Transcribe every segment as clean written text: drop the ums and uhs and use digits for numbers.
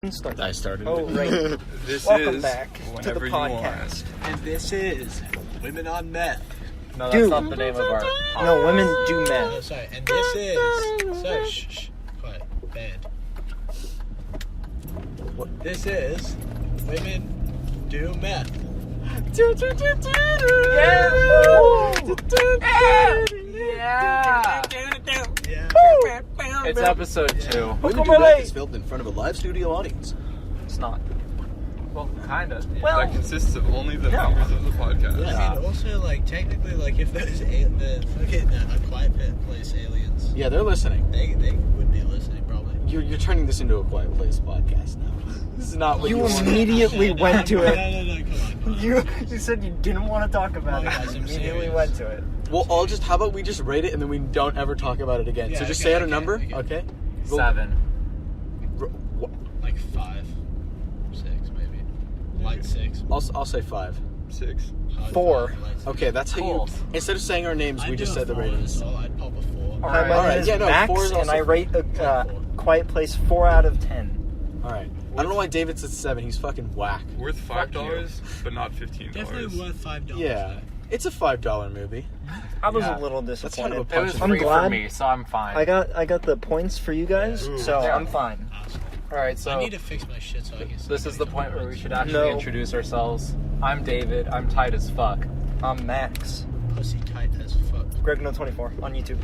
I started. Oh, right. Welcome back to the podcast. And this is Women on Meth. No, that's not the name of our... No, women do Oh, meth. sorry. And this is... Sorry, shh. Quiet. Band. What? This is Women Do Meth. Yeah! Yeah. It's episode 2. Women Do Meth is filmed in front of a live studio audience. It's not. Well, kinda. Well, That consists of only the members of the podcast. Yeah. I mean, also, like, technically, like, if those the fucking A Quiet Place aliens, Yeah, they're listening. they would be listening, probably. You're turning this into a Quiet Place podcast now. This is not what you you wanted. immediately went to it. No, come on. You said you didn't want to talk about it. Guys, You I'm immediately serious. went to it. Well, how about we just rate it and then we don't ever talk about it again. Yeah, So just okay, say out a okay, number, okay. okay? 7. Like 5, 6, maybe. Light 6. I'll say 5. 6. 4. Okay, that's how Cool. you. Instead of saying our names, we I'd just do a said the 4 ratings. as well. I'd pop a 4. All Hi, right. my All name right, is yeah, no, Max, 4 is and also I rate Quiet Place 4 out of 10. All right. I don't know why David said 7. He's fucking whack. Worth Fuck $5, but not $15. Definitely worth $5. Yeah, it's a $5 movie. I was Yeah. a little That's kind disappointed. of a It was punch. I'm free glad- for me, so I'm fine. I got the points for you guys, so Yeah. I'm fine. Awesome. Alright, so I need to fix my shit so I can. this is the point where we should actually No. introduce ourselves. I'm David. I'm tight as fuck. I'm Max. Pussy tight as fuck. GregNo24 on YouTube.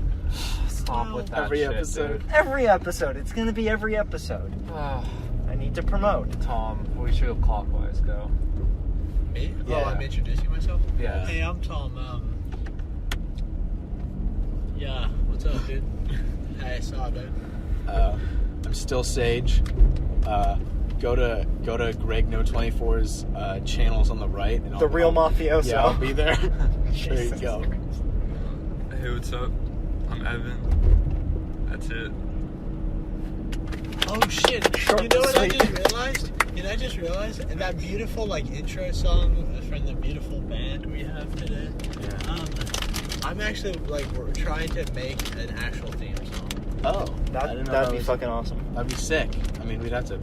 Stop with that Every shit, episode. dude. Every episode. It's gonna be every episode. I need to promote. Tom, we should go clockwise, go. Me? Yeah. Oh, I'm introducing myself. Yeah. Hey, I'm Tom. Yeah. What's up, dude? Hey, saw dude. I'm still Sage. Go to GregNo24's channels on the right. And The Real Mafioso. Yeah, I'll be there. There you Jesus go. Christ. Hey, what's up? I'm Evan. That's it. Oh shit! Short You know what I and just sweet. realized? I just realized? And that beautiful like intro song from the beautiful band we have today. Yeah. I'm actually like we're trying to make an actual theme song. Oh, I didn't know That'd be was- fucking awesome. That'd be sick. I mean, we'd have to.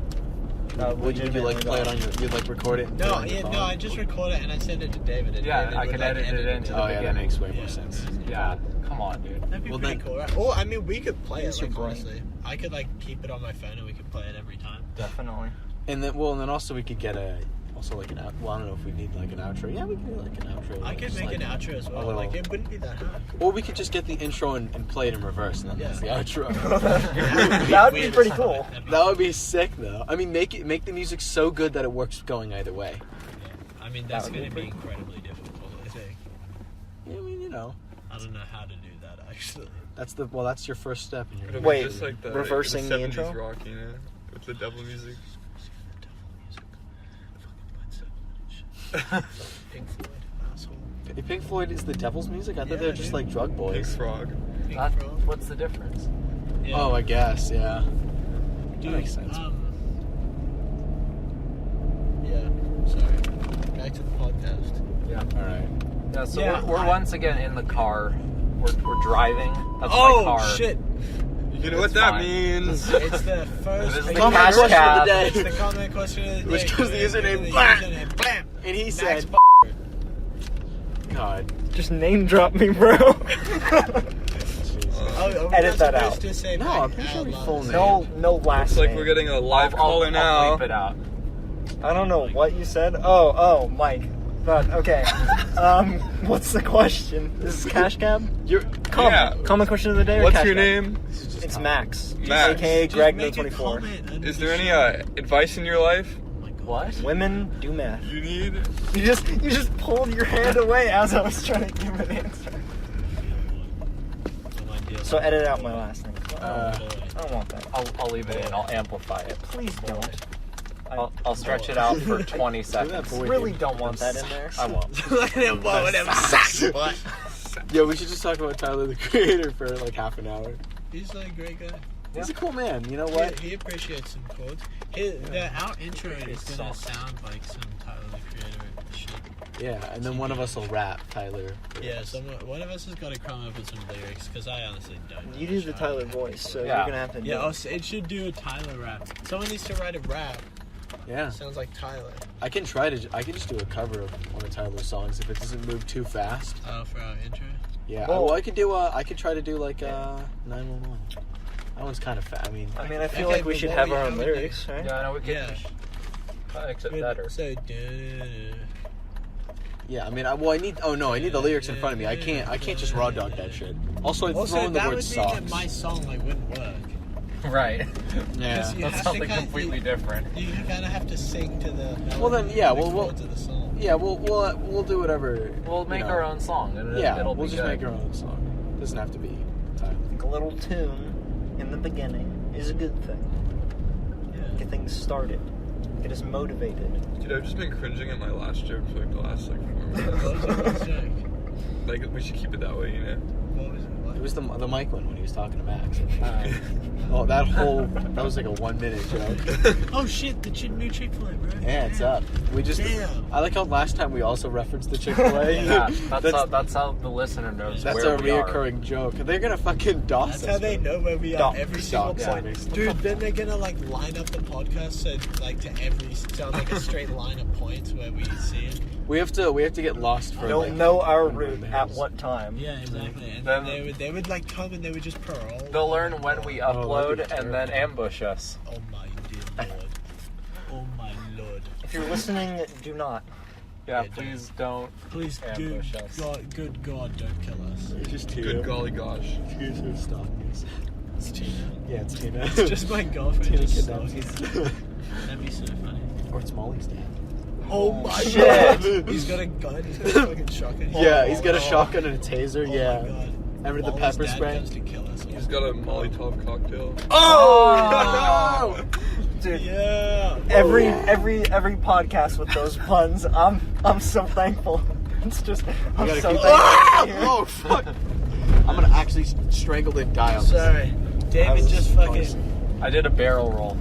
Would you like play it on your? You'd like record it? and put it No, on your yeah, phone? no. I just record it and I send it to David. And Yeah, David I would, can like, edit it into Oh the yeah, that beginning. makes way Yeah. more sense. Yeah, come on, dude. That'd be Well, pretty then- cool, right? Or I mean, we could play Use it. your Like, brain. honestly, I could like keep it on my phone and we could play it every time. Definitely. And then also we could get like an out. Well, I don't know if we need like an outro. Yeah, we could do like an outro. I like, could just, make like, an outro as well. little- Like it wouldn't be that hard. Or we could just get the intro and play it in reverse, and then that's the Yeah. outro. That would be pretty cool. That would be sick, though. I mean, make the music so good that it works going either way. Yeah. I mean, that's That would going to be be pretty incredibly difficult. I think. I mean, you know, I don't know how to do that actually. that's your first step. In your It'll Wait, be just like the reversing the 70s intro? rock, you know, with the devil music. Pink Floyd, asshole. Pink Floyd is the devil's music. I thought Yeah, they were just dude. like drug Pink boys. frog. Pink That- Floyd. what's the difference? Yeah. Oh, I guess, yeah. Dude, that makes sense. Yeah. Sorry. Back to the podcast. Yeah. All right. Yeah, so Yeah, we're I- once again in the car. We're driving. That's my Oh car. shit! You know what It's that fine. means? It's the first. This is the Comment cash question cab. of the day. It's the comment question of the day. Which goes the username, The blam. username, blam. And he Max said, God. Just name drop me, bro. Oh, are we Edit not that supposed out. to say No, back I'm pretty sure out we loud? full name. no last It's like name. we're getting a live caller now. I'll bleep it out. I don't know what you said. Oh, Mike. But okay. What's the question? This is Cash Cab. You're Yeah. Comment question of the day. Or What's Cash your Cab? name? It's Max. Max. AKA Just Greg make a 24. comment under Is the there any show. advice in your life Oh my God. What? Women do meth. you need? You just pulled your hand away as I was trying to give an answer. No idea. So edit out my last name. Uh, I don't want that. I'll leave it in. I'll amplify it. Please don't. I'll stretch it out for 20 that seconds. boy. Really don't want that in there. I won't. Look at him blowing him sack butt. Yeah, we should just talk about Tyler the Creator for like half an hour. He's like a great guy. He's a cool man. You know what? He appreciates some chords. Our intro is gonna sound like some Tyler the Creator shit. Yeah, and then one of us will rap, Tyler. Yeah, one of us has got to come up with some lyrics because I honestly don't know. You do the Tyler voice, so Yeah. you're gonna have to. Yeah, it should do a Tyler rap. Someone needs to write a rap. Yeah. Sounds like Tyler. I can just do a cover of one of Tyler's songs if it doesn't move too fast. Oh, for our intro? Yeah. Well- I could try to do like 911. That one's kind of fat. I mean, I feel Okay, like we but should what have we our own have to lyrics, right? Yeah, I know we could Yeah. mix it better. So, yeah. I mean, I need the lyrics in front of me. I can't just raw dog that shit. Also, I throw in the that word would socks. mean that my song wouldn't work. Right. Yeah. Because you That's have something to kinda, completely different. You kind of have to sing to the melody. Well, then, yeah, the we'll chords of the song. Yeah, we'll do whatever. We'll make our own song. And it'll we'll be just good. make our own song. Doesn't have to be Tyler. A little tune in the beginning is a good thing. Yeah. Get things started. Get us motivated. Dude, I've just been cringing at my last joke for like the last like 4 What minutes. was your first joke? Like, we should keep it that way, you know? What was it? What? It was the Mike one when he was talking to Max. That was like a 1 minute joke. Oh shit, the new Chick-fil-A, bro. Yeah, it's up. We just. Damn. I like how last time we also referenced the Chick-fil-A. Yeah, that's how the listener knows That's where our we are. reoccurring joke. They're gonna fucking DOS That's us. how they man. know where we are Doc- every single docs, point. yeah. Dude, then they're gonna like line up the podcast so like a straight line of points where we see it. We have to get lost for. They'll like, know our one route minute. at what time. Yeah, exactly. And Then- then they would like come and they would just parole. They'll learn when we that'd upload be and then ambush us. Oh my dear lord. Oh my lord. If you're listening, do not. Yeah, Yeah, please don't. Please, Ambush us. good God, don't kill us. It's just Tina. Good golly gosh. Tina's who's stalking us. It's Tina. Yeah, it's Tina. It's just my girlfriend Tina just kidnaps stalking. us. That'd be so funny. Or it's Molly's dad. Oh my Shit. god. He's got a gun, he's got a fucking shotgun. Yeah, he's got a Oh, shotgun and a taser. Oh yeah. my god. Remember the Molly's pepper dad spray? comes to kill us. He's got a Molotov cocktail. Oh! Dude, Yeah. every podcast with those puns, I'm so thankful. It's just I'm gotta so keep thankful. Oh fuck! I'm gonna actually strangle and die on this. Sorry. David was just close. fucking. I did a barrel roll.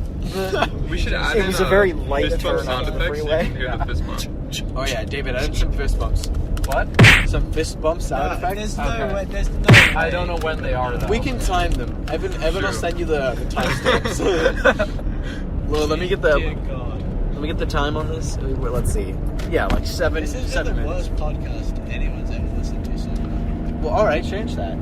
We should add It in was a very light fist bump turn sound on the effects so you freeway. can hear the fist bump. Oh yeah, David, I have some fist bumps. What? Some fist bump sound effects. There's no Okay. way. There's no way. I don't know when they are though. We can time them. Evan will Sure. send you the timestamps. Well, let me get Dear God. the time on this. Let's see. Yeah, like seven This is the minutes. worst podcast anyone's ever listened to so far. Well, all right, change that.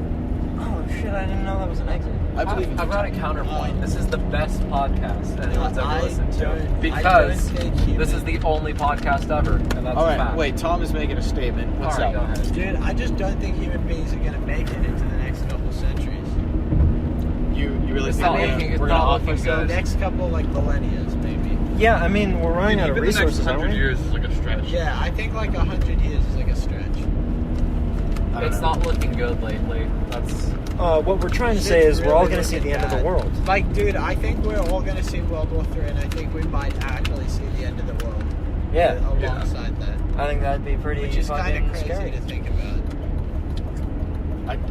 Oh shit! I didn't know that was an exit. I believe in I've got a counterpoint. This is the best podcast anyone's ever I listened to. don't Because think human- this is the only podcast ever. And that's All a right, fact. wait. Tom is making a statement. All What's right, up? go ahead. Dude, I just don't think human beings are gonna make it into the next couple centuries. You really It's think not looking- it's we're gonna not off looking ourselves? good. Next couple like millennia, maybe. Yeah, I mean we're running out of Even the next resources, aren't 100 we? years is like a stretch. Yeah, I think like 100 years is like a stretch. I don't It's know. not looking good lately. That's What we're trying to say Shit's is we're all really gonna see the end of the bad. world. Like, dude, I think we're all gonna see World War III, and I think we might actually see the end of the world. Yeah, Alongside that, I think that'd be pretty which is kind fucking of crazy scary. to think about.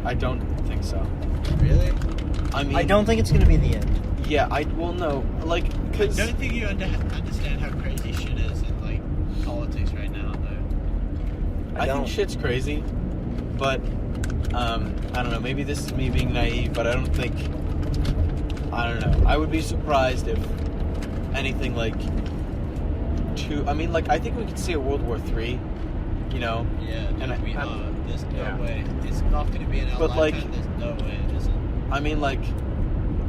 I don't think so. Really? I mean, I don't think it's gonna be the end. Yeah, no, like, I cause don't think you understand how crazy shit is in like politics right now, though. I don't. think shit's crazy, but I don't know. Maybe this is me being naive, but I don't know. I would be surprised if anything like I mean, like, I think we could see a World War III. You know, Yeah, dude, And I- we are. There's no yeah. way. It's not going to be in our But, like- lifetime. There's no way it isn't. I mean, like,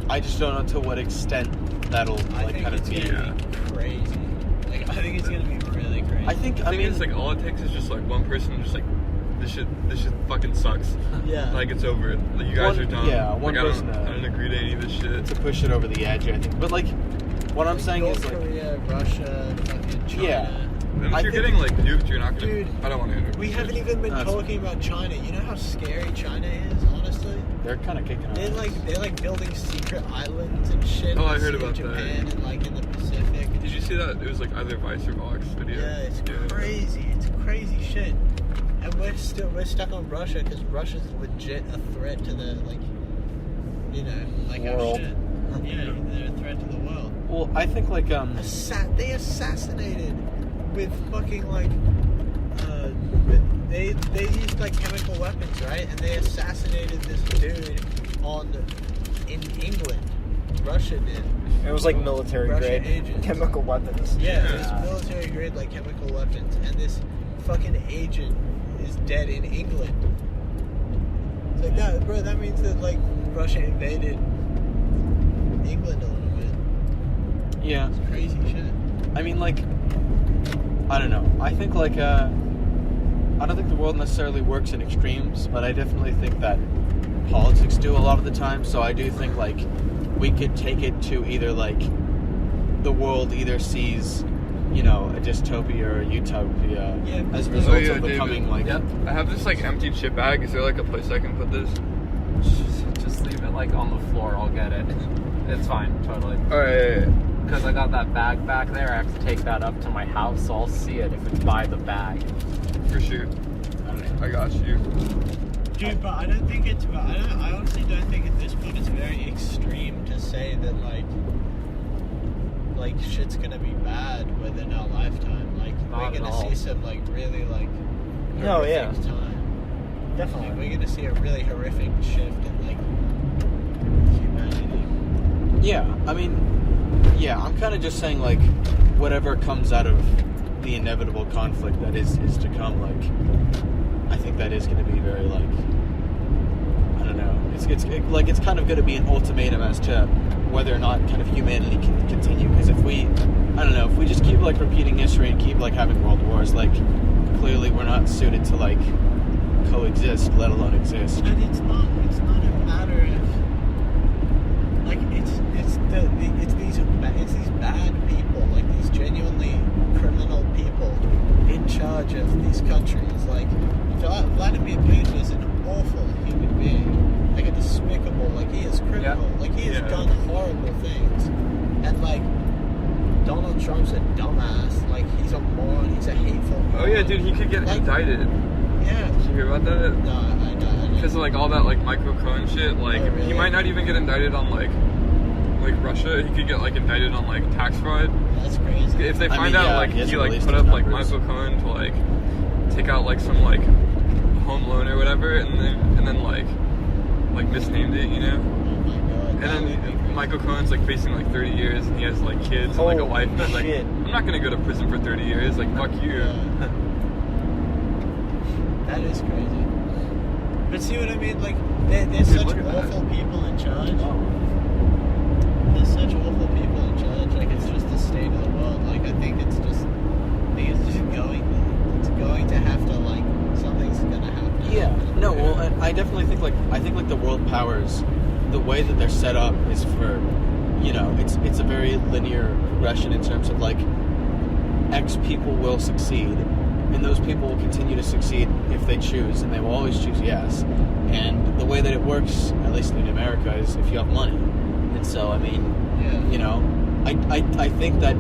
I just don't know to what extent that'll I like think kind of it's be. going to be crazy. Like, I think it's going to be really crazy. I think. I mean, it's like all it takes is just like one person just like this shit fucking sucks. yeah. Like it's over. Like, you guys One- are done. yeah, one like, person, I don't agree to any of this shit. to push it over the edge, I think. But like, what I'm Like saying North is like, Korea, Russia, fucking China. Yeah. And I if you're think- getting like nuked, you're not gonna. Dude, I don't want to. We haven't even been No, it's- talking about China. You know how scary China is, honestly? they're kind of kicking our They're ass. like building secret islands and shit. Oh, I in heard about that. Japan and like in the Pacific. Did you see that? It was like either Vice or Vox video. Yeah, it's crazy. It's crazy shit. And we're stuck on Russia because Russia's legit a threat to the like, you know, like our World. shit. Yeah, they're a threat to the world. Well, I think like They assassinated with fucking like they used like chemical weapons, right? And they assassinated this dude in England. Russia did. It was like military Russian grade agents. chemical weapons. Yeah, it was military grade like chemical weapons, and this fucking agent is dead in England. It's like that, bro. That means that like Russia invaded England a little bit. yeah. It's crazy shit. I mean, like, I don't know. I think like I don't think the world necessarily works in extremes, but I definitely think that politics do a lot of the time. So I do think like we could take it to either like the world either sees, you know, a dystopia or a utopia as a result of becoming David. like. Yep. I have this like empty chip bag. Is there like a place I can put this? Just leave it like on the floor. I'll get it. It's fine, totally. All right. Because I got that bag back there, I have to take that up to my house, so I'll see it if it's by the bag. For sure. I got you. Dude, but I don't think it's. I honestly don't think at this point it's very extreme to say that like shit's gonna be bad within our lifetime. Like Not we're at gonna all. see some like really like Oh, horrific yeah. time. Definitely. Like we're gonna see a really horrific shift in like humanity. Yeah, I mean, yeah, I'm kind of just saying like whatever comes out of the inevitable conflict that is to come. Like, I think that is going to be very like, I don't know. It's kind of going to be an ultimatum as to whether or not kind of humanity can continue. Because if we just keep like repeating history and keep like having world wars, like clearly we're not suited to like coexist, let alone exist. And it's not a matter of like it's these bad people, like these genuinely criminal people in charge of these countries. Like Vladimir Putin is an awful human being, like a despicable, like he is criminal, like he has done horrible things, and like Donald Trump's a dumbass, like he's a moron, he's a hateful moron. Oh yeah, dude, he could get Like, indicted. Yeah. Did you hear about that? No, I don't. Because of like all that like microphone shit, like Oh, really? he might not even get indicted on like Russia. He could get like indicted on like tax fraud. That's crazy. If they I find mean, out yeah, like he hasn't he like released put his up like numbers. Michael Cohen to like take out like some like home loan or whatever, and then like misnamed it, you know. Oh my god. And that would be then crazy. Michael Cohen's like facing like 30 years, and he has like kids and like a Holy wife. And he's like, shit. I'm not gonna go to prison for 30 years. Like fuck you. Yeah. That is crazy. But see what I mean? Like, there's Dude, such look at that. awful people in charge. There's such awful people in charge. Like, it's just the state of the world. Like, I think it's just going to have to, like, something's gonna have to Yeah, happen. no, well, I definitely think the world powers, the way that they're set up is for, you know, it's a very linear progression in terms of like X people will succeed, and those people will continue to succeed if they choose, and they will always choose yes. And the way that it works, at least in America, is if you have money. And so, I mean, Yeah. you know, I think that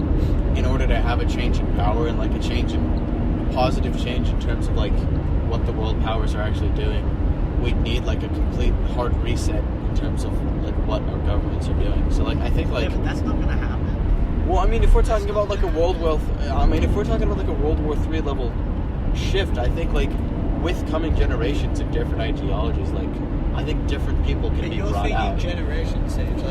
in order to have a change in power and like a positive change in terms of like what the world powers are actually doing, we'd need like a complete hard reset in terms of like what our governments are doing. So like I think like Yeah, but that's not gonna happen. well, I mean, if we're talking about like a World War III level shift, I think like with coming generations and different ideologies, like I think different people can But be you're brought thinking out. generation stage.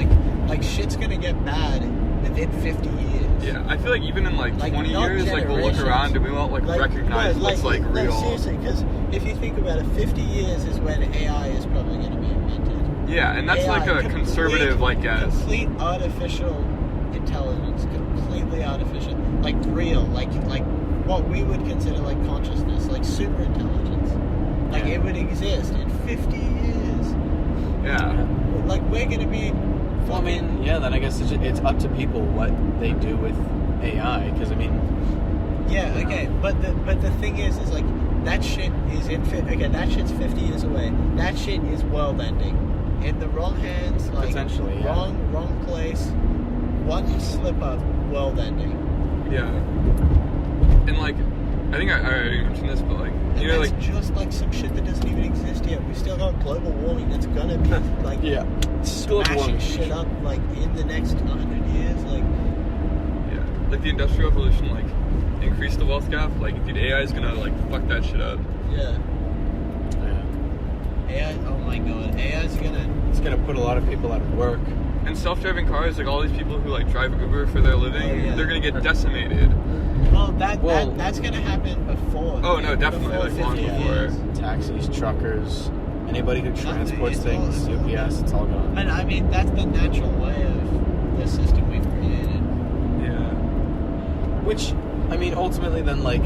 Like shit's gonna get bad within 50 years. Yeah, I feel like even in like 20 not years, like we'll look generations. around and we won't like recognize what's like real. Seriously, because if you think about it, 50 years is when AI is probably going to be invented. Yeah, and that's AI, like a conservative like guess. Complete artificial intelligence, completely artificial, like real, like what we would consider like consciousness, like super intelligence. Like Yeah. it would exist in 50 years. Yeah. Like we're going to be. Well, I mean, yeah, then I guess it's up to people what they do with AI, because I mean, Yeah, okay, but the thing is like that shit is that shit's 50 years away. That shit is world ending. In the wrong hands, like Potentially, yeah. wrong place, one slip up, world ending. Yeah. And like I think I already mentioned this, but like, And you know, that's like, just like some shit that doesn't even exist yet. We've still got global warming that's gonna be like smashing shit up like in the next 100 years. Like, yeah, like the Industrial Revolution, like, increased the wealth gap. Like, dude, AI is gonna like fuck that shit up. yeah. AI, oh my god, AI's It's gonna put a lot of people out of work. And self-driving cars, like all these people who like drive Uber for their living, Oh, yeah. they're gonna get decimated. well, that's gonna happen before. Oh, no, definitely, like, long 50 before. years. Taxis, truckers, anybody who transports it's things, all- UPS, it's all gone. And I mean, that's the natural way of the system we've created. Yeah. Which, I mean, ultimately then, like,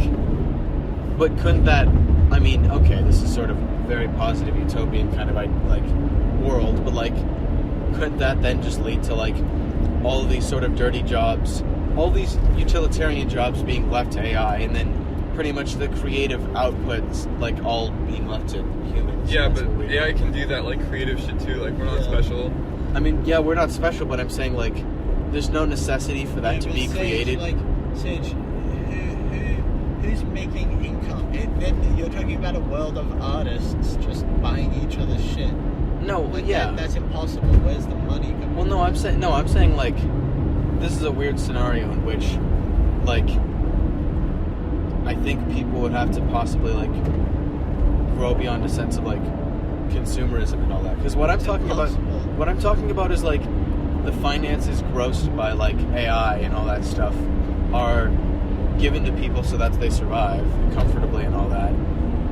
but couldn't that, I mean, okay, this is sort of very positive utopian kind of, like, world, but, like, couldn't that then just lead to, like, all of these sort of dirty jobs, all these utilitarian jobs being left to AI, and then pretty much the creative outputs, like, all being left to humans? Yeah, That's but what we AI do. can do that like creative shit too. Like, we're not Yeah. special. I mean, yeah, we're not special, but I'm saying, like, there's no necessity for that Yeah, to but be Sage, created. Like, Sage, who's making income? Then you're talking about a world of artists just buying each other's shit. No, Like, yeah. that's impossible. Where's the money coming? Well, no, I'm saying like, this is a weird scenario in which, like, I think people would have to possibly like grow beyond a sense of like consumerism and all that. Because what I'm talking about is like the finances grossed by like AI and all that stuff are given to people so that they survive comfortably and all that,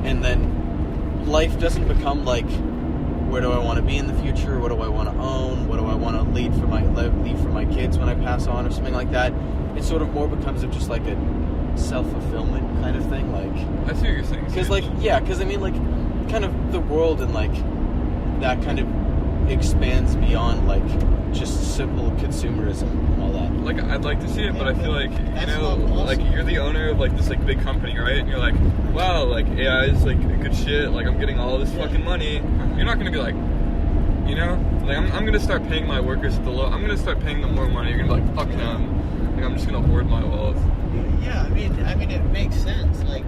and then life doesn't become like, where do I want to be in the future? What do I want to own? What do I want to leave for my kids when I pass on, or something like that? It sort of more becomes of just like a self-fulfillment kind of thing, like. I see what you're saying. Because like, yeah, because I mean, like, kind of the world and like that kind of expands beyond like just simple consumerism and all that. Like, I'd like to see it, but I feel like, you That's know, not possible. like, you're the owner of like this like big company, right? And you're like, wow, like AI is like good shit. Like, I'm getting all this fucking money. You're not gonna be like, you know, like I'm gonna start paying my workers at the low. I'm gonna start paying them more money. You're gonna be like, fuck them. Like, I'm just gonna hoard my wealth. Yeah, I mean, it makes sense. Like,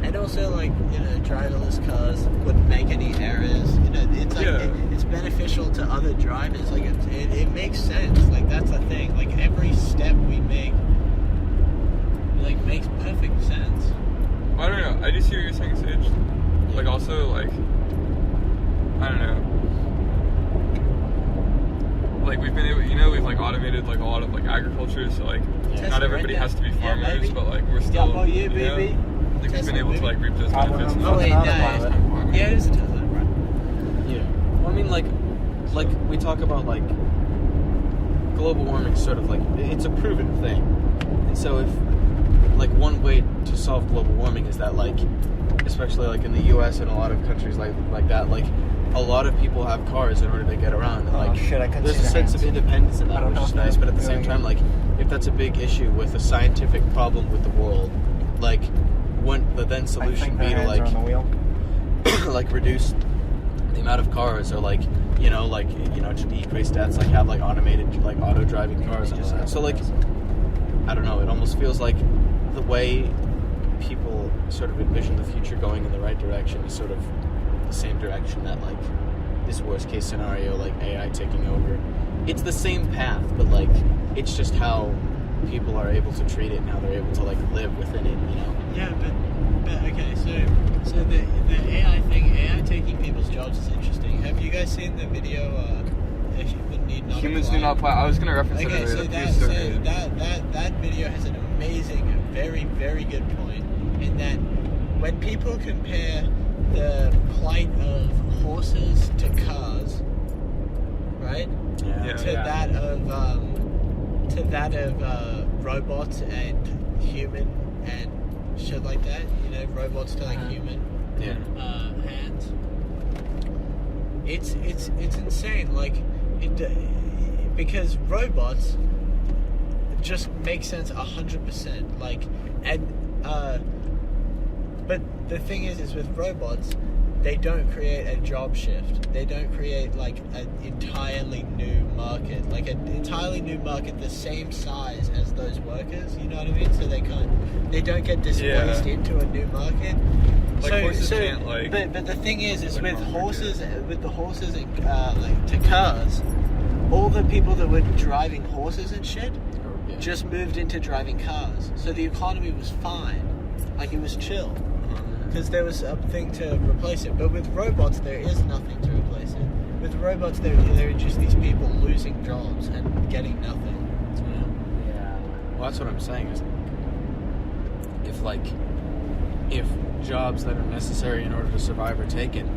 and also, like, you know, driverless cars wouldn't make any errors. You know, it's like it's beneficial to other drivers. Like, it makes sense. Like, that's the thing. Like, every step we make, like, makes perfect sense. Well, I don't know. I do see what you're saying, Sage. Like, also, like, I don't know. Like, we've been able, you know, we've like automated like a lot of like agriculture, so like not everybody has to be farmers, but like we're still, Yeah, you know, like we've been able to like reap those benefits. Oh wait, no. Yeah, it is a Tesla, right? Yeah. Well, I mean, like we talk about like global warming, sort of like it's a proven thing, and so if like one way to solve global warming is that like, especially like in the U.S. and a lot of countries like that, like a lot of people have cars in order to get around, and like there's a sense of independence in that, which is nice. But at the same time, like if that's a big issue with a scientific problem with the world, like wouldn't the then solution be to like like reduce the amount of cars, or like to decrease deaths, like have like automated like auto driving cars and all that. So like I don't know, it almost feels like the way people sort of envision the future going in the right direction is sort of the same direction that like this worst case scenario, like AI taking over. It's the same path, but like it's just how people are able to treat it and how they're able to like live within it, you know? Yeah, but okay, so the AI thing, AI taking people's jobs is interesting. Have you guys seen the video? Humans do not apply. I was gonna reference Okay, it. so that video has an amazing, very, very good point in that when people compare the plight of horses to cars, right? Yeah. To that of robots and human and shit like that. You know, robots to like human hands. It's insane. Like because robots just make sense 100%. Like, and but the thing is with robots, they don't create a job shift. They don't create like an entirely new market, like an entirely new market the same size as those workers. You know what I mean? So they don't get displaced into a new market. Like horses can't like. But the thing is like with run horses, with the horses and like to cars, all the people that were driving horses and shit just moved into driving cars. So the economy was fine, like it was chill. Because there was a thing to replace it. But with robots, there is nothing to replace it. With robots, there are just these people losing jobs and getting nothing. Yeah. Well, that's what I'm saying is, if jobs that are necessary in order to survive are taken,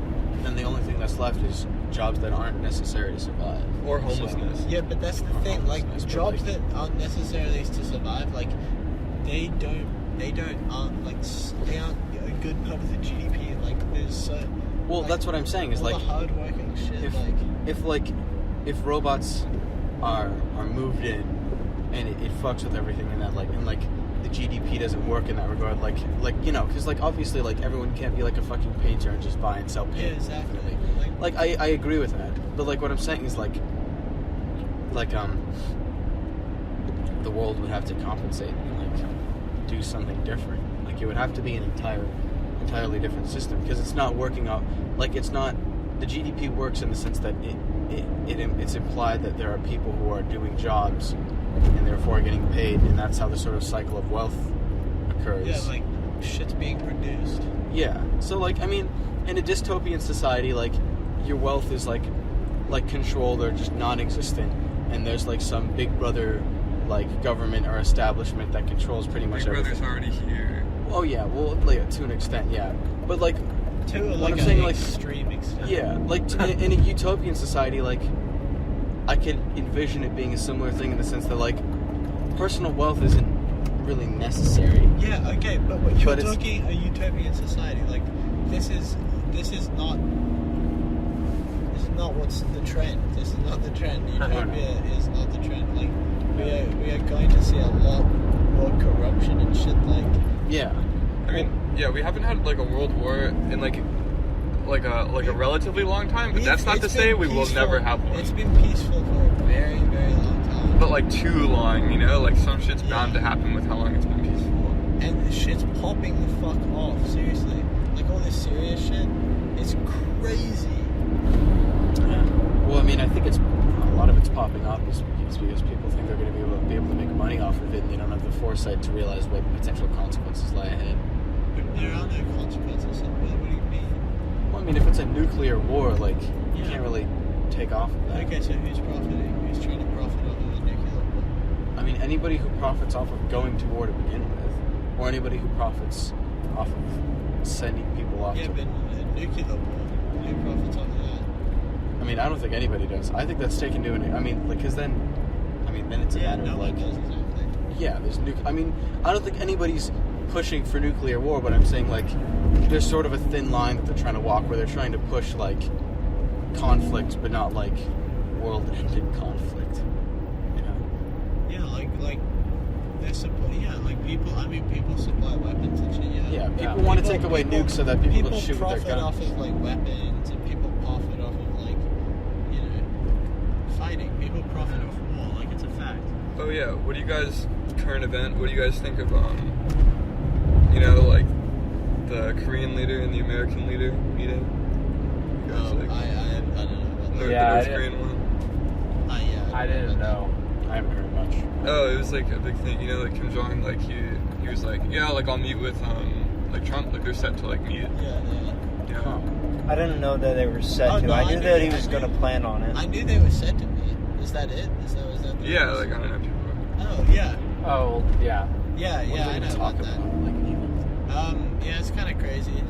then the only thing that's left is jobs that aren't necessary to survive. Or homelessness. Yeah, but that's the thing. Like jobs that aren't necessarily to survive, like they aren't a good part of the GDP. Like there's so. Well, like, that's what I'm saying is all like the hardworking shit. if robots are moved in and it fucks with everything in that the GDP doesn't work in that regard, because obviously everyone can't be like a fucking painter and just buy and sell paint. Yeah, exactly. I agree with that, but what I'm saying is the world would have to compensate and do something different. It would have to be an entirely different system because it's not working out. It's not. The GDP works in the sense that it's implied that there are people who are doing jobs and therefore getting paid, and that's how the sort of cycle of wealth occurs. Yeah, shit's being produced. Yeah. So in a dystopian society, your wealth is controlled or just non-existent, and there's some big brother government or establishment that controls pretty much Big everything. Brother's already here. Oh yeah, well to an extent, yeah. But To what I'm saying, extreme extent. yeah, in a utopian society, I could envision it being a similar thing in the sense that personal wealth isn't really necessary. Yeah, okay, but you're talking a utopian society. This is not what's the trend. This is not the trend. Utopia is not the trend. We are going to see a lot more corruption and shit. Yeah. I mean, we haven't had a world war in a relatively long time, but that's not to say we will never have one. It's been peaceful for a very, very long time. But too long, some shit's bound to happen with how long it's been peaceful. And the shit's popping the fuck off, seriously. All this serious shit, it's crazy. Yeah. Well, I think a lot of it's popping up is because people think they're going to be able to make money off of it, and they don't have the foresight to realize what potential consequences lie ahead. But there are no consequences. What do you mean? Well, if it's a nuclear war, you can't really take off of that. Okay, so who's profiting? Who's trying to profit off of the nuclear war? Anybody who profits off of going to war to begin with, or anybody who profits off of sending people off Yeah, to but a nuclear war, who profits off of that? I don't think anybody does. I think that's taken to because then it's a matter no of one does exactly. yeah, there's I don't think anybody's pushing for nuclear war, but I'm saying there's sort of a thin line that they're trying to walk where they're trying to push conflict, but not world-ending conflict. Yeah, they're people supply weapons and shit. Yeah, people want to take away nukes so that people don't shoot with their profit guns. off of weapons, and people profit off of fighting. People profit off war, it's a fact. Oh yeah, what do you guys think of the Korean leader and the American leader meeting? You guys, I don't know about that. Yeah, the North Korean one. I didn't know. I haven't heard much. Oh, it was a big thing, Kim Jong, he was I'll meet with Trump, they're set to meet. Yeah. Huh. I didn't know that they were set to. No, I knew that he was going to plan on it. I knew they were set to meet. Is that it? Is that Yeah, I don't know people. Oh, yeah. Oh, yeah. Yeah, What are they I gonna know talk about that. Yeah, it's kind of crazy.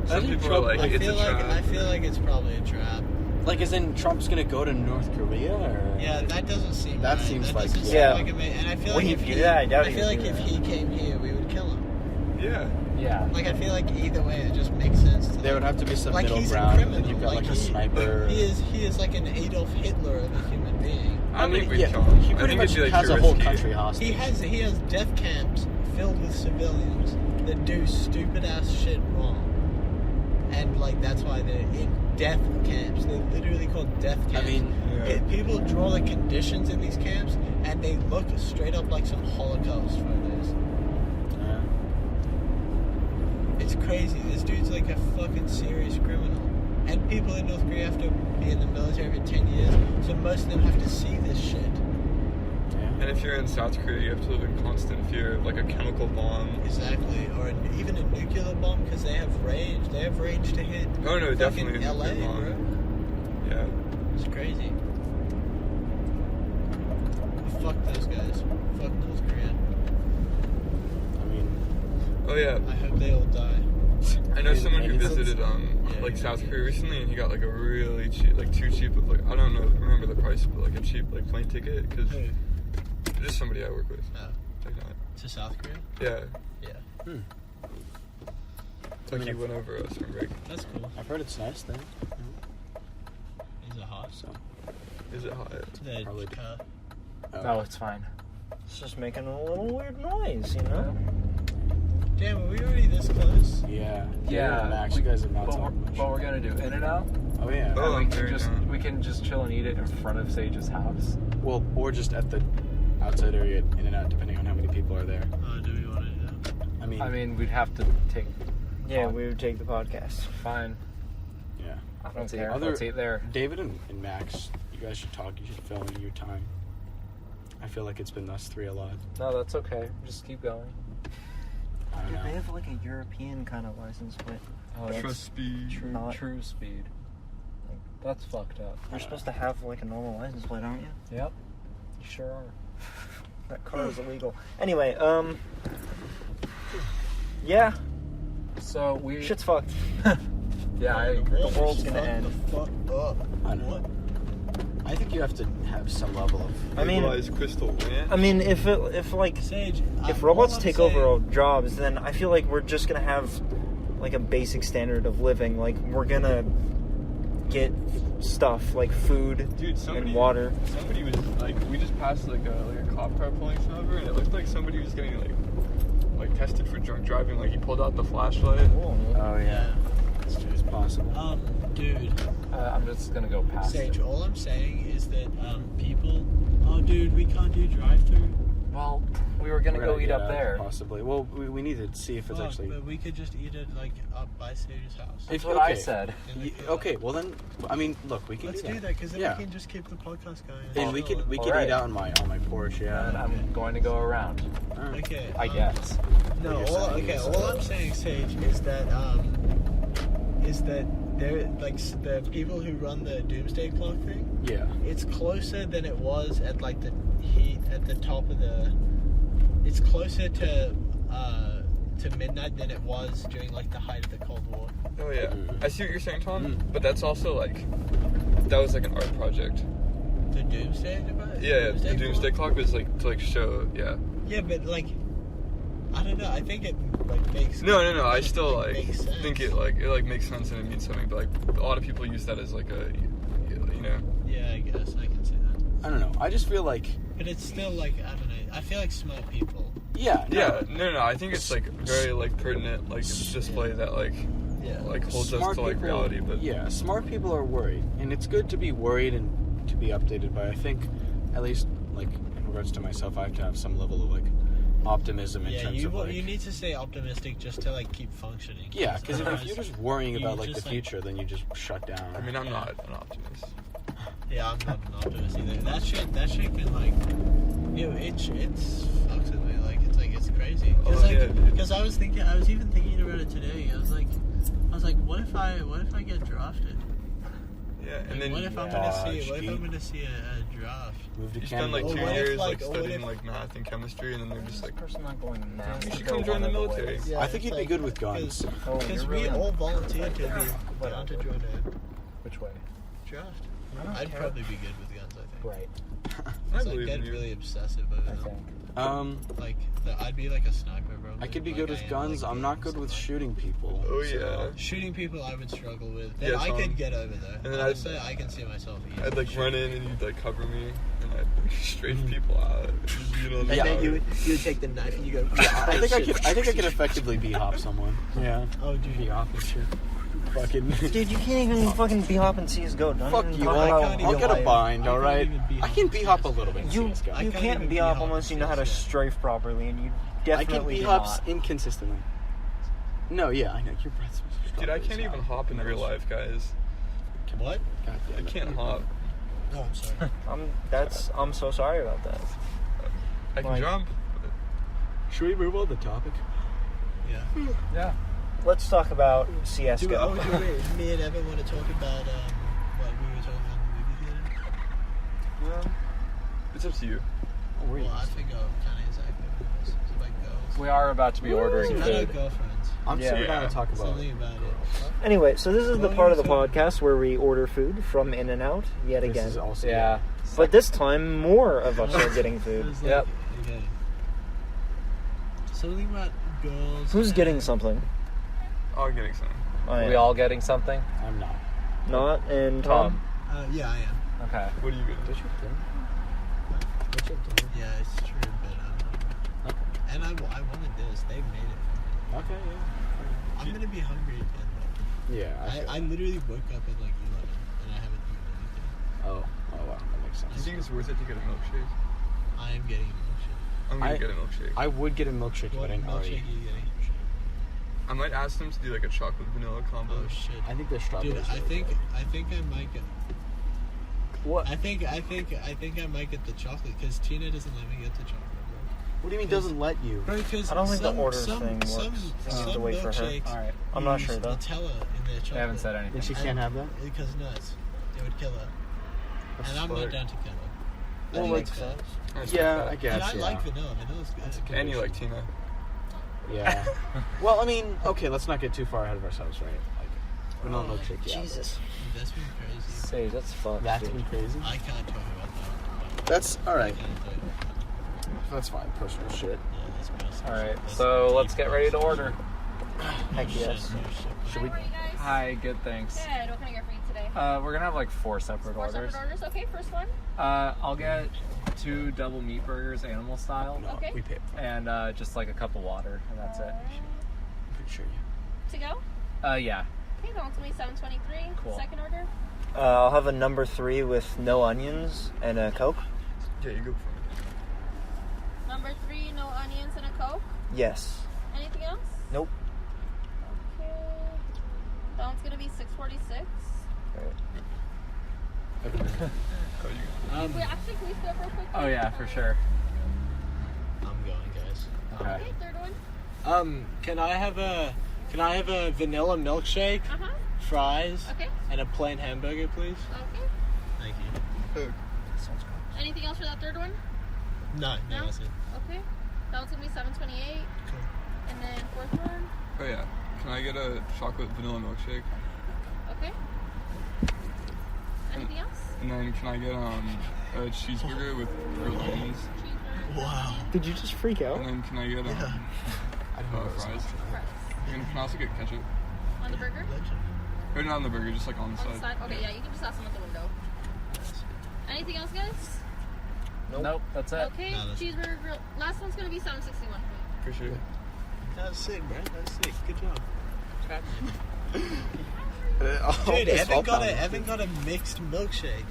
Some people are I it's feel a trap. I feel like it's probably a trap. As in Trump's gonna go to North Korea, or Yeah, that doesn't seem That right. seems that like- doesn't seem yeah. like a and I feel Would like he if do that? I doubt I he feel would like do if that. he came here, we would kill him. Yeah. Yeah. I feel like either way, it just makes sense to there would have to be some middle he's ground, a and then criminal. you've got a he, sniper. He is like an Adolf Hitler of a human being. I don't think we'd yeah, kill him. he I pretty think much it'd be has too a whole risky. country hostage. He has death camps filled with civilians that do stupid ass shit wrong. and like that's why they're in death camps. They're literally called death camps. I mean, People draw the conditions in these camps, and they look straight up like some Holocaust photos. It's crazy. This dude's like a fucking serious criminal. And people in North Korea have to be in the military for 10 years, so most of them have to see this shit. And if you're in South Korea, you have to live in constant fear of like a chemical bomb. Exactly, or even a nuclear bomb, because they have range. They have range to hit. Oh no, definitely a LA, nuclear bomb. bro. Yeah. It's crazy. Fuck those guys. Fuck North Korea. I mean, Oh yeah. I hope they all die. I know someone who It's- visited like South Korea recently, and he got like a really cheap, like too cheap of like I don't know, remember the price, but like a cheap like plane ticket because Who? just somebody I work with. Oh. Like not. To South Korea? Yeah. Yeah. Like he went over spring break. That's cool. I've heard it's nice there. Is it hot? So, Is it hot? The Probably. car. No, it's fine. It's just making a little weird noise, you know? Damn, are we already this close? Yeah. Yeah, Max, you guys have not But talked much. we're gonna do In-N-Out. Oh yeah. Oh, And I'm very down. we can just chill and eat it in front of Sage's house. Well, or just at the outside area, in and out, depending on how many people are there. Oh, do we want to do that? I mean, We'd have to take. Yeah, we would take the podcast. Fine. yeah. I don't Let's see, care. other- Let's eat there. David and Max, you guys should talk. You should fill in your time. I feel like it's been us three a lot. No, that's okay. Just keep going. I don't Dude, they know. have like a European kind of license plate. Oh, That's Trust speed. true, not- true speed. That's fucked up. You're supposed to have like a normal license plate, aren't you? Yep. You sure are. That car is illegal. Anyway, yeah, So we. shit's fucked. Yeah, I agree. The world's gonna end. The fuck up. I know. What? I think you have to have some level of. I mean- Legalize crystal ranch. I mean, if like Sage, if all robots I'm take saying- over our jobs, then I feel like we're just gonna have like a basic standard of living. Like we're gonna get stuff like food Dude, and water. Somebody was like, we just passed like a cop car pulling someone over, and it looked like somebody was getting like tested for drunk driving. Like he pulled out the flashlight. Oh yeah. It's possible. Dude, I'm just gonna go past Sage, it. all I'm saying is that people. Oh, dude, we can't do drive-through. Well, we were gonna We're go gonna eat get up out, there. Possibly. Well, we need to see if it's Fuck, actually. but we could just eat it like up by Sage's house. That's If- what I okay. said. Okay, well then, I mean, look, we can Let's do do that because then Yeah. we can just keep the podcast going. And we could Alright. eat out on my porch. And Yeah. I'm going to go around. Alright. Okay. I guess. No, You're all, saying okay. is- All I'm saying, Sage, is that they're like the people who run the doomsday clock thing. Yeah. It's closer than it was at like the heat at the top of the. It's closer to midnight than it was during like the height of the Cold War. Oh yeah, I see what you're saying, Tom. Mm. But that's also like, that was like an art project. The doomsday device. Yeah, the doomsday clock was like to like show. Yeah. Yeah, but like, I don't know. I think it like makes. No. I still like makes sense. think it makes sense and it means something. But like a lot of people use that as like a, you know. Yeah, I guess I can see that. I don't know. I just feel like. But it's still like I don't know. I feel like smart people. Yeah. No. Yeah. No. I think it's like very like pertinent like display that like Yeah. like holds us Smart to like people- reality. But yeah, smart people are worried, and it's good to be worried and to be updated. But I think, at least like in regards to myself, I have to have some level of like optimism in Yeah, terms of like. you need to stay optimistic just to like keep functioning. Yeah, because if otherwise- you're just worrying you about like the just, like- future, then you just shut down. I mean, I'm not an optimist. Yeah, I'm not an optimist either. That shit can like, it fucks with me. Like it's crazy. Oh, yeah, dude. Because I was even thinking about it today. I was like, what if I get drafted? Yeah, Like, and then what if I'm gonna see a draft? Move to you spend like Canada. 2 Or what if, years like, like or what studying if- like math and chemistry, and then they're just like, person not going now. You should come join the military. I think you'd be good with guns. Because we all volunteered to be down to join a Which way? draft. I don't I'd care. probably be good with guns. I think. Right. I Cause I believe get in you. really obsessive over I them. think. Like, I'd be like a sniper, bro. I could be Like, good I with am, guns. like, I'm not good with stuff. shooting people. Oh so- yeah. Shooting people, I would struggle with. Then Yeah, I Tom. could get over though. And then Honestly, I can see myself easily. I'd like run shooting in and people. you'd like cover me, and I'd like strafe people out. You know, And Yeah. then you would take the knife and you go. I think I could effectively b-hop someone. Yeah. Oh, dude. B-hop and shit. fucking. Dude, you can't even fucking b-hop in CSGO. Don't Fuck even you! talk I about can't I'll even get a real bind, I can't alright? even be I can on b-hop a CS. little bit in You CSGO. I you can't can't even b-hop b-hop unless you know how to CS yet. strafe properly, and you I definitely can do b-hop not. inconsistently. No, yeah, I know. Your breath's Dude, I can't even hop in real life, guys. What? I can't hop. No, I'm sorry. I'm so sorry about that. I can Like- jump. Should we move on the topic? Yeah. Yeah. Let's talk about Do CSGO. me and Evan want to talk about what we were talking about in the movie theater? It's up to you. Well, I think kind of exactly what it was. It's about girls. We are about to be ordering It's about food. girlfriends. I'm Yeah. super down to talk about Something about it. Anyway, so this is the Well, part of the so- podcast where we order food from In-N-Out yet This again. is also Yeah. But this time, more of us are getting It food. was Yep. Okay. Something about girls. Who's getting something? I'm getting some. I We am. all getting something? I'm not. Not and Tom. Yeah, I am. Okay. What are you getting? What's your thing? What's your thing? Yeah, it's true, but Okay. and I wanted this. They made it for me. Okay, yeah. I'm gonna be hungry again though. Yeah, I literally woke up at like 11 and I haven't eaten anything. Oh wow, that makes Do you sense. think it's worth it to get a milkshake? I am getting a milkshake. I'm gonna I- get a milkshake. I would get a milkshake, What but I didn't milkshake already. are you getting? I might ask them to do like a chocolate vanilla combo. Oh shit. I think there's strawberries. Dude, I think I might get. What? I think I might get the chocolate because Tina doesn't let me get the chocolate, What do you mean doesn't let you? bro. Because I don't think the order thing works. Some, I need some to wait for her. milkshakes Alright. I'm not use sure, though. Nutella in their chocolate. They haven't said Then anything. she can't have that. Because nuts, they would kill her. And I'm not down to kill her. I That think makes it's fair. sense. I respect Yeah, that. I guess. And I yeah. like vanilla. Vanilla's good. And you like Tina. Yeah. Well, I mean, okay, let's not get too far ahead of ourselves, right? Like, vanilla milkshake. Yeah. Jesus. That's been crazy. Say, that's fucked. That's dude. been crazy. I can't talk about that. That's all right. I can't talk about that. That's fine. Personal shit. Yeah, that's personal. Alright, That's so deep let's get ready to personal order. Heck shit. yes. Shit. Should we? How are you guys? Hi, good, thanks. Good. What can I get for you today? We're gonna have like 4 separate Four orders. separate orders. Okay, first one. I'll get 2 double meat burgers, animal style, No, Okay. we paid. and just like a cup of water, and that's it. I'm pretty sure you. To go. Yeah. Okay, that one's gonna be $7.23. Cool. Second order. I'll have a number 3 with no onions and a Coke. Yeah, you go for it. Number 3, no onions and a Coke. Yes. Anything else? Nope. Okay. That one's gonna be $6.46. Oh, you Wait, actually, can we stop real quick? Oh yeah, for sure. I'm going, guys. Okay. Okay, third one. Can I have a vanilla milkshake, Uh huh. fries, Okay. and a plain hamburger, please? Okay. Thank you. Anything else for that third one? No, No? that's it. Okay. That one's gonna be $7.28. Cool. And then fourth one. Oh yeah. Can I get a chocolate vanilla milkshake? Okay. Anything else? And then can I get a cheeseburger with grilled onions? Cheeseburger. Wow. Did you just freak out? And then can I get I don't know. fries? Fries. And can I also get ketchup? On the burger? Or not on the burger, just like on the On the side. side? Okay, yeah, you can just ask them at the window. Anything else, guys? Nope, that's it. Okay, No, that's- cheeseburger grill. Last one's gonna be $7.61 for me. Appreciate it. That's sick, man. That's sick. Good job. Oh, Dude, it's Evan all got fine. a mixed milkshake.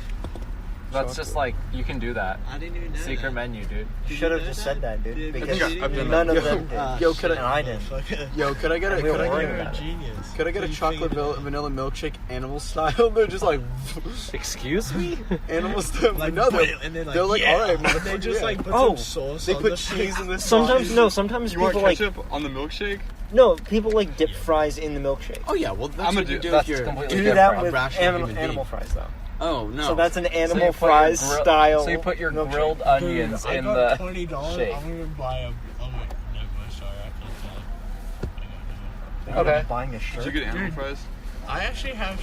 That's just like you can do that. I didn't even know Secret that. menu, dude. You should have just said that, dude. Dude, Because I've done none that. of them did. Yo, could And I? I didn't. Yo, could I get a? And we Could were I worried get You're a? a about it. genius. Could I get a You chocolate figured it out. vanilla milkshake animal style? They're just like Excuse me? animal style. Like, no, and they're like, they're like, yeah. all right, And they just yeah. like put Oh, some sauce They on put the cheese in this. Sometimes, no, sometimes You want people like, ketchup on the milkshake? no, people like dip fries in the milkshake. Oh yeah, well that's I'ma what you do- do that's if you're. completely You do different. that A with rational human animal being. fries, though. Oh no. So that's an So you animal put your fries style. So you put your milkshake. grilled onions Dude, I in got the $20. shake. I'm gonna buy a. Oh wait, no, sorry, I can't tell. You're Okay. Buying a Did shirt. you get animal fries? I actually have.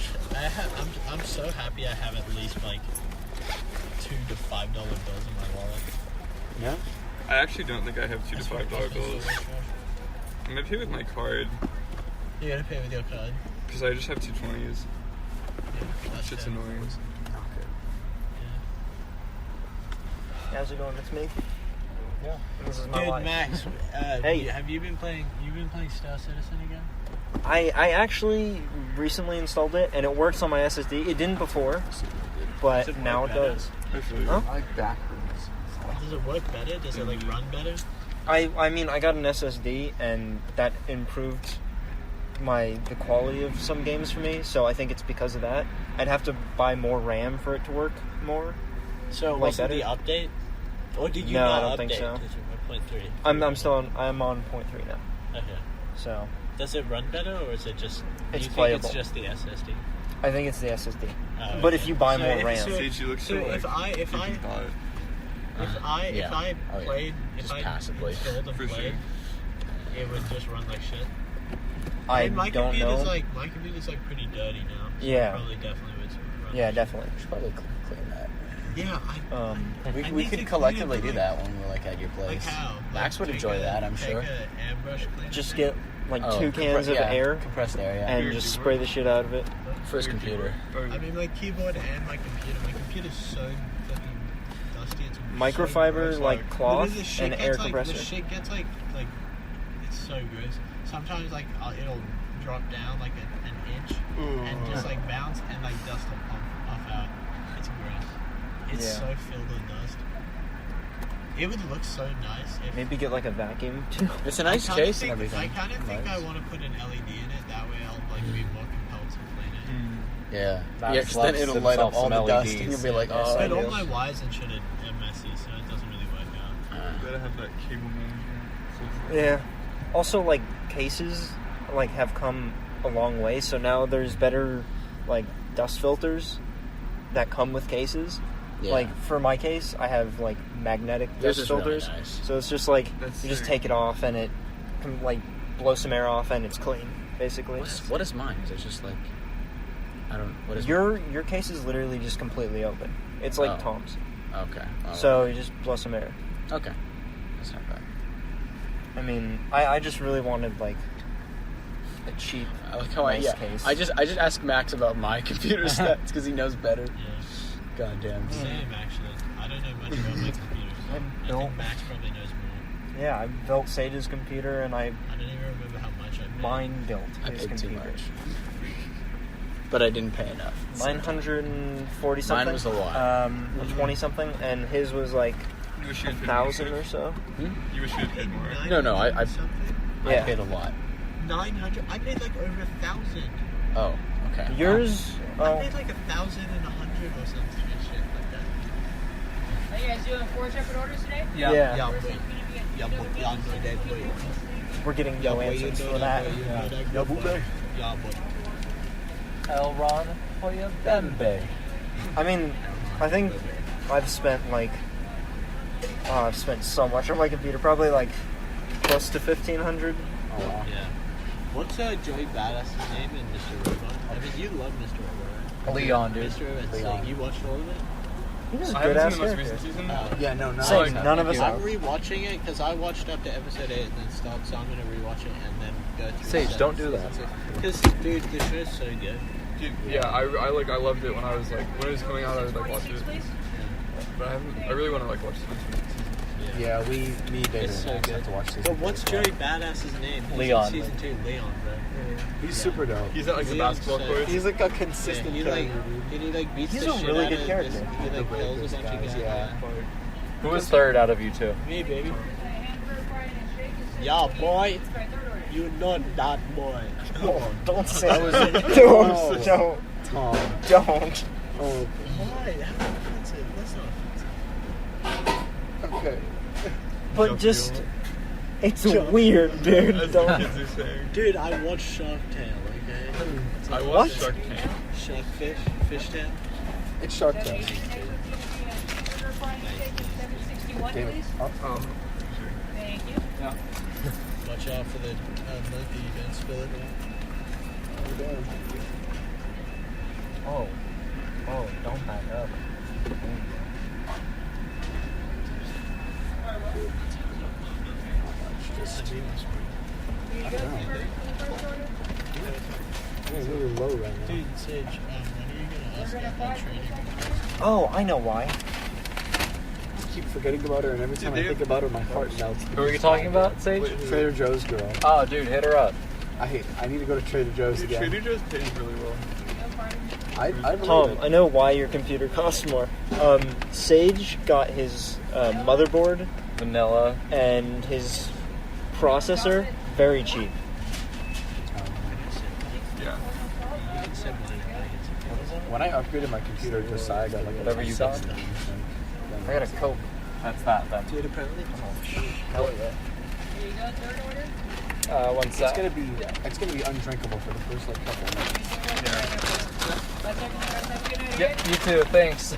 I'm so happy I have at least like $2 to $5 bills in my wallet. Yeah. I actually don't think I have $2 to That's $5 what bills. I'm gonna pay with my card You gotta pay with your card. because I just have 2 20s. Yeah, that's Shit's it. annoying. How's it going? It's me. Yeah. This is my Dude, life. Max, Hey. have you been playing? You've been playing Star Citizen again? I actually recently installed it, and it works on my SSD. It didn't before, but Does it now work it better? does. Huh? I like backwards. Does it work better? Does it like run better? I mean, I got an SSD, and that improved the quality of some games for me, so I think it's because of that. I'd have to buy more RAM for it to work more. So Like was it better? the update? Or did you No, not I don't update think so. to 1.3? I'm on 0.3 now, Okay. so Does it run better, or is it just? It's you playable. Think it's just the SSD. I think it's the SSD. Oh, But okay. if you buy So more if- RAM, so- Sage, you look so So like if I you thought. if I Oh, yeah. played Just if I passively. installed and For played, sure. it would just run like shit. I And my don't know. my computer's like pretty dirty now. So Yeah. Probably definitely would run. Yeah, like definitely. We should probably clean that. shit. Yeah. We I we need could to collectively clean do it, that when we're like at your Like place. how? Max would Take enjoy that, I'm take sure. a airbrush cleaner Just thing? get like Oh, 2 cans of yeah, air compressed air, yeah. and Here, just do spray what? the shit out of it. For his computer. I mean, my keyboard and my computer. My computer's so fucking dusty. It's Microfiber, so gross. like cloth Literally, the shit and gets, air like, compressor. The shit gets like it's so gross. Sometimes like it'll drop down like an inch and just like bounce and like dust will puff out. It's gross. It's Yeah. so filled with dust. It would look so nice if. Maybe get like a vacuum too. It's a nice I kinda case think, and everything. I kind of think I Nice. want to put an LED in it. That way I'll like be more compelled to clean it. Yeah. Max Yeah, 'cause then loves it'll light up himself all some the dust LEDs. and you'll be like, oh, But all yeah. my wires and shit are messy, so it doesn't really work out. You gotta have that cable management. Yeah. Also, like cases, like have come a long way. So now there's better, like dust filters that come with cases. Yeah. Like for my case, I have like magnetic Yours dust is really filters. nice. So it's just like That's you just sick. take it off and it can like blow some air off and it's clean, basically. What is mine? Is it just like what is Your case is literally just completely open. It's like Oh. Tom's. mine? Okay. Oh, So you just blow some air. okay. That's not bad. I mean, I just really wanted like a cheap, I like how nice case. I just asked Max about my computer stats because he knows better. Yeah. Goddamn. Same, actually. I don't know much about my computer. So I built- think Max probably knows more. Yeah, I built Sage's computer and I don't even remember how much I paid. mine built I his paid too computer. much, but I didn't pay enough. 940 something. Mine was a lot. 20 something, and his was like You wish you had paid 1,000 more. or so. You wish you had paid more. No, I something. I Yeah. paid a lot. 900. I paid like over 1,000. Oh, okay. Yours? I Oh, paid like 1,100 or something. Shit like that. Are you guys doing 4 separate orders today? yeah. Yeah, First boy. one's gonna be a Yeah, boy. Y'all know that, boy. We're getting Yeah, no boy. You answers know for that. boy. You know that, Yeah, boy. boy. Yeah, boy. Elron Hoyabembe. I mean, I think I've spent I've spent so much on my computer, probably like close to 1,500. Oh wow. Yeah. What's Joey Badass's name in Mr. Robot? I mean, you love Mr. Robot, right? Leon, dude. Mr. Robot's Leon. like, you watched all of it? He was a I good haven't ass seen the most character. recent season. Yeah, no, no. Same, none of us I'm have. rewatching it because I watched up to episode 8 and then stopped, so I'm gonna rewatch it and then go through. Sage, don't do that. Because dude, the show's so good. Dude, yeah, I loved it when I was like when it was coming out. I would like watch it, but I really want to like watch the Yeah, me, David, It's so and Max good. have to watch season But what's 2 Joey as well. Badass's name? He's Leon. in season 2, Leon, bro. He's super dope. He's at like the Leon's basketball so- court. He's like a Yeah, consistent he character. like beats He's the a shit really out good of character. This, he like kills a bunch of guys. Yeah. Who was third out of you two? Me, baby. Hamburger, fry, and a shake is Yeah, boy. Let's try third order. You not that boy. Don't say That was- that. Oh. Don't. Tom. Don't. Oh, Why? How offensive? That's not offensive. okay. But just, it's weird, dude. As the Don't. kids are saying. Dude, I watched Shark Tale, okay? I What? watched Shark Tank. Shark Fish Tale. It's Shark Tale. 786 would be hamburger, fry, and a shake is 761, David. please. Oh, Thank you. Watch out for the monkey. Don't spill it. Oh. Oh, don't back up. It's really low right now. Dude, Sage, when are you gonna ask about training? Oh, I know why. I keep forgetting about her, and every time I think about her, my heart melts. Who are you talking about, Sage? Trader Joe's girl. Oh, dude, hit her up. I need to go to Trader Joe's Dude, again. Trader Joe's pays really well. I believe Tom, it. I know why your computer costs more. Sage got his motherboard, Vanilla. and his processor very cheap. Yeah. When I upgraded my computer to Sai, I got like Whatever you got. I got a Coke. That's that then. Dude, apparently. Hell yeah. Here you go, third order. One It's sec. gonna be undrinkable for the first like couple of minutes. Yep, you too. Thanks.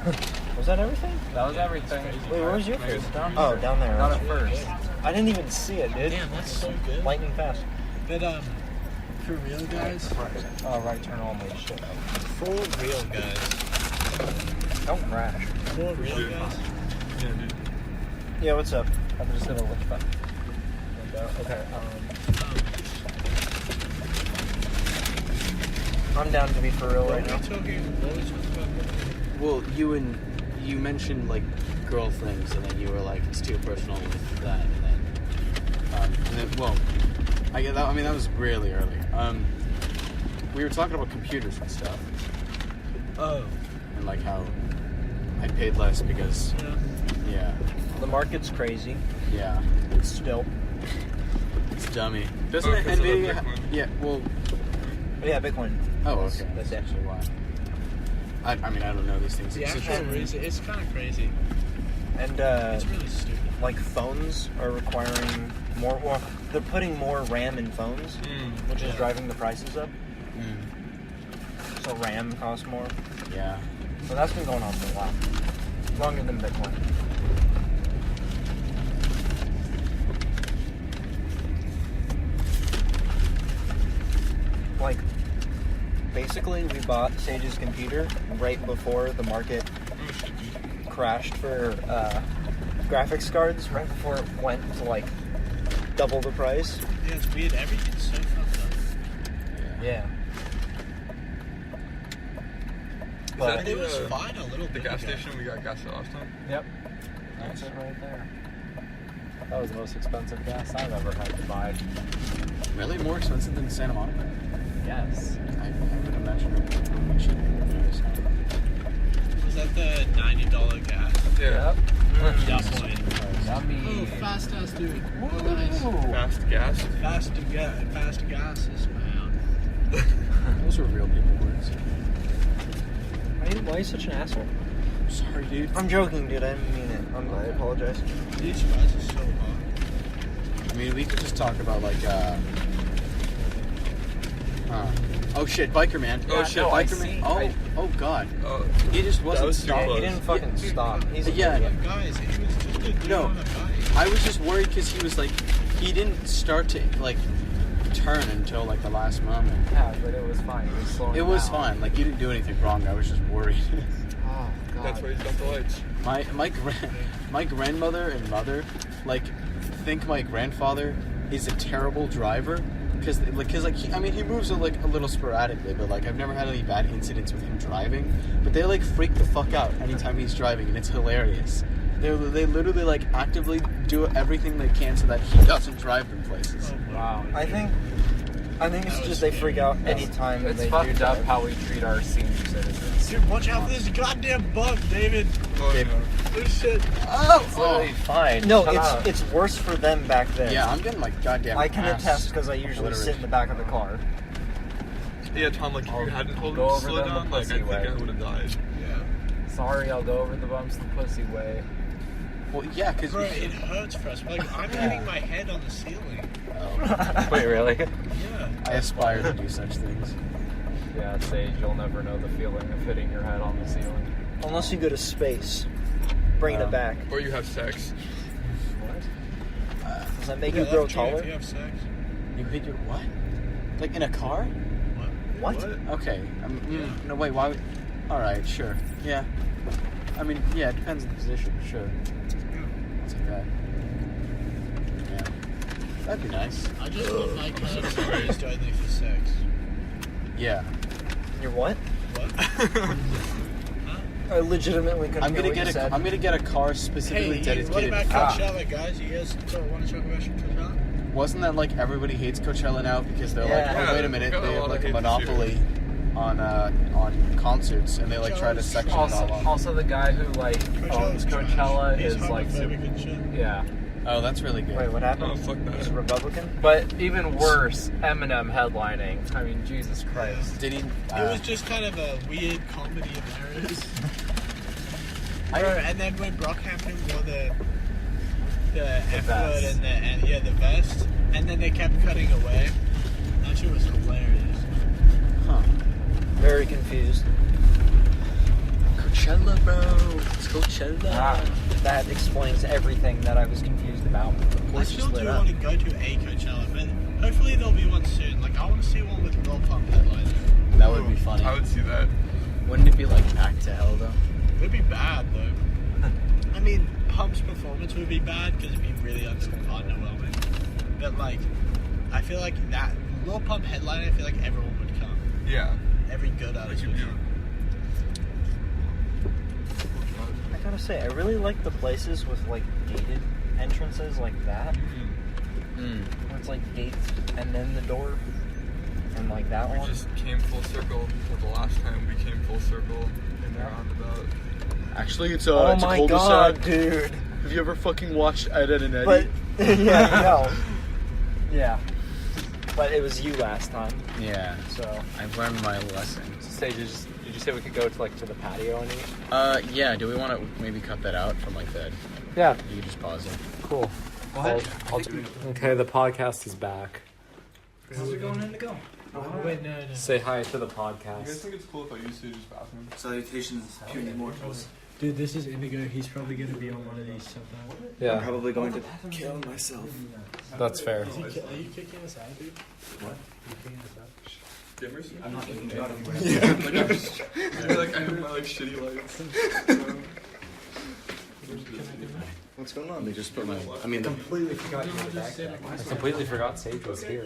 Was that everything? That was everything. Wait, where was your food? Down Oh, down there. Not at first. I didn't even see it, dude. Damn, that's so good. Lightning fast. But for real, guys. Oh, right turn only. Shit. For real, guys. Don't crash. For real, guys. Yeah, dude. Yeah, what's up? I'm just gonna lift that window. Okay. I'm down to be for real right now. What were we talking about? Well, you mentioned like girl things, and then you were like, it's too personal with that, and then well, I get that. I mean, that was really early. We were talking about computers and stuff, Oh. and like how I paid less because, yeah, The market's crazy. yeah, Still. it's dummy. Doesn't Oh, it 'cause of the Nvidia? Bitcoin. Yeah, well, Yeah, Bitcoin. oh, okay, That's that's actually why. I mean, I don't know these things. The It's actual just- reason, it's kind of crazy. And It's really stupid. like phones are requiring more. Well, they're putting more RAM in phones, which is driving the prices up. Mm, So RAM costs more. yeah. So that's been going on for a while, longer than Bitcoin. Like, basically, we bought Sage's computer right before the market crashed for graphics cards, right before it went to like double the price. Yeah, it's weird. Everything's so fucked up. Yeah. Is But that It was the, fine a little the bit gas ago. station we got gas at last time? Yep. That's it right there. That was the most expensive gas I've ever had to buy. Really more expensive than Santa Monica? Yes. I would imagine it should be. Was that the $90 gas? Yeah. That one. Yummy. Oh, fast ass dude. Oh, nice. Fast gas. Fast gases, man. Those were real people words. why are you such an asshole? Sorry, dude. I'm joking, dude. I didn't mean it. I apologize. These fries are so hot. I mean, we could just talk about like, oh shit, biker man. Oh, shit, no, I biker man. see. Oh god. Oh, He just wasn't was too stopping. close. He didn't fucking Yeah. stop. He's a Yeah. idiot. Guys, he was just a dude No. on a bike. I was just worried because he was like, he didn't start to like turn until like the last moment. Yeah, but it was fine. It was slowing It was down. fine. Like you didn't do anything wrong. I was just worried. Oh, God. that's why he's got the lights. My grandmother and mother like think my grandfather is a terrible driver because he moves like a little sporadically, but like I've never had any bad incidents with him driving. But they like freak the fuck out anytime he's driving, and it's hilarious. They literally like actively do everything they can so that he doesn't drive them places. Wow. I think it's just they freak out anytime It's they do fucked up drive. how we treat our senior citizens. Dude, watch out for this goddamn bug, David. Oh, David. no. This shit. It's literally fine. No, Shut up. it's worse for them back then. Yeah, I'm getting like goddamn. I can ass attest because I usually sit in the back of the car. Yeah, Tom, like, if you hadn't told him go to over slow them the down, like, I pussy think way. I would have died. Yeah. Sorry, I'll go over the bumps the pussy way. Well, yeah, because Bro, it hurts for us. Like, I'm hitting my head on the ceiling. Wait, really? Yeah. I aspire to do such things. Yeah, Sage, you'll never know the feeling of hitting your head on the ceiling. Unless you go to space, bringing it back. Or you have sex. What? Does that make Yeah, you grow that's true. If taller? you have sex. You hit your what? Like in a car? What? Okay. No, wait. Why? All right. Sure. Yeah. I mean, yeah. It depends on the position. Sure. It's like that. Yeah. That'd be nice. I just would like cars to be used only for sex. Yeah. You're what? What? I legitimately couldn't I'm hear gonna what you get said. I'm gonna get a car specifically Hey, dedicated what about to Coachella, guys? You guys want to talk about Coachella? Wasn't that like everybody hates Coachella now because they're Yeah. like, oh wait a minute, got a they have lot of like a hate this monopoly on concerts, and they like try to section it all off. Also, the guy who like owns Coachella He's is like, homophobic and shit. yeah. Oh, that's really good. Wait, what happened? Oh, fuck that. He's a Republican? But even worse, Eminem headlining. I mean, Jesus Christ. Did he? It was just kind of a weird comedy of errors. And then when Brockhampton wore the F word vest. and the vest, and then they kept cutting away. That shit was hilarious. Huh. Very confused. Coachella, bro. It's Coachella. That explains everything that I was confused about. The I place still just lit do up. want to go to a Coachella, but hopefully there'll be one soon. Like, I want to see one with Lil Pump headlining. That would be funny. I would see that. Wouldn't it be like packed to hell though? It would be bad, though. I mean, Pump's performance would be bad because it'd be really underwhelming. But, like, I feel like that Lil Pump headlining, I feel like everyone would come. Yeah. Every good artist would come. I gotta say, I really like the places with like gated entrances like that. Where it's like gates and then the door. And like that We one. just came full circle with the last time we came full circle in the roundabout. Actually, it's Oh it's a my cul-de-sac. god, dude. Have you ever fucking watched Ed, Ed and Eddie? But yeah, no. Yeah. But it was you last time, Yeah, so I've learned my lesson. Say, did you say we could go to like to the patio and eat? Yeah. Do we want to maybe cut that out from like the? Yeah. You can just pause it. Cool. Okay, the podcast is back. how's it going in to go? Wait, no. Say hi to the You guys podcast. think it's cool if I use Sage's bathroom? Salutations, puny mortals. Dude, this is Indigo. He's probably going to be on one of these sometime. Yeah, Probably going to kill myself. that's fair. Are you kicking us out, dude? What? Are you kicking us out? I'm not looking out anymore. Like, I'm just, like, I have my like shitty lights. What's going on? They just put my. I mean, the Completely forgot you were back there. I completely forgot Sage was here.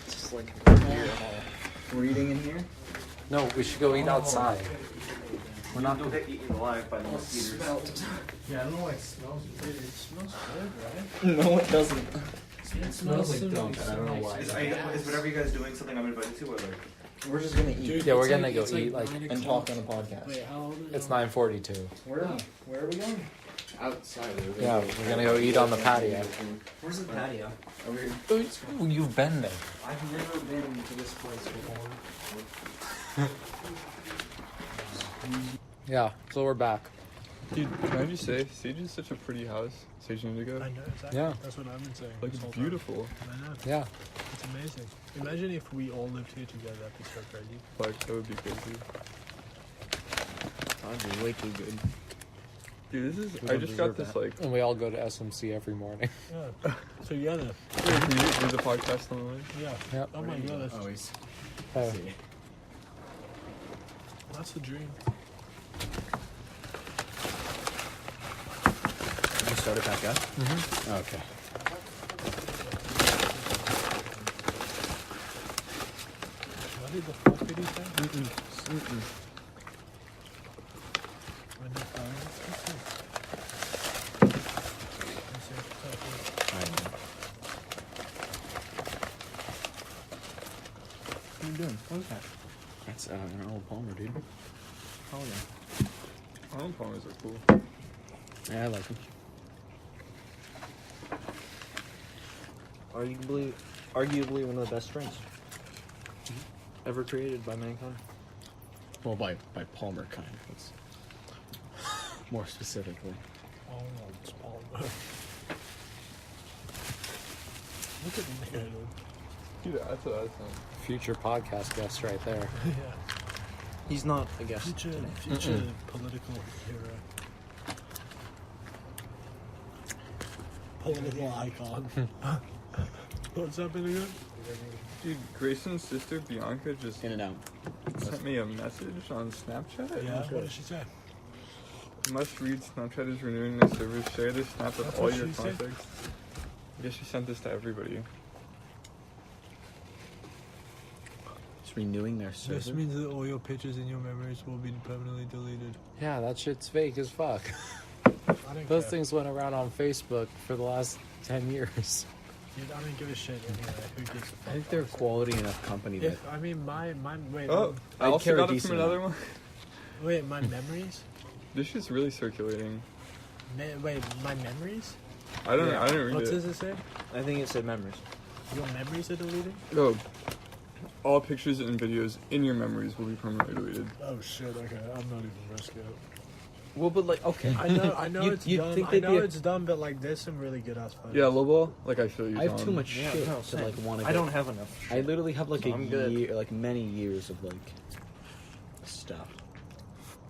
Just like reading in here. No, we should go eat outside. We're not going to get eaten alive by the mosquitoes. Yeah, I don't know why it smells weird. It smells good, right? No, it doesn't. It smells like dump. I don't know why. Is whatever you guys doing something I'm invited to, or like? We're just gonna eat Yeah, we're gonna go eat like and talk on a podcast. Wait, how old it's 9:42. Where are we going? Outside. Yeah, we're gonna go eat on the patio. Where's the patio? Over here. You've been there. I've never been to this place before. Yeah, so we're back. Dude, can I just say, Sage is such a pretty house. Sage Indigo. I know, exactly. Yeah. That's what I've been saying. Like, this it's whole time. beautiful. I know. Yeah. It's amazing. Imagine if we all lived here together. That'd be so crazy. Like, that would be crazy. That'd be way too good. Dude, this is. We I don't just got deserve this, that. like. And we all go to SMC every morning. Yeah. So yeah, then. Can you do the podcast on the way? Yeah. Yep. Oh my god, that's, Always. Oh. that's the dream. Can you start it back up? Mm-hmm. Okay. What did the fuck did he say? When did What are you doing? What is that? That's an Arnold Palmer, dude. Oh yeah. Arnold Palmers are cool. Yeah, I like him. Arguably one of the best drinks ever created by mankind. Well, by Palmer kind. That's more specifically. Oh, it's Palmer. Look at the nigga. Dude, that's what I was saying. Future podcast guest right there. Yeah. He's not a guest. Future political hero. Political icon. What's happening again? Dude, Grayson's sister Bianca just In and out. sent me a message on Snapchat. Yeah, what did she say? Must read Snapchat is renewing their service. Share this snap with That's all what your she said. contacts. I guess she sent this to everybody. It's renewing their server. This means that all your pictures and your memories will be permanently deleted. Yeah, that shit's fake as fuck. I don't Those care. things went around on Facebook for the last 10 years. Dude, I don't give a shit anyway. Who gives a fuck? I think they're a quality enough company that. If, I mean, my wait. Oh, I I'd also care a got it decent from another one. Wait, my memories? This shit's really circulating. Wait, my memories? I didn't read What it. does it say? I think it said memories. Your memories are deleted? No. All pictures and videos in your memories will be permanently deleted. Oh shit, okay. I'm not even risking it. Well, but like, okay. I know You- it's you'd dumb. think I they'd know be a- it's dumb, but like there's some really good ass photos. Yeah, Lobo, like I feel you. I have Tom. too much Yeah, shit no, to same. like want to. I don't have enough. I literally have like So a I'm good. year, like many years of like stuff.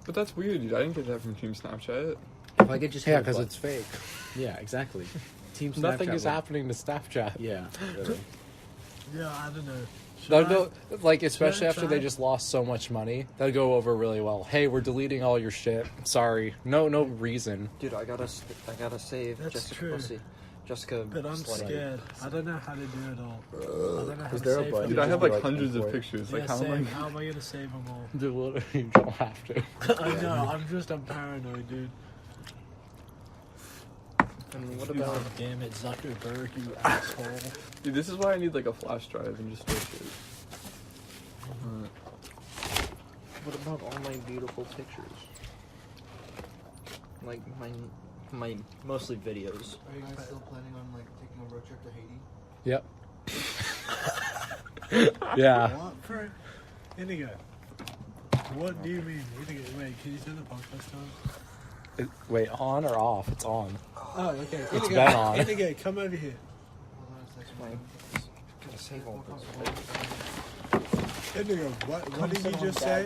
But that's weird, dude. I didn't get that from Team Snapchat. If I could just Yeah, hit a because button- it's fake. yeah, exactly. Team Nothing Snapchat is would- happening to Snapchat. Yeah, literally. Yeah, I don't know. Should They'll I- go, like, especially I after they try? just lost so much money, they'll go over really well. Hey, we're deleting all your shit. Sorry. No reason. Dude, I gotta save That's Jessica true. Pussy. Jessica. But I'm Slade. scared. I don't know how to do it all. I don't know how Is to there a save button? Dude, them I have all. like like, hundreds of import. pictures. Like, Yeah, how am same. I? How am I gonna save them all? You literally don't have to. I know. I'm paranoid, dude. And what about? God damn it, Zuckerberg, you asshole. Dude, this is why I need like a flash drive and just store shit. What about all my beautiful pictures? Like my mostly videos. Are you guys still planning on like taking a road trip to Haiti? Yep. Yeah. What for? Indigo. What do you mean? Indigo, wait, can you turn the podcast on? Wait, on or off? It's on. Oh, okay. It's Indigo, been on. Indigo, come over here. Hold on a second. My gotta save all this. Indigo, what did you just say?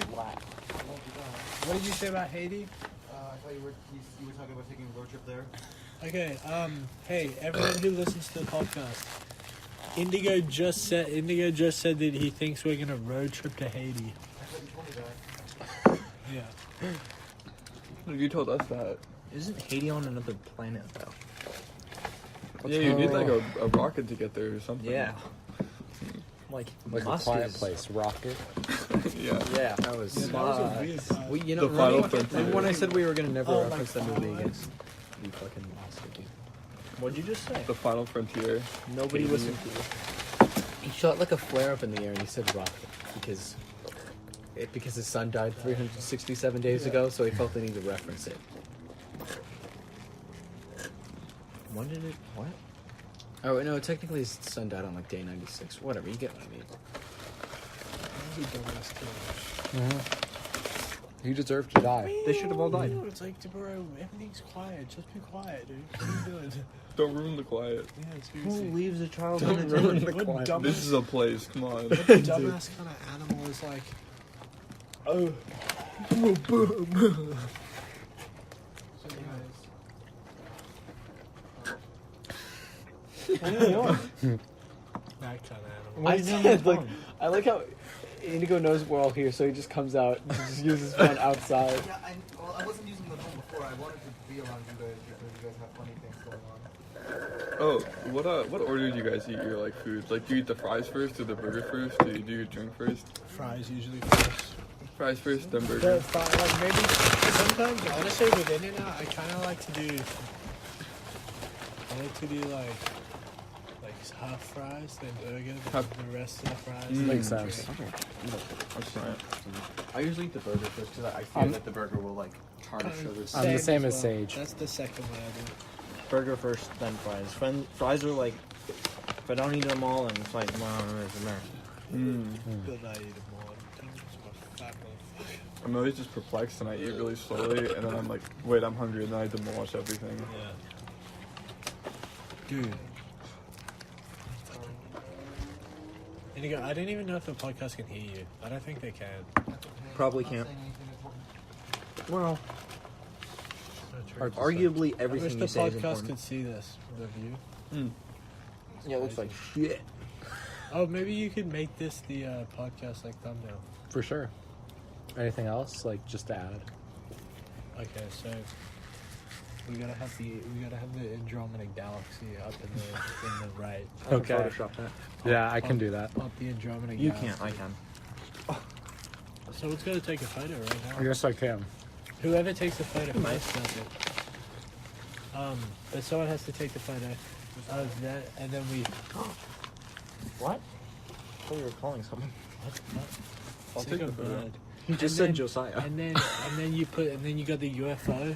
What did you say about Haiti? I thought you were talking about taking a road trip there. Okay, hey, everyone who listens to the podcast. Indigo just said that he thinks we're gonna road trip to Haiti. I thought you told me that. Yeah. Dude, you told us that. Isn't Haiti on another planet though? Yeah, you need like a rocket to get there or something. Yeah. Like Like a Musk quiet is- place. Rocket. Yeah. Yeah. That was. Yeah, that was a weird time. Well, you know, The Final remember Frontier. when I said we were gonna never Oh, reference like that movie Twilight. again? We fucking lost it, dude. What'd you just say? The Final Frontier. Nobody Haiti. listened to you. He shot like a flare up in the air and he said rocket because his son died 367 days ago, so he felt the need to reference it. When did it? What? Oh no, technically his son died on like day 96. Whatever, you get what I mean. That was a dumbass kid. He deserved to die. They should have all died. It's like, bro, everything's quiet. Just be quiet, dude. What are you doing? Don't ruin the quiet. Yeah, Who seriously. leaves a child Don't in a ruin den? the What quiet. dumbass- This is a place. Come on. What dumbass kind of animal is like, oh, So that kind of animal. I said like, I like how Indigo knows we're all here, so he just comes out and just uses his phone outside. yeah, I wasn't using the phone before. I wanted to be around you guys because you guys have funny things going on. Oh, what order do you guys eat your like food? Like, do you eat the fries first or the burger first? Do you do your drink first? Fries usually first. Fries first, then burger. Like maybe sometimes, honestly, with In-N-Out, I kind of like to do. I like to do like half fries, then burger, then the rest of the fries. Mm. then Makes drink. sense. That's right. I usually eat the burger first because I feel that the burger will like tarnish others. I'm the same as well. Sage. That's the second way I do it. Burger first, then fries. Fries are like, if I don't eat them all, and it's like, wow, it's American. But I eat them all. I'm just a fat motherfucker. I'm always just perplexed and I eat really slowly and then I'm like, wait, I'm hungry, and then I demolish everything. Yeah. Dude. Indigo, I didn't even know if the podcast can hear you. I don't think they can. Probably I'm not can't. saying anything important. Well, Hard to arguably say. I wish everything the you say is podcast important. could see this, the view. Yeah, it looks like shit. Oh, maybe you could make this the podcast like thumbnail. For sure. Anything else? Like, just to add? Okay, so we gotta have the Andromeda Galaxy up in the right. Okay. Photoshop that. Yeah, I can do that. Up the Andromeda You Galaxy. can't, I can. So it's gonna take a photo right now. Yes, I can. Whoever takes the photo first does it. But someone has to take the photo. That, and then we. What? I thought you were calling someone. I'll Sick take the of photo. bird. You just And said then- Josiah. And then you got the UFO.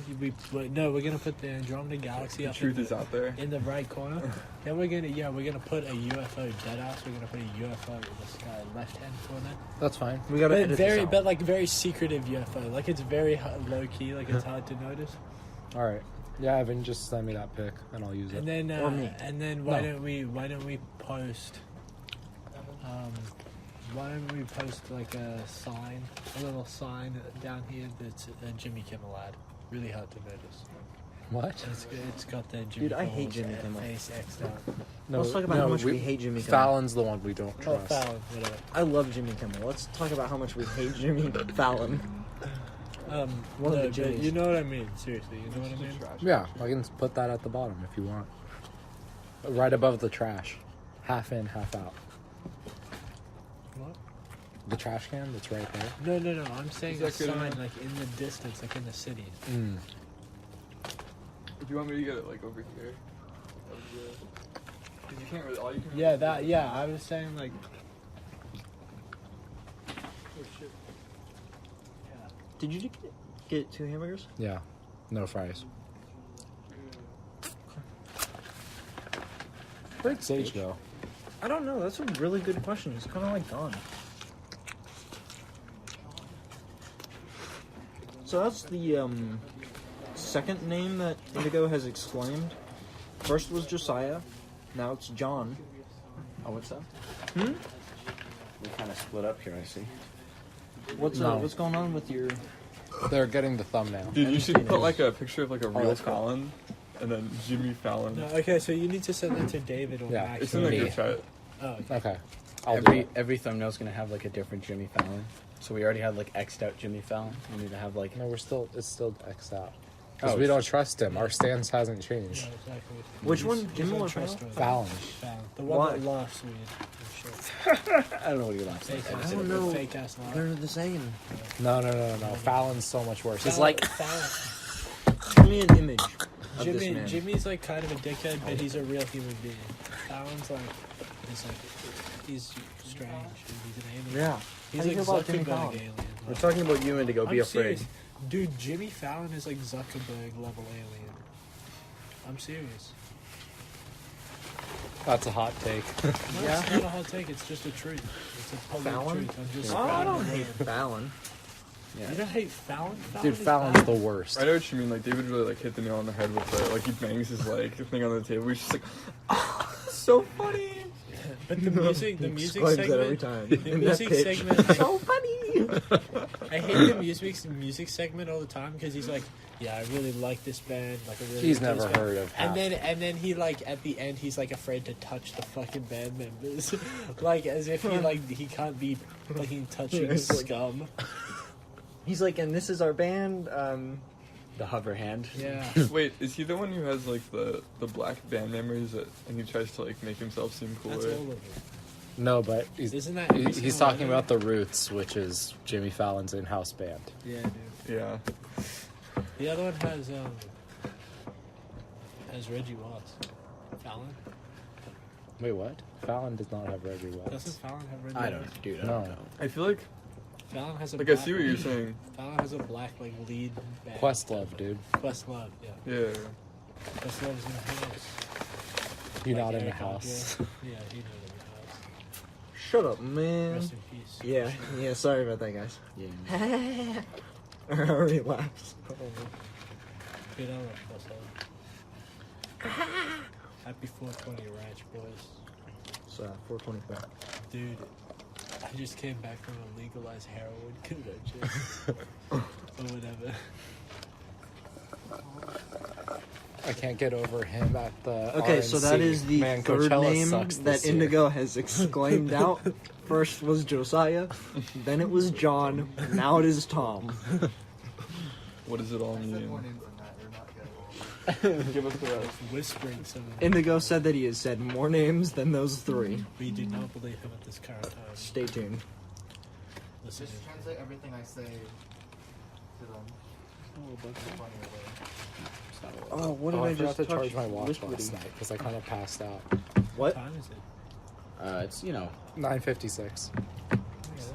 We're gonna put the Andromeda Galaxy The up truth in is out there. in the right corner. Then we're gonna put a UFO deadass. We're gonna put a UFO in this left hand corner. That's fine. We gotta But edit this out. but like very secretive UFO. Like it's very low key. Like it's hard to notice. All right. Yeah, Evan, just send me that pic and I'll use it. And then Or me. why No. don't we post why don't we post like a little sign down here that's a Jimmy Kimmel ad. Really hard to notice. What? It's got the Jimmy Dude, I hate Kimmel's Jimmy Kimmel. face X'd out. No, Let's talk about how much we hate Jimmy Kimmel. Fallon's the one we don't Oh, trust. Fallon, whatever. I love Jimmy Kimmel. Let's talk about how much we hate Jimmy Fallon. One of the but Jimmys. you know what I mean. Seriously, you know what I mean. Yeah, I can put that at the bottom if you want. Right above the trash. Half in, half out. What? The trash can that's right there. No. I'm saying Is a that good sign enough? like in the distance, like in the city. Mm. If you want me to get it like over here, because you can't really. All you can. Yeah, that. Yeah, I was saying like. Did you get 2 hamburgers? Yeah. No fries. Where'd Sage go? I don't know. That's a really good question. He's kind of like gone. So that's the second name that Indigo has exclaimed. First was Josiah. Now it's John. Oh, what's that? Hmm? We kind of split up here, I see. What's No. what's going on with your? They're getting the thumbnail. Dude, you should put like a picture of like a real that's cool. Fallon, and then Jimmy Fallon. No, okay, so you need to send that to David or Yeah, Max. It's in the Me. group chat. Oh, okay. Okay. I'll do it. Every thumbnail's gonna have like a different Jimmy Fallon. So we already had like X'd out Jimmy Fallon. We need to have like. No, it's still X'd out. Because Oh, we it's- don't trust him. Our stance hasn't Yeah, changed. exactly. Which one? He's Kimmel or untrustworthy. Fallon. Fallon. The one Why? that laughs weird. I'm sure. I don't know what you're laughing Fake at. ass, I don't know. fake ass laugh. They're the same. No. Fallon's so much worse. It's like Fallon. Give me an image of this man. Jimmy's like kind of a dickhead, but he's a real human being. Fallon's like, he's strange. He's an alien. Yeah. He's How do like you feel about Jimmy Zuckerberg Fallon? alien. We're talking about you, Indigo. Be I'm afraid. serious. Dude, Jimmy Fallon is like Zuckerberg level alien. I'm serious. that's a hot take. No, it's not a hot take. It's just a truth. It's a public Fallon? truth. I'm just Oh, I don't spreading hate the word. Fallon. Yeah. You don't hate Fallon? Dude, is Fallon's bad. the worst. I know what you mean. Like David really like hit the nail on the head with it. Like he bangs his like thing on the table. He's just like, oh, so funny. But the music Exclaims that every segment. time. The In that music pitch. segment. So funny. I hate the music segment all the time because he's like, yeah, I really like this band. Like, I really He's like this never band." heard of half. And then he like at the end he's like afraid to touch the fucking band members, like as if he can't be fucking touching Yeah, it's like- scum. He's like, and this is our band. The hover hand. Yeah. Wait, is he the one who has like the black band members that, and he tries to like make himself seem That's cooler? all of it. No, but he's, Isn't that every he's single talking one? about the Roots, which is Jimmy Fallon's in-house band. Yeah, dude. Yeah. The other one has Reggie Watts. Fallon? Wait, what? Fallon does not have Reggie Watts. Doesn't Fallon have Reggie I Watts? don't, dude. I No. don't know. I feel like Fallon has a I black see what you're lead. saying. Fallon has a black like lead band. Questlove, dude. Questlove, yeah. Yeah. Questlove's in the house. You're Like not in the Eric house. Andre. Yeah, he's not in the house. Shut up, man. Rest in peace. Yeah. Sorry about that, guys. Yeah. I already laughed. Dude, I love Questlove. Happy 420 Ranch, boys. It's 424. Dude, I just came back from a legalized heroin convention. Or whatever. I can't get over him at the Okay, so that RNC. is the Man, third Coachella name sucks that this year. Indigo has exclaimed out. First was Josiah, then it was John, now it is Tom. What does it all I said more mean? names than that. You're not getting. Give us the rest. Whispering some. Indigo said that he has said more names than those three. We do not believe him at this current time. Stay tuned. Listen, Just translate everything I say to them. In a funnier way. It's not a lot. Oh, what did I I forgot just to touch? charge my watch Liquidy. last night because I kind of passed out. What? What time is it? It's, you know, 9:56.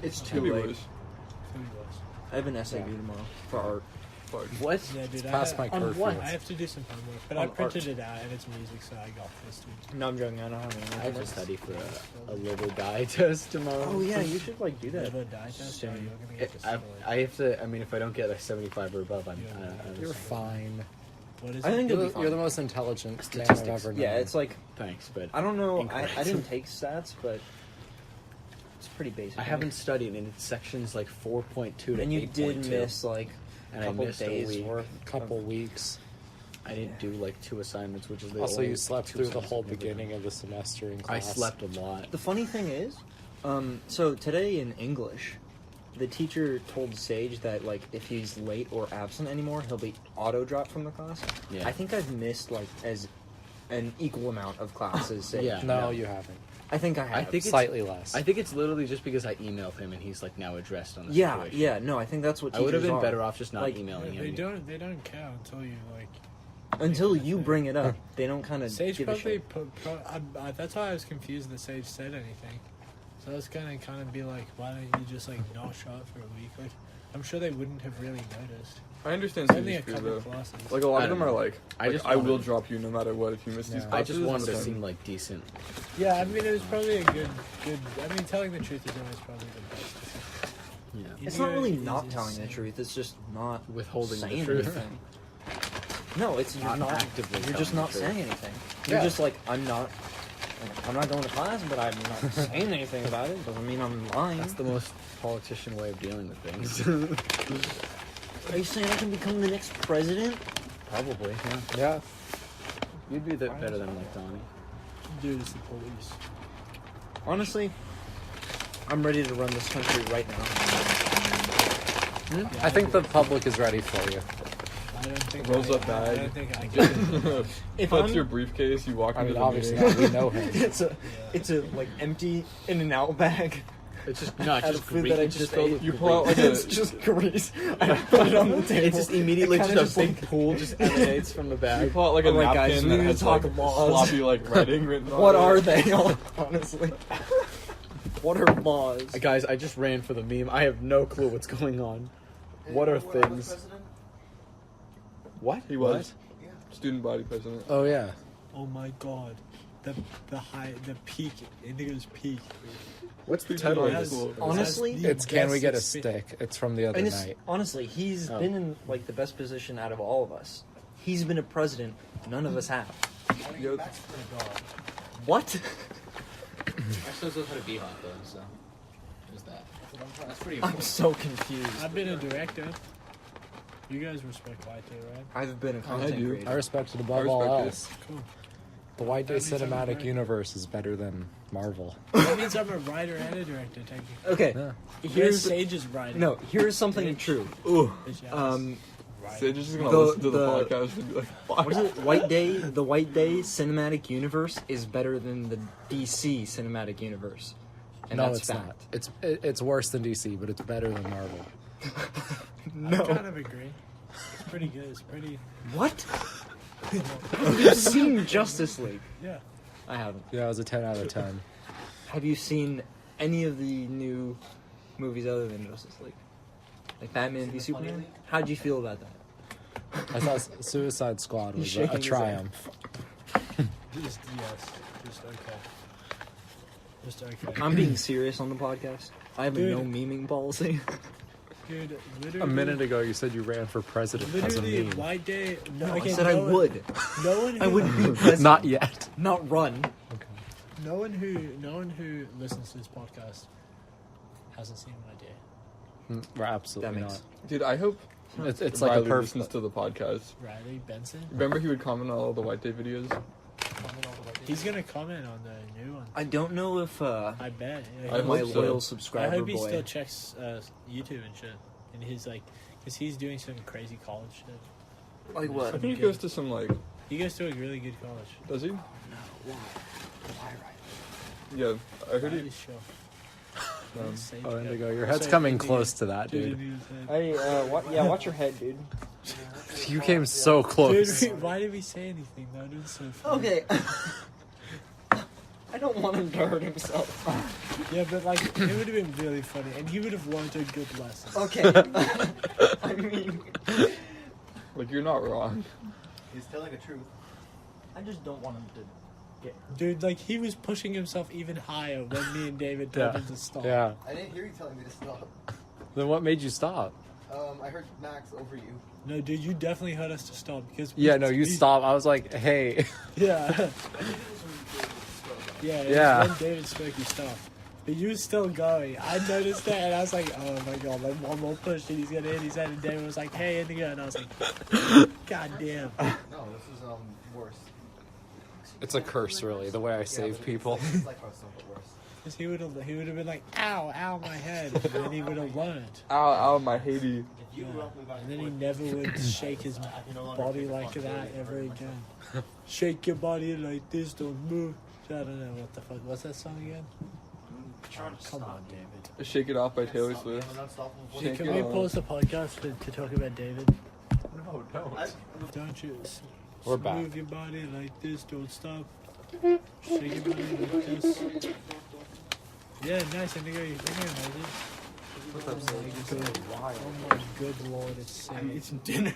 It's Could too be late. worse. I have an essay due tomorrow for art. what? Yeah, dude. Past my on curfew. what? I have to do some homework, but On I printed art. it out and it's music, so I got this too. No, I'm joking. I don't have any. I have to study for a liver dye test tomorrow. Oh yeah, you should like do that. Liver dye test? Shame. Oh, you're gonna get I have to. I mean, if I don't get a 75 or above, I'm. You're fine. What is I think it? it'll be You're the fine. most intelligent man I've Statistics. ever known. Yeah, it's like Thanks, but I don't know. I Incorrect. didn't take stats, but it's pretty basic. I haven't studied, and it's sections like 4.2 to 8.2. And you did miss like and a I couple missed a days week. worth. couple weeks. I didn't do like 2 assignments, which is the Also, only you slept 2 through the assignments whole I've ever beginning done. of the semester in I class. slept a lot. The funny thing is, so today in English, the teacher told Sage that like if he's late or absent anymore, he'll be auto dropped from the class. Yeah. I think I've missed like as an equal amount of classes. Sage. Yeah. No, you haven't. I think I have. I think it's Slightly less. I think it's literally just because I emailed him and he's like now addressed on the Yeah, situation. yeah. No, I think that's what I teachers would have been are. better off just not Like, emailing They him. don't care until you like. Until you bring it up, they don't kind of Sage give a probably shit. that's why I was confused that Sage said anything. So I was gonna kind of be like, why don't you just like not show up for a week? Like, I'm sure they wouldn't have really noticed. I understand It's only a Sage's fear couple though. classes. Like a lot I of them don't are know. like, I just I will wanted- drop you no matter what if you miss these Yeah. classes. I just wanted to but- seem like decent. Yeah, I mean, it was probably a good. I mean, telling the truth is always probably the best. Yeah. You It's do not really it not easy telling the to say. truth. It's just not Withholding the saying truth. anything. No, it's you're Not not actively You're just telling not the truth. saying anything. You're Yeah. just like I'm not going to class, but I'm not saying anything about it. Doesn't mean I'm lying. That's the most politician way of dealing with things. Are you saying I can become the next president? Probably, yeah. Yeah. You'd be better than like Donnie. Dude, it's the police. Honestly, I'm ready to run this country right now. I think the public is ready for you. I don't think. Rolls up I bag. don't think I can. If That's I'm- your briefcase. You walk I into mean, the obviously meeting. not. We know him. it's a like empty in and out bag. It's just no, it's Out just of food grease. that I It's just filled ate. with You pull out grease. like a It's just grease. I put it on the table. It's just immediately It just kinda a big pool just emanates from the You bag. pull out like a Alright, napkin guys, we that need to has talk like laws. sloppy like writing written on What it. are they? Honestly, what are laws? Guys, I just ran for the meme. I have no clue what's going on. What are things? What? He was student body president. Oh yeah. Oh my god, the peak, Indigo's peak. What's the Who's title in of high this? school? Honestly, It's Can We Get a Stick? Stick? It's from the other And it's, night. honestly, he's Oh. been in like the best position out of all of us. He's been a president. None of us have. Yo, What? I still know how to be hot though, so there's that. That's pretty I'm so confused. I've been a director. You guys respect YT, right? I've been a content do. creator. I respect it above I all respect it. else. Cool. The White Day That means I'm cinematic right. universe is better than Marvel. That means I'm a writer and a director, technically. Okay, Yeah. Here's here's Sage's writing. no. Here's something true. Ooh. Sage is just gonna The- listen to the the- podcast and be like, "Fuck." What is it? White Day. The White Day cinematic universe is better than the DC cinematic universe, and no, that's it's fact. not. It's worse than DC, but it's better than Marvel. I kind of agree. It's pretty good. It's pretty. What? Have you seen Justice League? Yeah. I haven't. Yeah, it was a 10 out of 10. Have you seen any of the new movies other than Justice League? Like Batman v Superman? How'd you feel about that? I thought Suicide Squad was He's a shaking his triumph. Just okay. Just okay. I'm being serious on the podcast. I have a Dude. no memeing policy. Dude, literally. A minute ago, you said you ran for president as a Literally, meme. White Day. No, I okay, said I no one- would. No one. Who, I wouldn't be president. Not yet. Not run. No one who listens to this podcast hasn't seen White Day. We're absolutely That makes- not. Dude, I hope It's like a Riley perfect. listens to the podcast. Riley Benson. Remember, he would comment on all the White Day videos. He's gonna comment on the new one. I don't know if I bet. Yeah, I he- hope my so. loyal I subscriber hope he boy. still checks YouTube and shit. And he's like, because he's doing some crazy college shit. Like I what? think he goes to some like. He goes to a really good college. Does he? No. Why? Why, Yeah, I heard he. Riley's show. Sage Oh, guy. Indigo, your Also, head's coming Indigo- close to that, dude. Indigo's head. Hey, watch your head, dude. You came so close. Dude, why did we say anything? That was so funny. Okay. I don't want him to hurt himself. Yeah, but like, it would have been really funny, and he would have learned a good lesson. Okay. I mean, Like, you're not wrong. He's telling the truth. I just don't want him to get hurt. Dude, like, he was pushing himself even higher when me and David told him to stop. Yeah. I didn't hear you telling me to stop. Then what made you stop? I heard Max over you. No, dude, you definitely heard us to stop because. Yeah, no, you stopped. I was like, hey. Yeah. Yeah. Yeah. When David spoke, you stopped. But you were still going. I noticed that, and I was like, oh my god, like one more push, and he's gonna hit his head. And David was like, hey, Indigo, and I was like, god damn. No, this is worse. It's a curse, really, the way I save people. It's like Hearthstone, but worse. Because he would have been like, ow, my head, and then he would have learned. Ow, my Haiti. Yeah. And then he never would shake his body like that ever again. Shake your body like this, don't move. I don't know what the fuck. What's that song again? Come on, David. Shake It Off by Taylor Swift. Hey, can we pause the podcast to talk about David? No, don't. Don't you? We're back. Move your body like this, don't stop. Shake your body like this. Yeah, nice. Indigo, you think I know this? What's up, Sage? Oh my good lord, it's I need some dinner.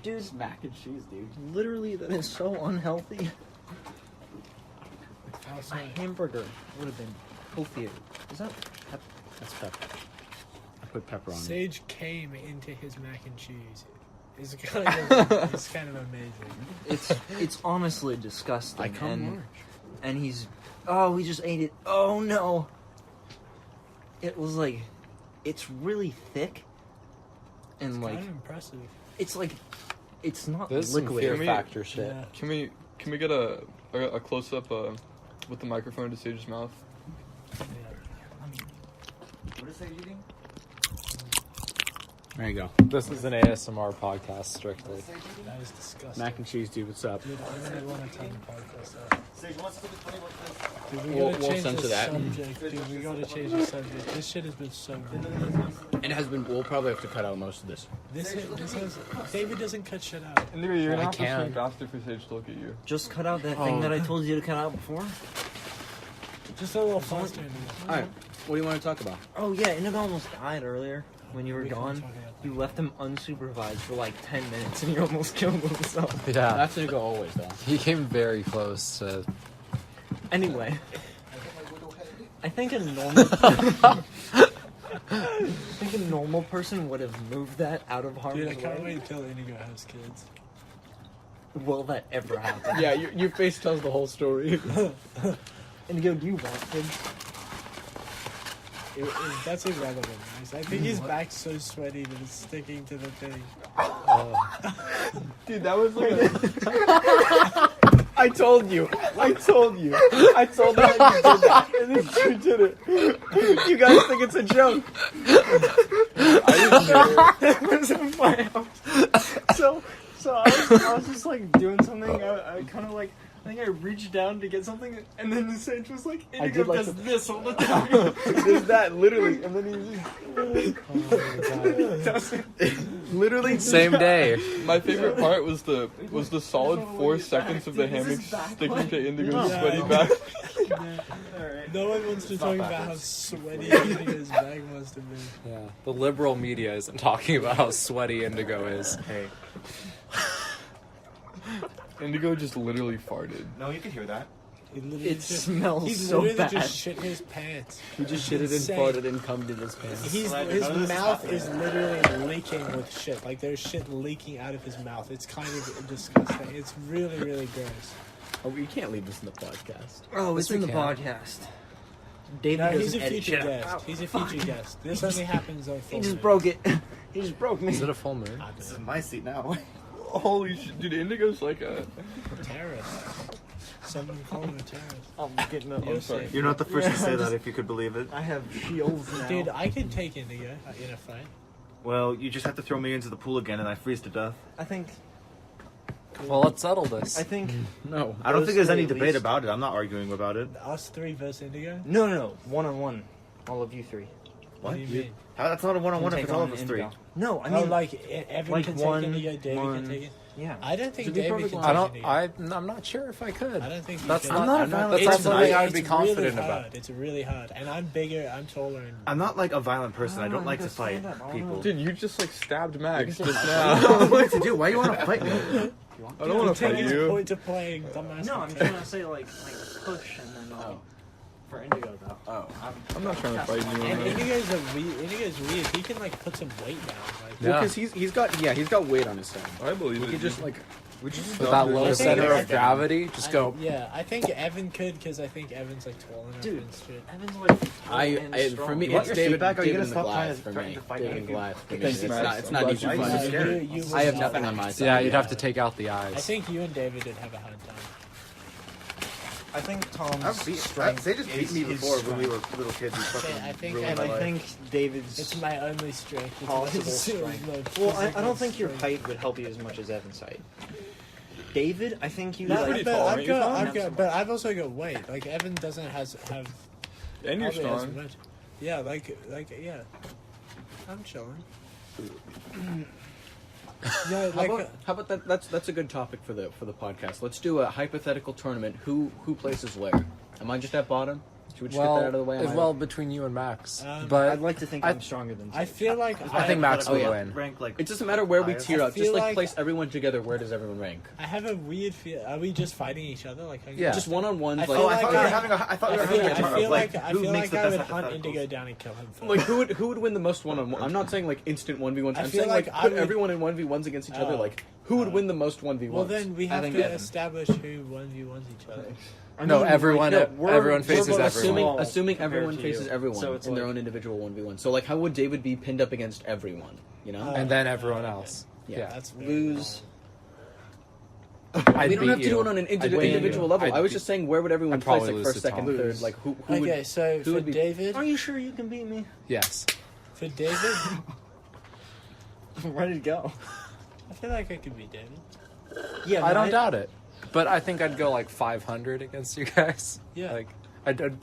Dude, It's mac and cheese, dude. literally, that is so unhealthy. A outside. hamburger would have been healthier. Is that pepper? That's pepper. I put pepper on it. Sage came into his mac and cheese. It's kind of amazing. It's honestly disgusting. I come large. And he's, oh, we just ate it. Oh no. It was like, it's really thick. And It's like, kind of impressive. it's like, it's not This is some liquid. Fear Can we- Factor shit. Yeah. Can we get a close up with the microphone to Sage's mouth? What is Sage eating? There you go. This is an ASMR podcast, strictly. That is disgusting. Mac and cheese, dude. What's up? Dude, I really want to turn the podcast off. Sage, what's the funny about this? Dude, we We'll gotta change censor the that. subject. Dude, we gotta change the subject. This shit has been so good. And it has been. We'll probably have to cut out most of this. This has. David doesn't cut shit out. And you're gonna I have to can. swing faster for Sage to look at you. Just cut out that thing that I told you to cut out before. Just a little faster. All right. What do you want to talk about? Oh yeah, Indigo almost died earlier when you were We can't gone. talk about that. You left him unsupervised for like 10 minutes and you almost killed himself. Yeah. That's gonna go always though. He came very close to. Anyway, I think a normal person would have moved that out of harm's Dude, I can't way. wait until Indigo has kids. Will that ever happen? Yeah, your face tells the whole story. Indigo, do you want kids? That's irrelevant, guys. I think his back's so sweaty that it's sticking to the thing. Dude, that was like I told you. I told you that you did that, and then you did it. You guys think it's a joke? It was in my house. So I was just like doing something. I kind of like. I think I reached down to get something, and then Sage was like, Indigo like does this all the time. There's that literally, and then literally Same day. my favorite part was the solid 4 seconds of the hammock sticking to Indigo's sweaty back. No one wants to talk about how sweaty Indigo's back must have been. Yeah. The liberal media isn't talking about how sweaty Indigo is. Hey, Indigo just literally farted. No, you can hear that. He literally It just, smells he so literally bad. just shit his pants. he just shitted and Insane. farted and cummed in his pants. His None of this is mouth happening. is literally leaking with shit. Like there's shit leaking out of his mouth. It's kind of disgusting. It's really, really gross. Oh, you can't leave this in the podcast. Oh, it's Yes, in we the can. podcast. David No, he's doesn't a edit future shit guest. out. He's a future guest. This only happens on He full just moon. broke it. He just broke me. Is it a full moon? This is my seat now. Holy shit, dude, Indigo's like a... Terrorist. Someone call him a terrorist. I'm getting up. You're I'm sorry. safe. You're not the first Yeah, to say I'm that, just- if you could believe it. I have shields now. Dude, I could take Indigo in a fight. Well, you just have to throw me into the pool again and I freeze to death. I think. Well, let's settle this. I think. No, I don't Those think there's three any at debate least. about it. I'm not arguing about it. Us three versus Indigo. No. 1-on-1. All of you three. What do you mean? How, that's not a one-on-one if Take it's all on of us Indigo. three. No, I Oh, mean, like Evan like can one- take Indigo, David one- can take it. yeah. I don't think To be David perfectly can I take don't. Indigo. I'm not sure if I could. I don't think you That's can. not. I'm not a I'm not violent that's It's not person. something I would it's be confident really about. hard. It's really hard, and I'm bigger. I'm taller. And I'm not like a violent person. I don't Oh, like to just fight stand up. I don't people. know. Dude, you just like stabbed Max You just can say- I don't now. know what to do. Why you want to fight me? I don't want to fight taking a you. point to playing dumbass. No, I'm trying to say like push and then for Indigo though. Oh. I'm not trying to fight you. And man. Indigo's weird. He can like put some weight down. Like, Yeah. Because he's got weight on his side. I believe He it. just like Would you just With stop that doing low that? center I of gravity, just go. Yeah, I think Evan could because I think Evan's like tall enough Dude, and shit. Evan's like for me You want it's your seat David. back? Are you David gonna and stop trying Goliath to for threaten me. to fight David me? and Goliath for me. Thanks, It's Max. not. It's I'm not glad easy you Why are you fight. scared? You I have would nothing not. on my side. Yeah, you'd have to take out the I eyes. think you and David would have a hard time. I think Tom's They strength just beat is me his before when strength. we were little kids. You fucking I think- ruined And my I life. think David's It's my only strength. It's possible my strength. my Well, I physical don't think your strength. height would help you as much as Evan's height. David, I think you No, like. but tall, I've aren't you, got, Tom? I've got, but I've also got weight. Like Evan doesn't have And you're probably as strong. much. Yeah, yeah. I'm chilling. Yeah, like How about that? That's a good topic for the podcast. Let's do a hypothetical tournament. Who places where? Am I just at bottom? Should we just get that out of the way? Am I- between you and Max. I'd But like to think I- I'm stronger than. I feel like I think Max Oh, will yeah. win. rank like It doesn't matter where we higher. tier I up. Just feel like like- place everyone together. Where does everyone rank? I have a weird feel. Are we just fighting each other? Like Yeah. Just one on ones. I Like feel Oh, I like thought we were I- having a. I thought we were I having feel, a I chart feel of like like I who feel makes like the I best would hunt hypotheticals. Indigo down and kill him first. Like who would win the most one on one? I'm not saying like instant 1v1s. I I'm feel saying like like I put would- everyone in 1v1s against each other. Oh. Like who would win the most 1v1s? Well, then we have think to Evan. establish who 1v1s each other. No, everyone. Everyone faces both everyone. assuming compared everyone to faces you. everyone So it's in their like- own individual 1v1. So like how would David be pinned up against everyone? You know? And then everyone else. Yeah. That's very Lose. I'd we don't beat have to do you. it on an I'd beat individual you. level. I'd I was beat- just saying where would everyone I'd probably place like lose first, to second, Tom. third? Like who Okay, would? so who for would be- David, Are you sure you can beat me? Yes. for David, I'm ready to go. I feel like I could beat David. Yeah, I don't doubt it. But I think I'd go like 500 against you guys. Yeah. Like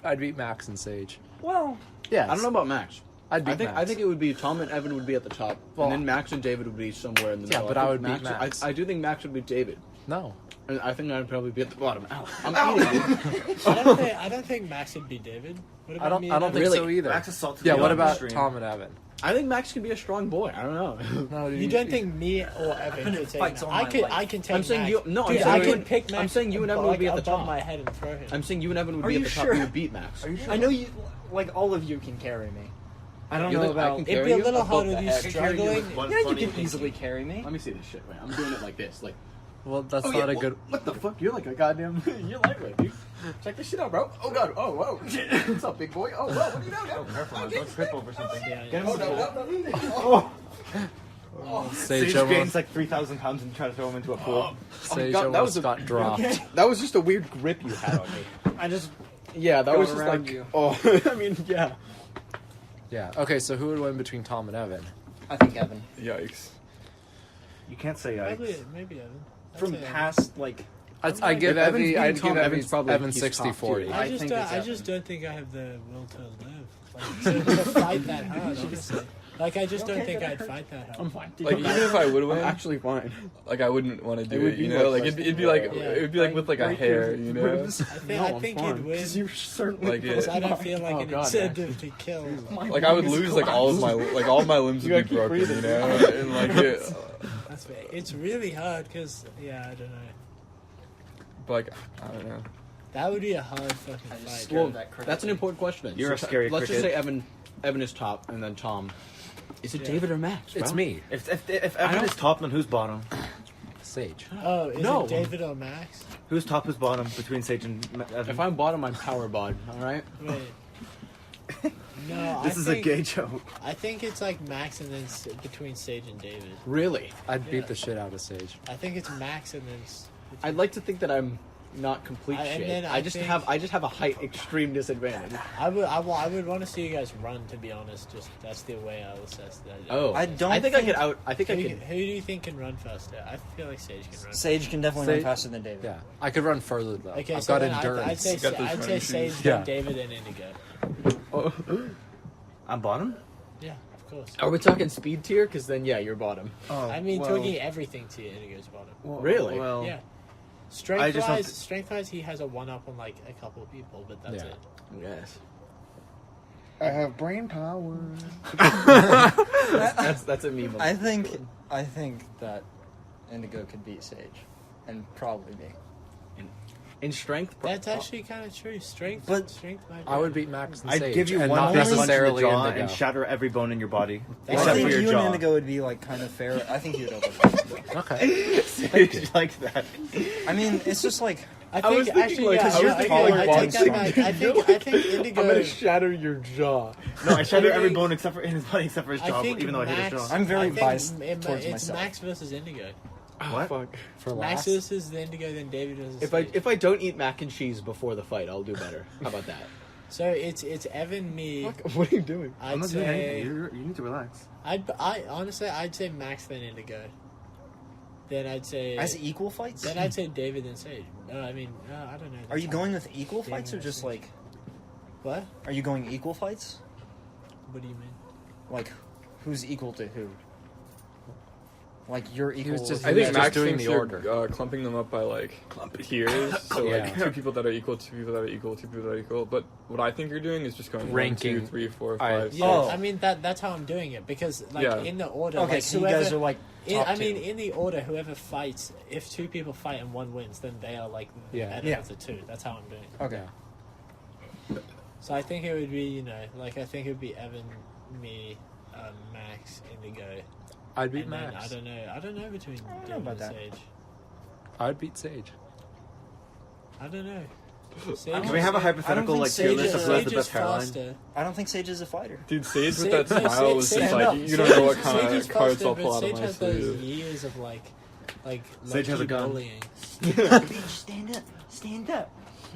I'd beat Max and Sage. Well, Yeah. I don't know about Max. I'd beat I think Max. it would be Tom and Evan would be at the top, Well, and then Max and David would be somewhere in the Yeah, middle. but I would beat Max. I do think Max would beat David. No. And I think I'd probably be at the bottom. Ow. I'm eating it. I don't think Max would beat David. What about I don't. me I and don't Evan? think Really? so either. Max assaulted Yeah. me What on the about stream. Tom and Evan? I think Max can be a strong boy. I don't know. No, You don't think me or Evan could take fights Max? all I my could. life. I can take. I'm saying Max. you- no, I'm Dude, saying I you can and- pick Max. I'm saying you and Evan above- would be at the above top. my head and throw him. I'm saying you and Evan would Are be at you the top. sure? You would beat Max. Are you sure? I know you. Like all of you can carry me. I don't You know think I about. can It'd carry be a you? little Above harder the if you head. struggling. Yeah, you can easily carry me. Let me see this shit. Wait, I'm doing it like this. Like, Well, that's oh, not yeah, a good. What the fuck? You're like a goddamn. You're lightweight, dude. Check this shit out, bro. Oh god. Oh whoa. What's up, big boy? Oh whoa. What do you know now? Careful, man. Don't trip over something. Yeah, Get yeah. him Oh, Sage Sage almost. gains like 3,000 pounds and try to throw him into a pool. Sage God, that was almost got dropped. That was just a weird grip you had on me. I just. Yeah, that Going was just around like. you. Oh, I mean, yeah. Yeah. Okay. So who would win between Tom and Evan? I think Evan. Yikes. You can't say Maybe Evan. I'd From say Evan. past like. I give If Evan's Evie. beating I'd Tom, give Evan's probably Evan he's 60 top 40. tier. I I think just it's I just don't think I have the will to live. Like, to fight that hard, honestly. Like I just don't think I'd fight that hard. I'm fine. Like even if I would I'm win, actually fine. like I wouldn't want to do would it. be You know, like like it'd be like Yeah. it'd be like with like a hair. You know, I think he'd win. You're certainly. like Because it. I don't feel like Oh, an God, incentive to kill. Like I would lose like all of my limbs You would be gotta keep broken. You breathing. know, and like it, That's fair. It's really hard because I don't know. but like I don't know. That would be a hard fucking I just fight. scared Well, that cricket. that's an important question. You're a scary Let's just cricket. say Evan is top, and then Tom. Is it Yeah. David or Max? It's bro? me, If Evan is top, then who's bottom? Sage. Oh, is No. it David or Max? Who's top, who's bottom between Sage and Evan? If I'm bottom, I'm power bod. All right. Wait. No, This is a gay joke. I think it's like Max and then between Sage and David. Really? I'd Yeah. beat the shit out of Sage. I think it's Max and then. I'd like to think that I'm not complete And shit. then I I just think- have a height extreme disadvantage. I would want to see you guys run. To be honest, just that's the way I'll assess that. Oh, I don't I think I think- could out. I think I Who, can. who do you think can run faster? I feel like Sage can run. Sage can definitely Sage- run faster than David. Yeah, I could run further though. Okay, I've so got then endurance. I'd say Got those I'd say running Sage, shoes. then Yeah. David, and Indigo. I'm bottom? Yeah, of course. Are we talking speed tier? Because then, yeah, you're bottom. Oh, I mean, well, talking everything to Indigo's bottom. Really? Well, Yeah. I just don't Strength wise, he has a one up on like a couple of people, but that's Yeah. it. Yes. I have brain power. That's a meme. I think that Indigo could beat Sage, and probably me. In strength, That's actually kind of true. Strength, But strength might be I would beat Max and I'd Sage, give you and one not big punch in the necessarily jaw Indigo. and shatter every bone in your body, I except think for your you jaw. and Indigo would be like kind of fair. I think you'd overpower. Okay. Sage like that. I mean, it's just like I was think thinking, actually, like, yeah, I was yeah, thinking, okay, like, I take that back. I think Indigo. I'm gonna shatter your jaw. No, I shatter every think- bone except for in his body, except for his I jaw. think Even though I hate his Max- jaw. I'm very I think biased it- towards it's myself. Max versus Indigo. What? Fuck. For Max last, versus the Indigo, then David versus. If Sage. I don't eat mac and cheese before the fight, I'll do better. How about that? So it's Evan, me. What are you doing? I'd I'm not doing anything. say You need to relax. I honestly I'd say Max then Indigo. Then I'd say as equal fights. Then I'd say David then Sage. I mean I don't know. Are you That's going hard. with equal David fights or versus just Sage. like? What? Are you going equal fights? What do you mean? Like, who's equal to who? Like you're equal. was just- I He think was Max just doing thinks the you're order. clumping them up by like tiers. So like Yeah. 2 people that are equal, 2 people that are equal, 2 people that are equal. But what I think you're doing is just going Ranking. 1, 2, 3, 4, I- 5. Yeah, Oh. I mean that's how I'm doing it because like Yeah. in the order. Okay, like, so whoever, you guys are like. Top I mean, two. in the order, whoever fights, if 2 people fight and 1 wins, then they are like Yeah. better Yeah. of the 2. That's how I'm doing it. Okay. So I think it would be, I think it would be Evan, me, Max, Indigo. I'd beat And then, Max. I don't know between know David about and that. Sage. I'd beat Sage. I don't know. Can we have a hypothetical like tier list of who has the best hairline? faster. I don't think Sage is a fighter. Dude, Sage Sa- with that no, smile was Sage- just Sage- like, no, you don't know what Sage kind is of cards faster, I'll but pull out of Sage my has those sleeve. years of like Sage has a low-key gun. bullying. Stand up. Stand up.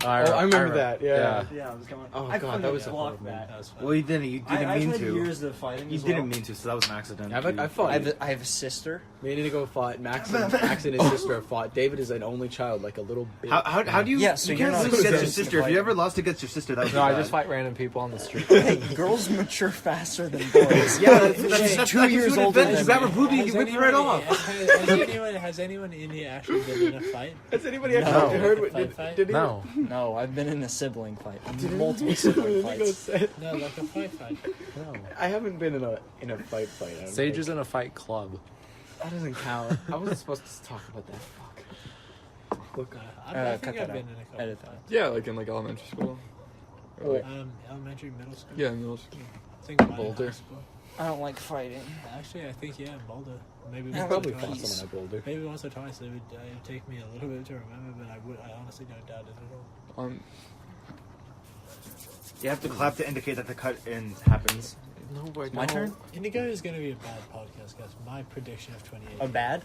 I remember that. Yeah. Yeah, I was going. Oh, I God, that was a fucking blocked horrible that. That was fun. Well, you didn't. You didn't I've mean had to. years of fighting. You as didn't well. mean to, so that was an accident. I fought. I have a sister. Me and Indigo fought. Max and his sister fought. David is an only child, like a little bitch. How do you? Yeah, so you you're can't not lose against your against sister. the If you fight. ever lost against your sister, that was No, I just fight random people on the street. Hey, girls mature faster than boys. Yeah, that's Wait, 2 years older. You grab her boobie, you Has rip it right anyone- off. Has anyone in here actually been in a fight? Has anybody No. actually heard what Fight, fight? did he? No. No, I've been in a sibling fight. Multiple sibling Indigo fights. said. No, like a fight. No. I haven't been in a fight. I don't Sage think. is in a fight club. That doesn't count. I wasn't supposed to talk about that. Fuck. Look. I cut think that I've been out. in a couple Edit of that. fights. Yeah, like in like elementary school. Or, like, Elementary, middle school. yeah, middle school. I think mine in Boulder. high school. I don't like fighting. Actually, I think in Boulder. Maybe Yeah, once Probably or fought twice. someone at Boulder. Maybe once or twice. It would take me a little bit to remember, but I honestly don't doubt it at all. You have to clap to indicate that the cut in happens. No, My turn. Indigo is going to be a bad podcast, guys. My prediction of 28. A bad?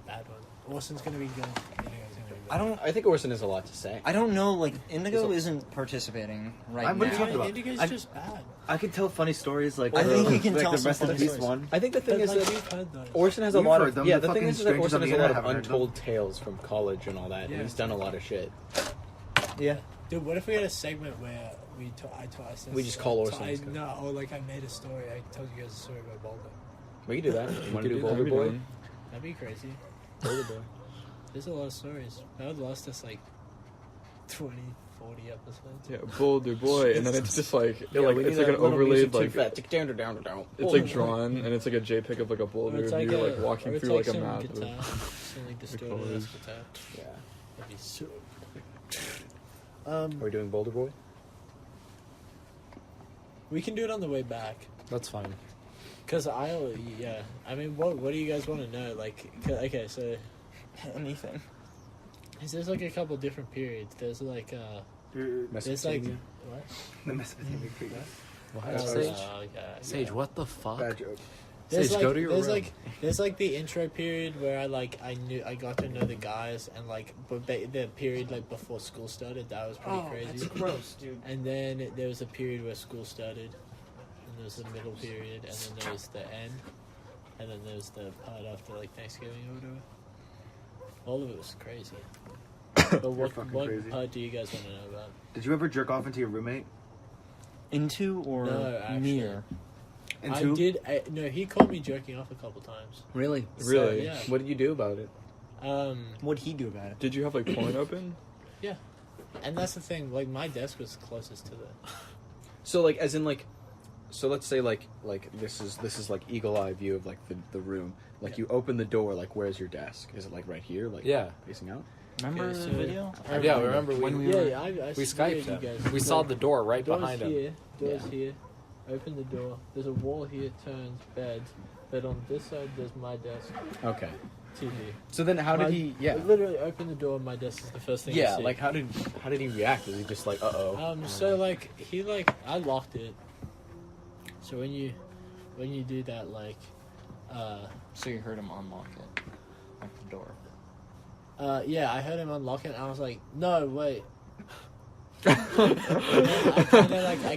Bad one. Orson's going to be good. Indigo's going to be bad. I don't. I think Orson has a lot to say. I don't know. Like Indigo isn't participating right I'm gonna now. talk about- Indigo's I- just bad. I can tell funny stories like I think he can like tell the some rest of funny Beast stories. one. I think the thing But is like, that you've heard those. Orson has a You've lot heard of them. yeah. The The thing fucking is that strangers Orson on the has a lot internet of haven't heard them. untold tales from college and all that, Yeah. and he's done a lot of shit. Yeah. Dude, what if we had a segment where I said We just call Orson. No, or like I made a story. I told you guys a story about Boulder. We can do that. You want to do that. Boulder Boy? That'd be crazy. Boulder Boy. There's a lot of stories. That would last us like 20, 40 episodes. Yeah, Boulder Boy, and then it's just like Yeah, like we it's need like a an little overlaid music too like fat. Down. it's like drawn, and it's like a JPEG of like a Or boulder it's of you like or walking it's through like a some map. guitar, Of, some like distorted colors. ass guitar. Yeah. That'd be so. Are we doing Boulder Boy? We can do it on the way back. That's fine. Cause I mean, what do you guys want to know? Like, okay, so Anything. there's like a couple different periods. There's like there's like what? The Mesopotamic period. What? Oh, Sage? okay, Sage, yeah. what the fuck? Bad joke. There's Sage, like, go to your there's room. like there's like the intro period where I got to know the guys and like the period like before school started, that was pretty crazy. gross, dude. And then there was a period where school started, and there was the middle period, and then there was the end, and then there was the part after like Thanksgiving or whatever. All of it was crazy. But what fucking crazy. part do you guys want to know about? Did you ever jerk off into your roommate? Into or No, actually. near? I did. No, he caught me jerking off a couple times. Really? Really? Yeah. What did you do about it? What'd he do about it? Did you have like porn open? Yeah. And that's the thing. Like my desk was closest to the. So like, as in like, so let's say like this is like eagle eye view of like the room. Like you open the door. Like where's your desk? Is it like right here? Like facing out? Remember the video? Yeah, remember when we Skyped you him. guys. We saw the door right Doors behind him. here, doors here. Open the door. There's a wall here. Turns bed. But on this side, there's my desk. Okay. TV. So then, how did he? Yeah. I literally opened the door. My desk is the first thing. Yeah. I see. Like how did he react? Was he just like, So like I locked it. So when you do that, like, So you heard him unlock it, like the door. yeah, I heard him unlock it, and I was like, no, wait. I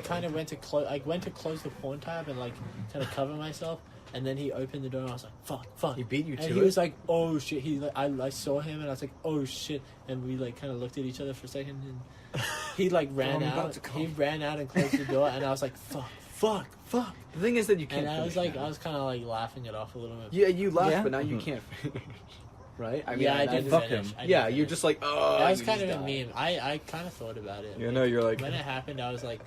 kind of went to close. I went to close the porn tab and like kind of cover myself, and then he opened the door, and I was like, fuck. He beat you to and it. he was like, oh shit. He like, I saw him, and I was like, oh shit, and we like kind of looked at each other for a second, and he like ran out. He ran out and closed the door, and I was like, fuck. The thing is that you can't. And I was like, I was kind of like laughing it off a little bit. Yeah, you laughed, but now you can't. Right? I mean, I did fuck finish. him. Yeah, you're just like, oh. That was kind of a meme. I kind of thought about it. You know, you're like, when it happened, I was like,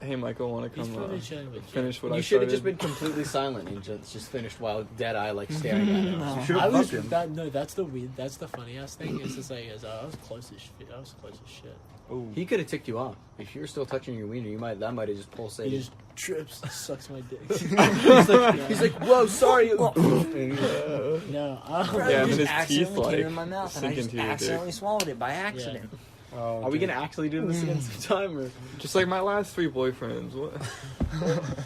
hey, Michael, want to he's come probably chilling with finish what I started? You should have just been completely silent and just finished while dead eye like staring at him. No. You should have fucked him. That's the funny ass thing. It's just like, I was close as shit. Ooh. He could have ticked you off. If you were still touching your wiener, that might have just pulsated. He just trips, sucks my dick. he's like, whoa, sorry. No, yeah, his accidentally teeth like came in my mouth, and I just accidentally swallowed it by accident. Yeah. Are we gonna actually do this again sometime, or just like my last 3 boyfriends? What?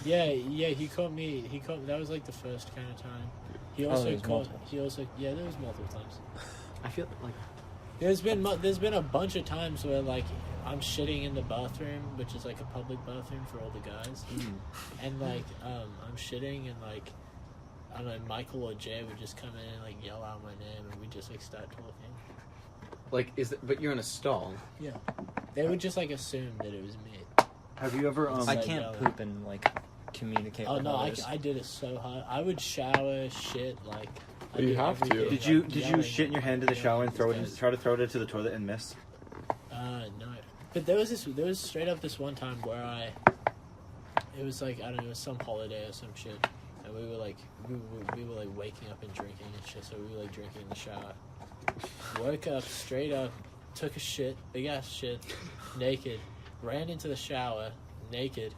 yeah. He caught me. That was like the first kind of time. He also there was multiple times. I feel like there's been a bunch of times where like I'm shitting in the bathroom, which is like a public bathroom for all the guys, and like I'm shitting and like I don't know, Michael or Jay would just come in and like yell out my name, and we just like start talking. Like but you're in a stall. Yeah, they would just like assume that it was me. Have you ever? I can't poop and like communicate. Oh with no, others. I did it so hard. I would shower, shit like. You have to. Did you shit in your hand in the shower and try to throw it into the toilet and miss? No. But there was straight up this one time where it was like, I don't know, it was some holiday or some shit, and we were like waking up and drinking and shit, so we were like drinking in the shower. Woke up, straight up, took a shit, big ass shit, naked, ran into the shower, naked,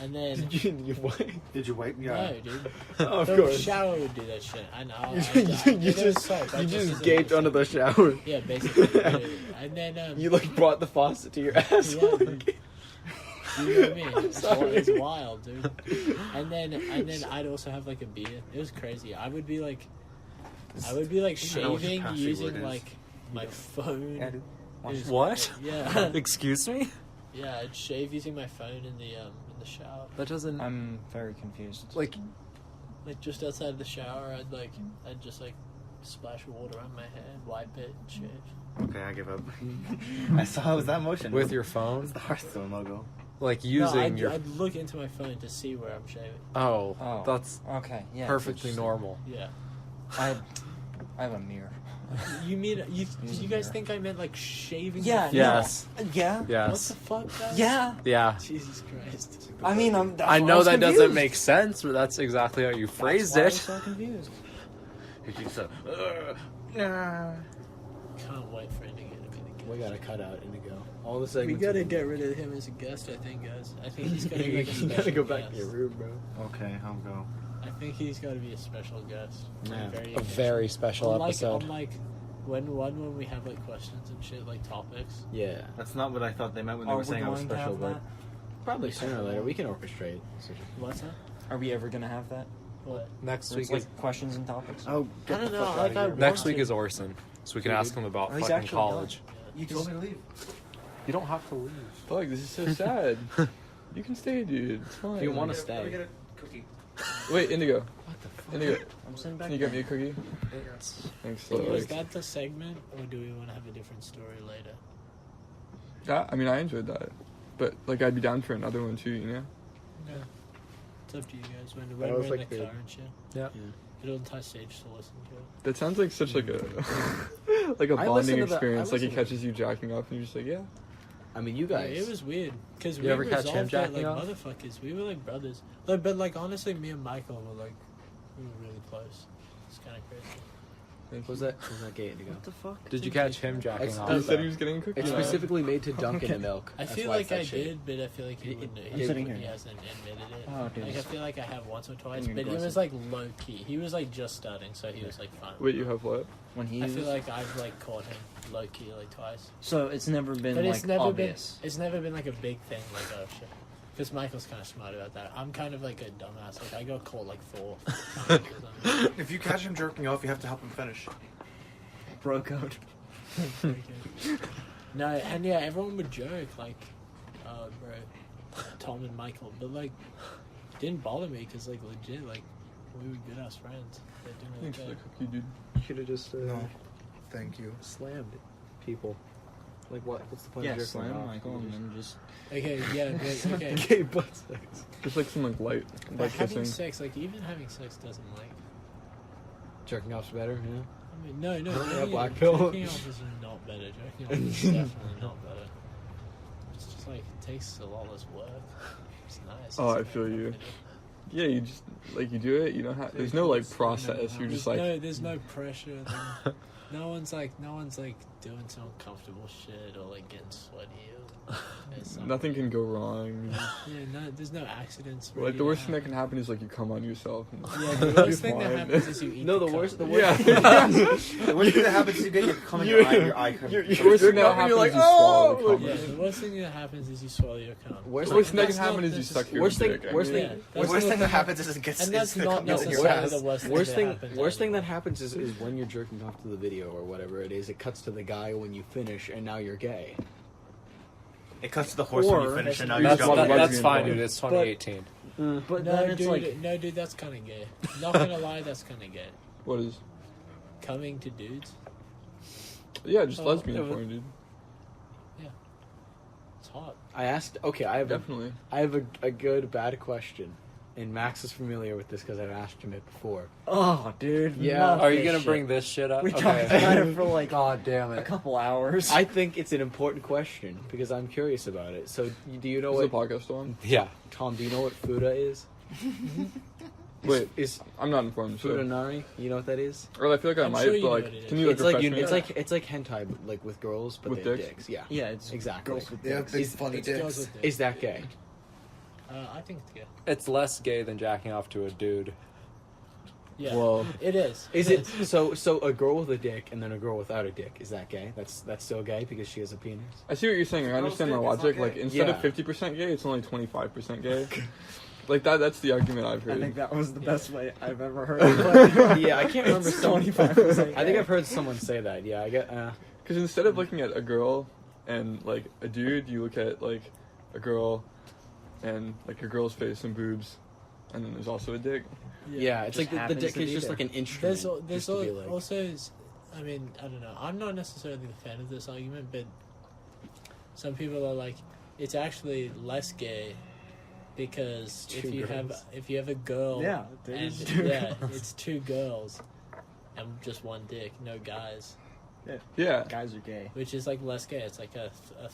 and then... Did you wipe? Yeah. No, dude. Oh, of the course. shower would do that shit. I know. You just gaped under the shower. Yeah, basically. And then... you like brought the faucet to your ass. Yeah, dude. You know what I mean? It's wild, dude. And then I'd also have like a beer. It was crazy. I would be like shaving using like my phone. Yeah, dude. What? Yeah. Excuse me? Yeah, I'd shave using my phone in the shower. That doesn't. I'm very confused. Like just outside the shower, I'd just like splash water on my head, wipe it, and shave. Okay, I give up. I saw it was that motion with your phone. It's the Hearthstone logo. Like using your. I'd look into my phone to see where I'm shaving. Oh, that's okay. Yeah, perfectly normal. Yeah. I have a mirror. You mean you guys think I meant like shaving? Yeah. Yes. No. Yeah. Yes. What the fuck, guys? Yeah. Yeah. Jesus Christ. I mean, I know that doesn't make sense, but that's exactly how you phrased it. I'm so confused. Can't wait for Indigo to be the guest. We gotta cut out Indigo. All the segments. We gotta get rid of him as a guest, I think, guys. I think he's gotta be like a You special gotta go back guest. to your room, bro. Okay, I'll go. I think he's gotta be a special guest. Yeah. A very special episode. Unlike when we have like questions and shit, like topics. Yeah. That's not what I thought they meant when they were saying I was special, but probably sooner or later we can orchestrate. What's that? Are we ever gonna have that? What? Next week Like is questions and topics. oh, I don't know. Like I next week is Orson, so we can ask him about he's fucking actually college. you told me to leave. You don't have to leave. Fuck, this is so sad. You can stay, dude. It's fine. If you want to Let stay. me get a cookie. Wait, Indigo. What the fuck? Indigo, I'm sitting back can you there. get me a cookie? Thanks. So, Is like, that the segment, or do we want to have a different story later? yeah, I mean, I enjoyed that, but like, I'd be down for another one too. You know? Yeah. It's up to you guys when That we're was in like the the- car and shit. Yeah. It'll entice Sage to listen to it. That sounds like such like a like a I bonding listen to the- experience. I Like he listen to- catches you jacking off, and you're just like, yeah. I mean, you guys. Yeah, it was weird because You we ever catch him resolved it like jacking off? motherfuckers. We were like brothers. Like, but like honestly, me and Michael were like we were really close. It's kind of crazy. Was that gay, Indigo? What the fuck? Did you catch him jacking It's- off? He said he was getting cookies. It's specifically made to dunk in the milk. I That's feel why like it's that I shape. did, but I feel like he wouldn't. I'm sitting He here. hasn't admitted it. Oh, dude. Like I feel like I have once or twice, You're but it aggressive. was like low key. He was like just starting, so he was like fine. Wait, you have what? When he I feel like I've like caught him low key like twice. So it's never been But like it's never obvious. been. It's never been like a big thing. Like oh shit. Because Michael's kind of smart about that. I'm kind of like a dumbass. Like I got caught like 4 times or something. If you catch him jerking off, you have to help him finish. Bro code. No, and yeah, everyone would joke like, bro, Tom and Michael, but like, didn't bother me because like legit, like, we were good ass friends. They didn't really Thanks for care. the cookie, dude. You should have just No. Thank you. slammed people. Like what? What's the point Yeah, of jerking slam off? Michael and then just. Okay, yeah, but, okay. Gay butt sex. Just like some like light, But like having kissing. sex, like even having sex doesn't like. Jerking off's better, yeah. I mean, no, Yeah, jerking- black pill. Jerking off is not better. Jerking off is definitely not better. It's just like it takes a lot less work. It's nice. Oh, It's I feel like, you. Yeah, you just like you do it. You don't have. There's no like process. You're just like. there's no pressure. No one's like doing some uncomfortable shit or like getting sweaty. Or, Nothing can go wrong. Yeah, no, there's no accidents. Like the worst thing that can happen is like you come on yourself. And Yeah, the worst thing that happens is you eat. No, the the worst. The cum. worst. Yeah. The worst thing that happens is you get your cum in your eye, your eye comes. The worst thing that happens is you swallow the cum. Yeah, the worst thing that happens is you swallow your cum. Worst The worst thing that That's can happen not is you suck your worst thing- dick. I worst mean. thing- Yeah, The worst thing that happens is it gets. and that's the not cum gets in your necessarily ass. the worst thing. Worst that thing. happens Worst thing that anyway. happens is when you're jerking off to the video or whatever it is. It cuts to the guy when you finish, and now you're gay. It cuts to the horse when you Or- finish, and now That's you what got the That's lesbian fine, part. dude. It's 2018. But No, then it's dude, like. no, dude, that's kind of gay. Not gonna lie, that's kind of gay. What is? Coming to dudes, Yeah, just Oh, lesbian yeah, porn, dude. it's hot. I asked. Okay, I have Definitely. a good bad question, and Max is familiar with this because I've asked him it before. Oh, dude. Yeah. not Are you this gonna shit. bring this shit up? We talked about it for like God damn a it. couple hours. I think it's an important question because I'm curious about it. So, do you know Is the what podcast on? Yeah. Tom? Do you know what Fuda is? Wait, Is I'm not informed. Fuda So. Nari? You know what that is? Or I feel like I I'm might, sure you but know like, what it can is. you It's like like refresh me? it's like hentai, but like with girls, but With they have dicks? dicks. Yeah, Yeah, it's exactly. girls with They have dicks. big Is- funny It's girls dicks. with dicks. Is that gay? I think it's gay. It's less gay than jacking off to a dude. Yeah, Whoa. it is. Is it so? So a girl with a dick and then a girl without a dick, is that gay? That's still gay because she has a penis. I see what you're saying. I understand my dick, it's logic. not Like gay. instead Yeah. of 50% gay, it's only 25% gay. Like that's the argument I've I heard. think that was the best way I've ever heard it. Yeah, I can't remember. It's Someone, 25%. I think I've heard someone say that. Yeah, I get. Because instead of looking at a girl and like a dude, you look at like a girl and like a girl's face and boobs, and then there's also a dick. Yeah, it's Just like the happens dick to is be just there. like an instrument. There's just to be like, also, I mean, I don't know. I'm not necessarily a fan of this argument, but some people are like, it's actually less gay because Two if you have a girl, Yeah, and there's two yeah, girls. it's 2 girls and just 1 dick, no guys, Yeah. Guys are gay. which is like less gay. It's like a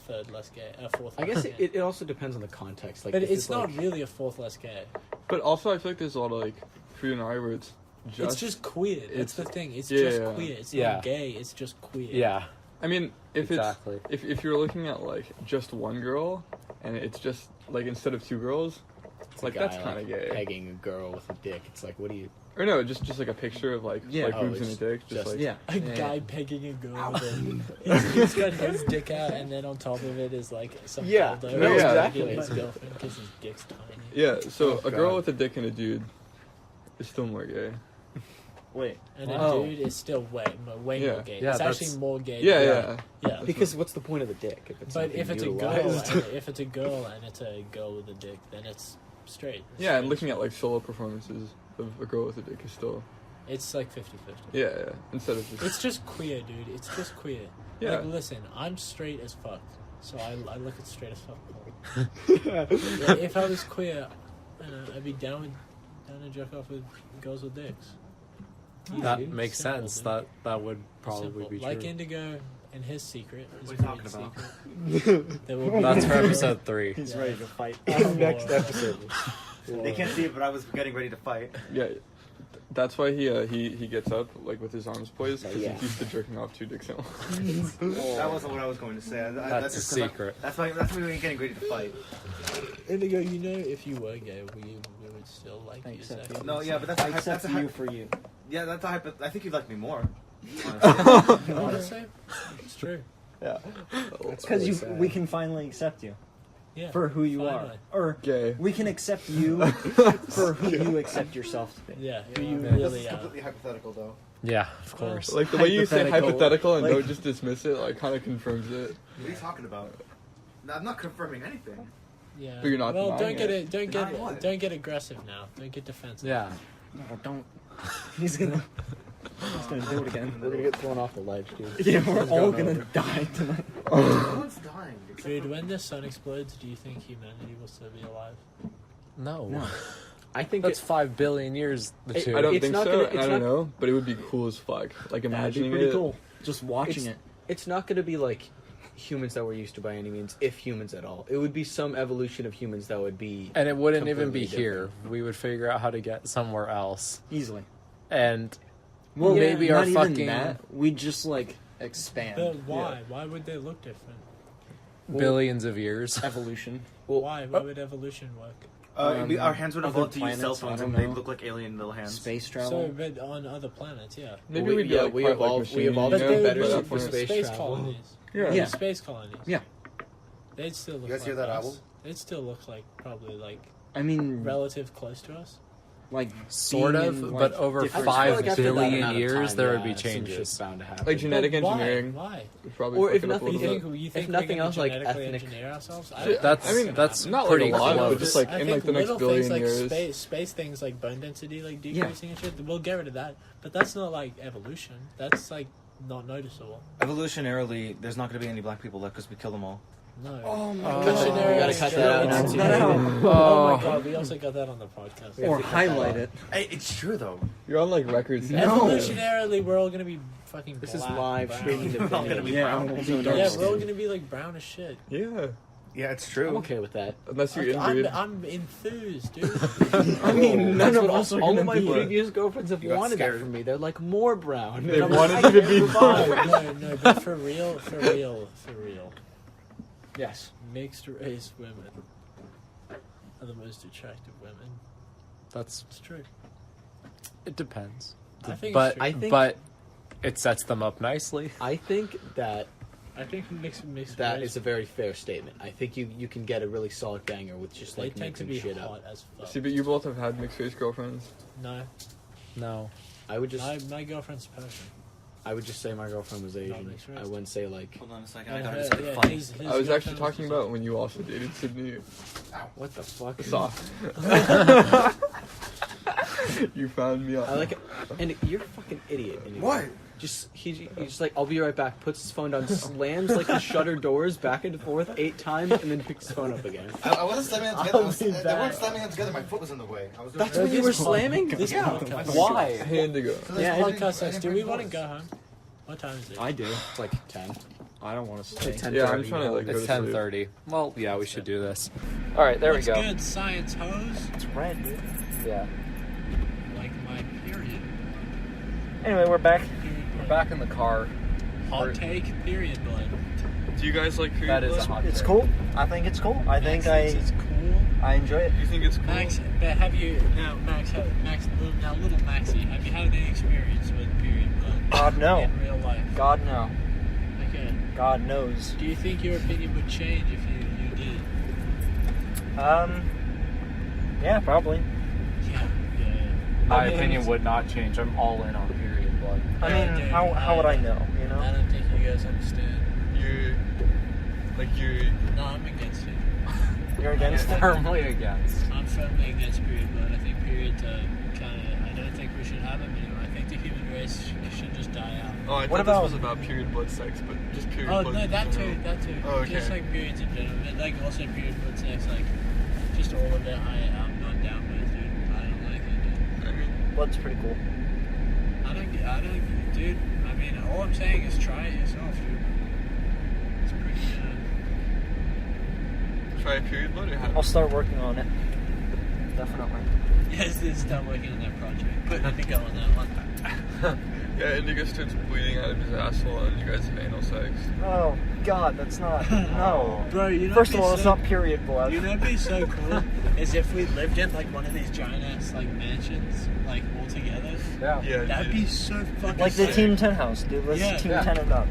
third less gay, a fourth. I less guess gay. it also depends on the context. Like, but if it's not like, really a fourth less gay. But also, I feel like there's a lot of like Free and I where it's It's just queer. That's the it's- thing. It's yeah, just yeah. queer. It's Yeah. not gay. It's just queer. Yeah. I mean, if Exactly. it's if you're looking at like just one girl and it's just like instead of 2 girls, it's like a that's guy, kind of gay. Pegging a girl with a dick. It's like, what do you? Or no, just like a picture of like Yeah. like Oh, boobs and a it's dick, just just- like Yeah. A guy pegging a girl with a, he's got his dick out, and then on top of it is like some Yeah, dildo. no, He's exactly. pegging his girlfriend because his dick's tiny. yeah. So Oh, a girl God. with a dick and a dude is still more gay. Wait. And a Oh. dude is still way Yeah. more gay. Yeah, it's that's- actually more gay. Yeah, than- yeah. yeah. Because what's the point of the dick if it's But something if it's a girl, utilized? and if it's a girl and it's a girl with a dick, then it's straight. It's Yeah, and straight. looking at like solo performances of a girl with a dick is still It's like 50-50. yeah. Instead of just It's just queer, dude. It's just queer. yeah. Like, listen, I'm straight as fuck, so I look at straight as fuck porn. Yeah, if I was queer, I'd be down to jerk off with girls with dicks. That Easy. makes Simple, sense. dude. That would probably Simple. be true. Like Indigo and his secret. His What are you talking secret. There will be That's for more- episode 3. He's ready to fight. Next more- episode. They can't see it, but I was getting ready to fight. Yeah, that's why he gets up like with his arms poised because Yeah. he's used to jerking off 2 dicks at once. That wasn't what I was going to say. That's a just 'cause secret. That's why we're getting ready to fight. Indigo, you know, if you were gay, we would still like you. Accept Zach. you. No, yeah, but that's I accept a you for you. Yeah, that's a hypo. I think you'd like me more. Honestly, it's true. Yeah. Because we can finally accept you Yeah. for who you finally. are. Or Gay. we can accept you for who you accept yourself to be. Yeah, who you Yeah. This really is are. completely hypothetical, though. Yeah, of course. Like the way you say Hypothetical. hypothetical and Like- don't just dismiss it, like kind of confirms it. What are you talking about? No, I'm not confirming anything. Yeah. But you're not well, denying don't Denying what? get aggressive now. Don't get defensive. Yeah. No, don't. He's gonna do it again. We're gonna get thrown off the ledge, dude. Yeah, we're all gonna die tonight. No one's dying. except Dude, for- when the sun explodes, do you think humanity will still be alive? No. I think That's 5 billion years. The It- two. I don't It's think not so, gonna- and it's I don't not- know, but it would be cool as fuck. Like That'd be imagining pretty it. cool. Just watching it. it's not gonna be like humans that we're used to by any means, if humans at all. It would be some evolution of humans that would be. And it wouldn't even be completely here. We would figure out how to get somewhere else. Easily. And Well, maybe not our even fucking that. We just like expand. But why? Why would they look different? billions of years. Evolution. Why? Why would evolution work? our hands would other evolve to use planets, cell I phones don't and they know. look like alien little hands. Space travel. So, but on other planets, yeah. Maybe we'd be like we part, evolved. like, We evolved But to machine, be they better would but be that for point- space space travel. colonies. Yeah. Yeah. Space colonies. Yeah. They'd still look You guys like hear that us. owl? They'd still look like probably like I mean, relative close to us. like Sort being of, in, but like, over different- 5 after that billion amount of years, time, there would yeah, be some shit's changes. bound to happen. Like genetic But why? engineering. Why? Would probably Or fuck if it up a nothing- little You bit. think If we're nothing gonna else, like, genetically ethnic- engineer ourselves? That's not pretty like a lot, close. but just like I in think like the next little billion things like years. space things like bone density like decreasing and shit. We'll get rid of that, but that's not like evolution. That's like not noticeable. Evolutionarily, there's not going to be any black people left because we killed them all. No. Oh my We Evolutionary gotta cut that out. Cut that out. Oh my god, we also got that on the podcast. Or highlight it. Hey, it's true though. You're on like records. Evolutionarily, we're all gonna be fucking. This is black, live brown. streaming the We're all gonna be video. brown. Yeah, we're all gonna be like brown as shit. Yeah. Yeah, it's true. I'm okay with that. Unless you're I'm inbreed. enthused, dude. I mean, none of us are All gonna of my be. previous girlfriends have You got wanted that scared. from me. They're like more brown. They And I'm wanted like, you to be no, but for real. Yes. Mixed race women are the most attractive women. That's It's true. it depends. I think But it's true. I think- but it sets them up nicely. I think that I think mixed that race, is a very fair statement. I think you can get a really solid banger with just they like tend to mixing be shit hot up. as fuck. See, but you both have had mixed race girlfriends. No, No. I would just my girlfriend's Persian. I would just say my girlfriend was Asian. mixed race. I wouldn't say like Hold on a second. And I got her- to yeah, funny. his I was actually girlfriend talking about when you also dated Sydney. what the fuck. Soft. You found me out. I like it. And you're a fucking idiot. And What? He's just like, I'll be right back. Puts his phone down, slams like the shutter doors back and forth 8 times, and then picks his phone up again. I wasn't slamming them together. They weren't slamming them together. My foot was in the way. I was doing That's when you were slamming. This podcast. Why? Hey, Indigo. So this Yeah, podcast podcast says, says, do we want to go home? What time is it? I do. It's like 10. I don't want to stay. 10:30. Yeah, I'm trying to like go It's to sleep. 10:30. Well, yeah, we should do this. All right, there What's we go. good, science hose? It's red, dude. Yeah. Like my period. Anyway, we're back. We're back in the car. Hot take, period blood. Do you guys like period That is blood? a hot It's take. cool. I think it's cool. I think Max thinks it's cool. I enjoy it. You think it's cool? Max, but have you now, little Maxie? Have you had any experience with period blood? God no. In real life. God no. Okay. God knows. Do you think your opinion would change if you did? Yeah, probably. Yeah. My I mean- opinion would not change. I'm all in on period blood. I mean, dude, how would I know? You I know? don't think you guys understand. You're No, I'm against it. You're against it? Firmly against. I'm firmly against period blood. I think periods are I don't think we should have them anymore. I think the human race should just die out. Oh, I What thought about- this was about period blood sex, but just period Oh blood. no, in that general. too, that too. Oh, okay. Just like periods in general, but like also period blood sex, like just all of it. I'm not down Blood's pretty cool. Dude, I mean, all I'm saying is try it yourself, dude. It's pretty Try a period blood or have I'll start working on it. Definitely. Yes, start working on that project. Put Indigo on that one. Yeah, Indigo starts bleeding out of his asshole and you guys have anal sex. Oh, God, that's not... No. Bro, you know First of all, it's not period blood. You know what'd be so cool? Is if we lived in, like, one of these giant-ass, like, mansions, like, all together. Yeah, That'd be so fucking Like the sick. Team 10 house, dude. Let's Yeah. Team 10 it up.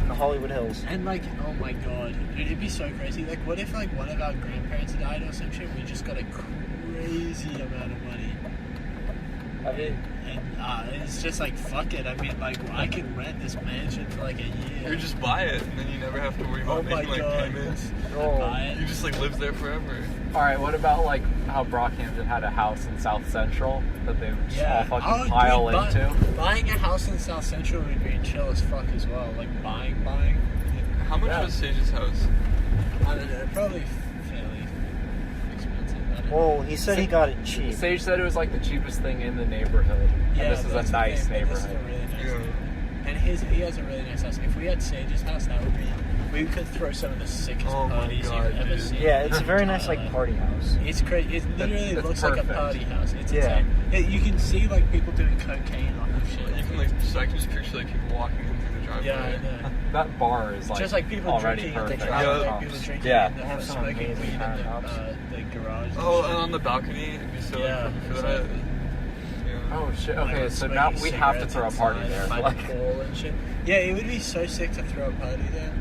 In the Hollywood Hills. And, like, oh my god. Dude, it'd be so crazy. Like, what if, like, one of our grandparents died or some shit? We just got a crazy amount of money. I mean... And it's just like, fuck it. I mean, like, I could rent this mansion for like a year. Or just buy it, and then you never have to worry about making like payments. You just like live there forever. Alright, what about like how Brockhampton had a house in South Central that they would just all fucking pile into? Buying a house in South Central would be chill as fuck as well. Like buying. How much was Sage's house? I don't know, probably fairly expensive. Well, he said he got it cheap. Sage said it was like the cheapest thing in the neighborhood. Yeah, and this is a nice neighborhood. This is a really nice neighborhood. And he has a really nice house. If we had Sage's house, that would be... We could throw some of the sickest parties you've ever seen. Yeah, it's a very nice, like, party house. It's crazy. It literally looks perfect. like a party house. It's Yeah. insane. You can see, like, people doing cocaine on the shit. You can like, so I can just picture like people walking in through the driveway. Yeah, I know. That bar is like, Just like people already drinking at the perfect. driveway, people drinking in the smoking weed in the garage. Oh, and on the balcony, it'd be so Yeah, perfect for that. exactly. Oh shit, okay, Like, so now we smoking have to cigarettes throw a party inside there. by the Like, pool and shit. Yeah, it would be so sick to throw a party there.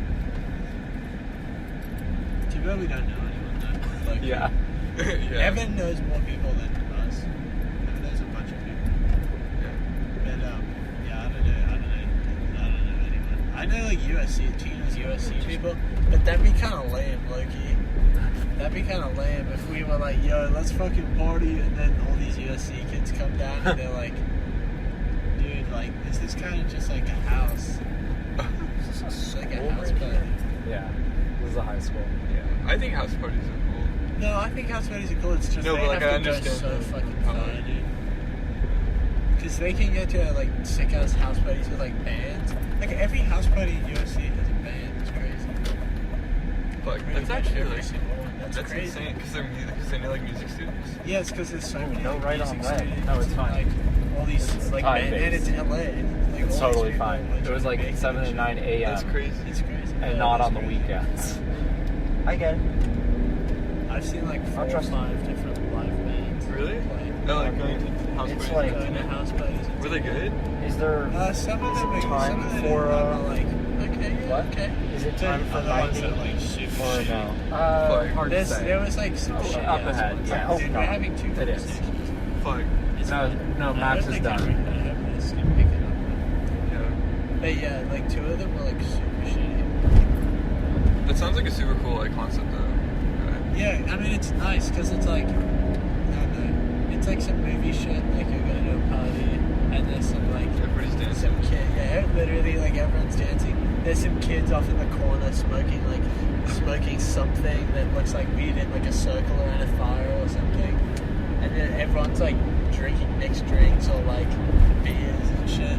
Too bad we don't know anyone though. Like, yeah. Evan knows more people than us. Evan knows a bunch of people. But yeah, I don't know anyone. I know like USC, Tina's USC people, but that'd be kind of lame, low-key. That'd be kind of lame if we were like, yo, let's fucking party, and then all these USC kids come down and they're like, dude, like, this is kind of just like a house. It's like a house party. Yeah, this is a high school. Yeah, I think house parties are cool. No, I think house parties are cool. It's just No, they but, like, have I to go understand so the fucking power. far, dude. Because they can get to like sick ass house parties with like bands. Like every house party in USC has a band. It's crazy. Fuck, Pretty that's much actually every like single one. That's crazy. insane because they know like music students. Yeah, it's because there's so many no like, right on music way. students No, it's and, fine. Like all these like fine, band, and it's in LA. And, like, It's all these totally people, fine. like, It was like big 7 to shit. 9 a.m. That's crazy. It's crazy. And Yeah, not it's on the crazy. weekends. I get it. I've seen like 4 or 5 different live bands. Really? Play. No, like going to house It's parties. like- Going to house parties. Were they good? Is there Some of them are time some of them for, are like, okay, yeah, what? okay. Is it time for Other ones 90 are like super or shitty. no? Hard to say. There was like some shit. up ahead. Yeah, Yeah. dude, Oh, we're no. having 2 It is. conversations. Fuck. It's No, fine. no, I Max don't is think done. I hope this can pick it up. Yeah. But yeah, like 2 of them were like super shitty. That sounds like a super cool like concept though. Yeah, I mean it's nice because it's like, I don't know, it's like some movie shit. Like you're going to a party and there's some like Everybody's dancing. some kid. Yeah, literally like everyone's dancing. There's some kids off in the corner smoking something that looks like weed in like a circle around a fire or something. And then everyone's like drinking mixed drinks or like beers and shit.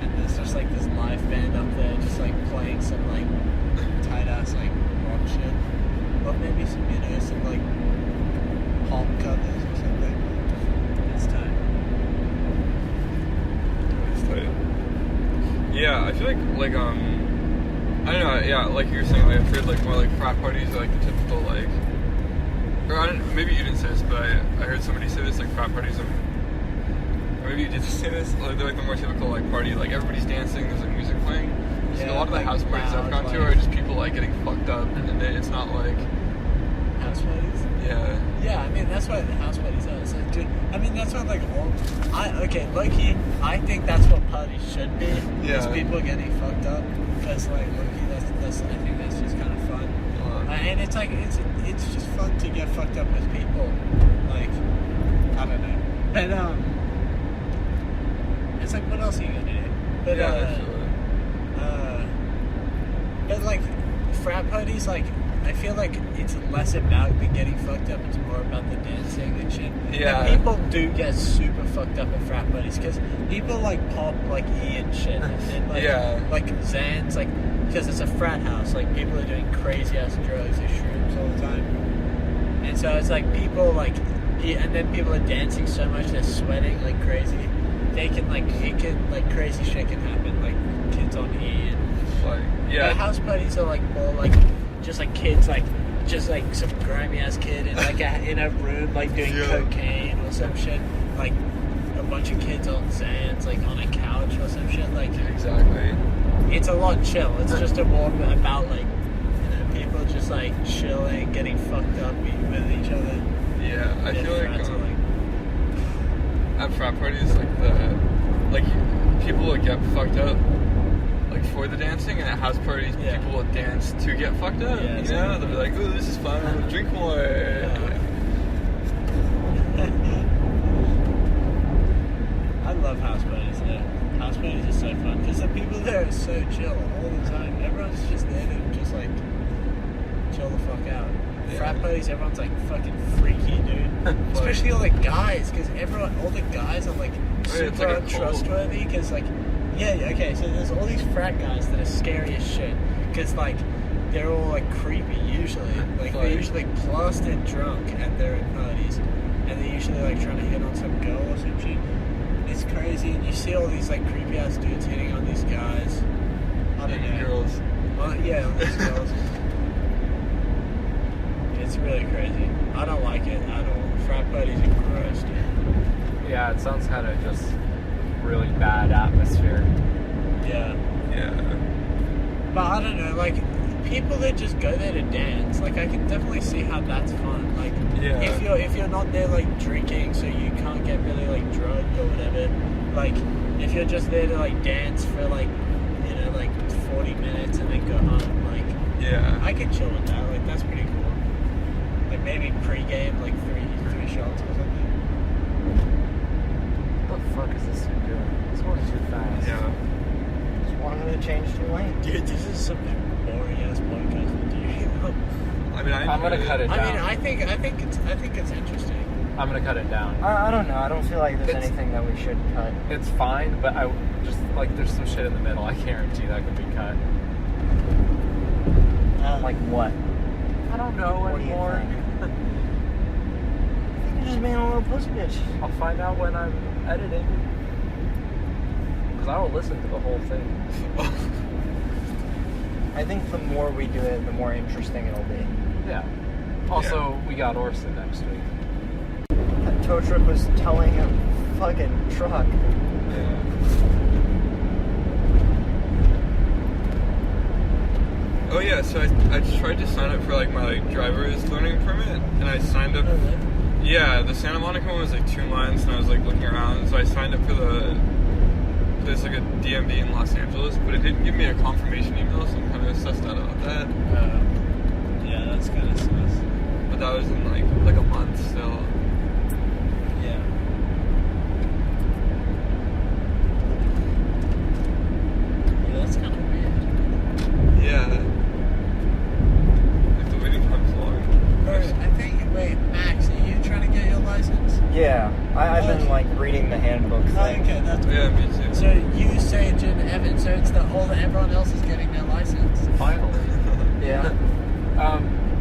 And there's just like this live band up there just like playing some like tight ass like rock shit. Or maybe some, you know, some like pop covers or something. It's time. It's tight. Yeah, I feel like I don't know, yeah, like you were saying, like I've heard like more like frat parties are like the typical like, or I don't, maybe you didn't say this, but I heard somebody say this, like frat parties are, or maybe you did say this, like they're like the more typical like party, like everybody's dancing, there's like music playing. So Yeah, a lot of the like house parties I've loud, gone to like- are just people like getting fucked up, and it's not like, House parties? yeah. Yeah, I mean that's what the house parties are. It's like, dude, I mean that's what like all. Low-key, I think that's what parties should be. Yeah. Is people getting fucked up because like low-key, that's I think that's just kind of fun. And it's like it's just fun to get fucked up with people. Like I don't know, but it's like what else are you gonna do? But Yeah, but like frat parties, like I feel like it's less about the getting fucked up. It's more about the dancing and shit. Yeah. And people do get super fucked up at frat parties because people like pop like E and shit, and like like Xans, like because it's a frat house. Like people are doing crazy ass drugs and shrooms all the time, and so it's like people like, and then people are dancing so much they're sweating like crazy. They can like crazy shit can happen. Like kids on E and but house parties are like more like just like kids like just like some grimy ass kid in like in a room like doing cocaine or some shit, like a bunch of kids on Xans like on a couch or some shit, like exactly. It's a lot chill. It's just a more about like, you know, people just like chilling, getting fucked up with each other. Yeah, I feel like, like at frat parties like people will get fucked up like for the dancing, and at house parties people will dance to get fucked up. Yeah, you know, they'll be like, "Ooh, this is fun. Drink more." I love house parties. Yeah, house parties are so fun because the people there are so chill all the time. Everyone's just there to just like chill the fuck out. Frat parties, everyone's like fucking freaky, dude. Especially all the guys, because all the guys are like super like untrustworthy. Because like, okay, so there's all these frat guys that are scary as shit. Because like, they're all like creepy usually. Like they're usually plastered drunk at their parties, and they're usually like trying to hit on some girl or some shit. It's crazy, and you see all these like creepy ass dudes hitting on these guys. I don't know. Girls. Well, yeah, on these girls. It's really crazy. I don't like it at all. Frat parties are gross, dude. Yeah, it sounds kind of just really bad atmosphere. Yeah. Yeah. But I don't know, like, people that just go there to dance, like, I can definitely see how that's fun. Like, if you're not there, like, drinking, so you can't get really, like, drugged or whatever, like, if you're just there to, like, dance for, like, you know, like, 40 minutes and then go home, like, I could chill with that. Like, that's pretty cool. Like, maybe pre-game, like, three shots or something. What the fuck is this dude doing? He's going too fast. Just wanted to change two lanes. Dude, this is some boring ass podcast to do. I mean, I'm gonna cut it down. I mean, I think it's interesting. I'm gonna cut it down. I don't know. I don't feel like there's anything that we should cut. It's fine, but I just like there's some shit in the middle. I guarantee that could be cut. Like what? I don't know anymore. You're just being a little pussy bitch. I'll find out when I'm editing. Because I will listen to the whole thing. I think the more we do it, the more interesting it'll be. Yeah. Also, we got Orson next week. That tow truck was towing a fucking truck. Oh yeah, so I tried to sign up for like my like driver's learning permit, and I signed up. Yeah, the Santa Monica one was like 2 months, and I was like looking around, so I signed up for there's like a DMV in Los Angeles, but it didn't give me a confirmation email, so I'm kind of sussed out about that. Yeah, that's kind of sus. But that was in like a month still. Yeah. Yeah, that's kind of weird. Yeah. Like the waiting time's long. Wait, Max, are you trying to get your license? Yeah, I've been like reading the handbook thing. Okay, that's me too. So you, Sage, and Evan, so it's everyone else is getting their license. Finally. Yeah.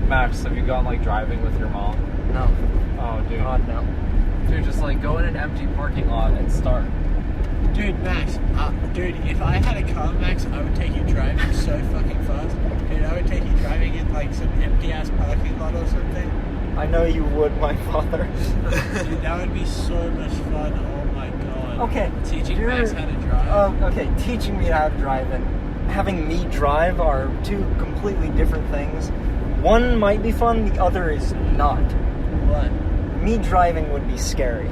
Max, have you gone like driving with your mom? No. Oh, dude. God, no. Dude, just like go in an empty parking lot and start. Dude, Max, if I had a car, Max, I would take you driving so fucking fast. Dude, I would take you driving in like some empty ass parking lot or something. I know you would, my father. Dude, that would be so much fun. Oh my god. Okay. Teaching Max how to drive. Okay, teaching me how to drive and having me drive are two completely different things. One might be fun, the other is not. What? Me driving would be scary.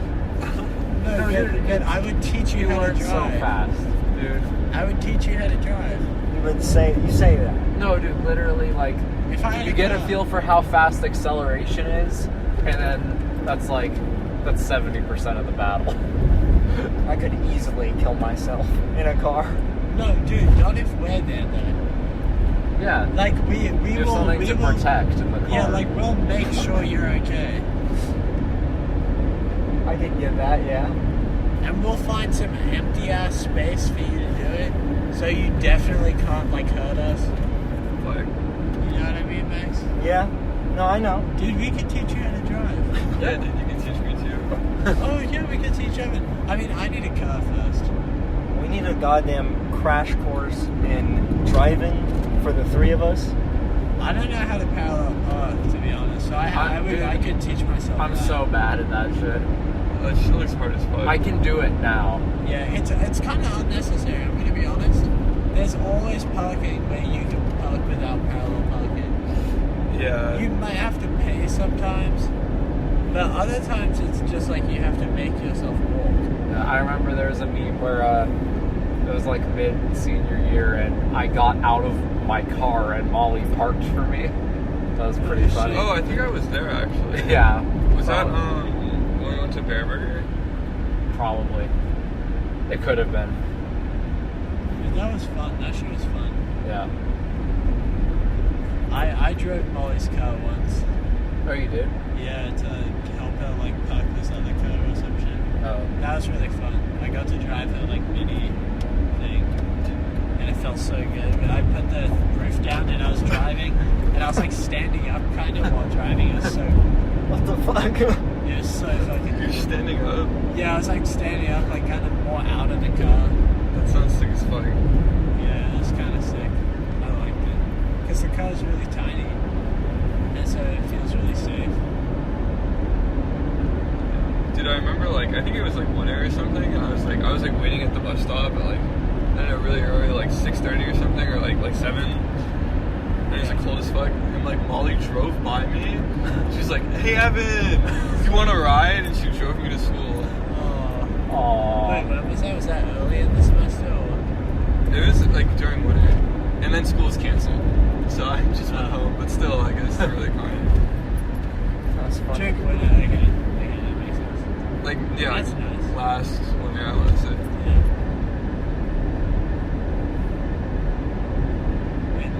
No, dude, I would teach you how to drive. So fast, dude. I would teach you how to drive. You say that. No, dude, literally, like, you get a feel for how fast acceleration is, and then that's 70% of the battle. I could easily kill myself in a car. No, dude, not if we're there, though. Yeah. Like we You have will something to protect in the car. Yeah, like we'll make sure you're okay. I could get that, yeah. And we'll find some empty ass space for you to do it, so you definitely can't like hurt us. Like, You know what I mean, Max? Yeah. No, I know. Dude, we could teach you how to drive. yeah, dude, you can teach me too. Oh yeah, we could teach Evan. I mean, I need a car first. We need a goddamn crash course in driving for the three of us. I don't know how to parallel park, to be honest. So I could teach myself. I'm that. so bad at that shit. That shit looks hard as fuck. I can do it now. Yeah, it's kind of unnecessary. I'm gonna be honest. There's always parking where you can park without parallel parking. Yeah. You might have to pay sometimes, but other times it's just like you have to make yourself walk. I remember there was a meme where it was like mid-senior year, and I got out of my car and Molly parked for me. That was pretty funny. Oh, I think I was there actually. Yeah. Was that when we went to Bear Burger? Probably. It could have been. Dude, that was fun. That shit was fun. Yeah. I drove Molly's car once. Oh, you did? Yeah, to help her like park this other car or some shit. Oh. That was really fun. I got to drive her like mini thing, and it felt so good. But I put the roof down and I was driving, and I was like standing up kind of while driving. It was so. What the fuck? It was so fucking. You're standing up? Yeah, I was like standing up, like kind of more out of the car. That sounds sick as fuck. Yeah, it was kind of sick. I liked it because the car's really tiny, and so it feels really safe. Dude, I remember I think it was winter or something, and I was waiting at the bus stop at I don't know, really early, 6:30 or something, or like 7. And it was cold as fuck. And Molly drove by me. She's like, "Hey Evan, do you want to ride?" And she drove me to school. Aww. Wait, when was that? Was that early in the semester? Or? It was during winter, and then school was canceled, so I just went home. But still, I guess not really kind. That's funny. During winter, okay, that makes sense. Yeah, that's nice. Last winter, I want to say.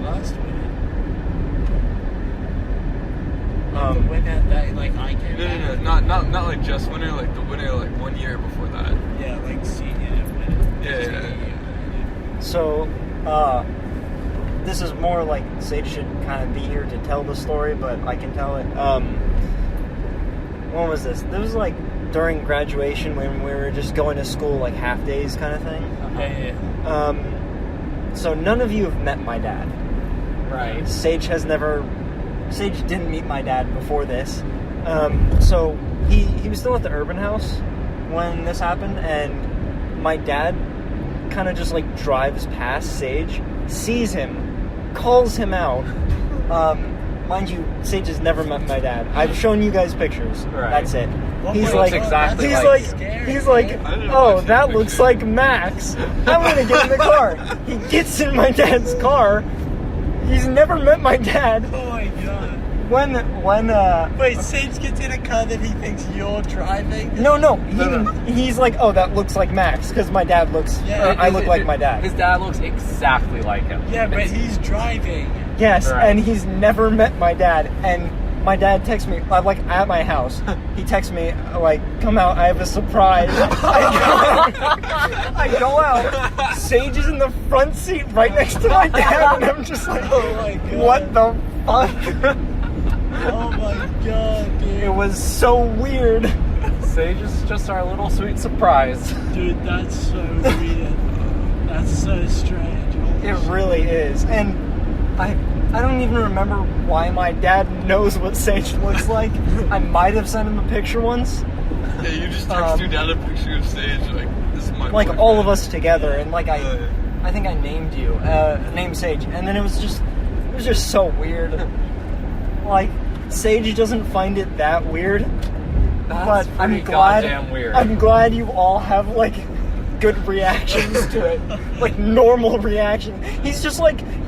Last winter. The winter that I came back. No, not just winter, the winter 1 year before that. Yeah, senior winter. Yeah. So, this is more Sage should kind of be here to tell the story, but I can tell it. When was this? This was during graduation when we were just going to school half days kind of thing. Yeah. So none of you have met my dad. Right. Sage didn't meet my dad before this. So he was still at the urban house when this happened, and my dad kind of just drives past Sage, sees him, calls him out. Mind you, Sage has never met my dad. I've shown you guys pictures. Right. That's it. He's exactly oh, that looks like Max. I'm gonna get in the car. He gets in my dad's car. He's never met my dad. Oh my god. When Wait, Sage gets in a car that he thinks you're driving? No. He's like, oh, that looks like Max, because my dad looks. I look like my dad. His dad looks exactly like him. Yeah, but he's driving. Yes, right. And he's never met my dad. And my dad texts me, at my house. He texts me, come out, I have a surprise. I go out. Sage is in the front seat right next to my dad, and I'm just like, oh my god. What the fuck? Oh my god, dude. It was so weird. Sage is just our little sweet surprise. Dude, that's so weird. That's so strange. It really is. And I don't even remember why my dad knows what Sage looks like. I might have sent him a picture once. Yeah, you just text your dad a picture of Sage, this is my boyfriend. All of us together, and I think I named you, named Sage, and then it was just so weird. Sage doesn't find it that weird, That's but I'm goddamn weird. I'm glad you all have good reactions to it, normal reaction. He's just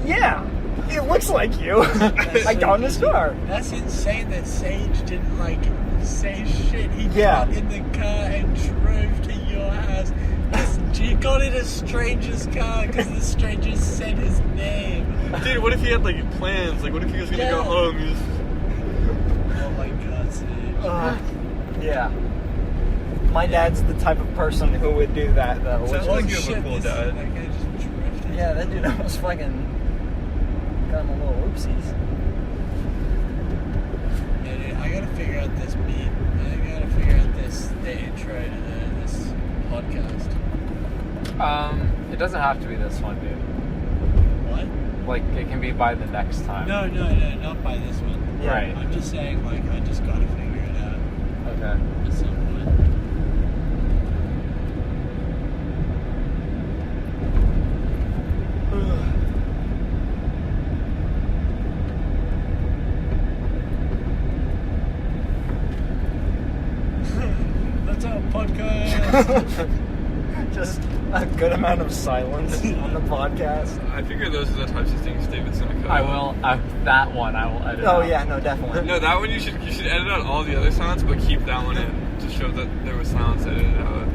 yeah, it looks like you. I got in his car. That's insane that Sage didn't say shit. He got in the car and drove to your house. This She got in a stranger's car because the stranger said his name. Dude, what if he had like plans? Like, what if he was gonna go home? He was... Oh my god, Sage. Yeah. My dad's the type of person who would do that, though. Sounds like you have a cool dad. That guy just drifted. Yeah, that dude almost fucking got him a little oopsies. Yeah, dude, I gotta figure out this beat. I gotta figure out the intro to this podcast. It doesn't have to be this one, dude. What? Like, it can be by the next time. No, not by this one. Yeah. Right. I'm just saying, like, I just gotta figure it out. Okay. At some point. That's our podcast. Just a good amount of silence on the podcast. I figure those are the types of things David's gonna cut. I will. That one I will edit. Oh out. yeah, no, definitely. No, that one you should edit out all the other sounds, but keep that one in to show that there was silence edited out.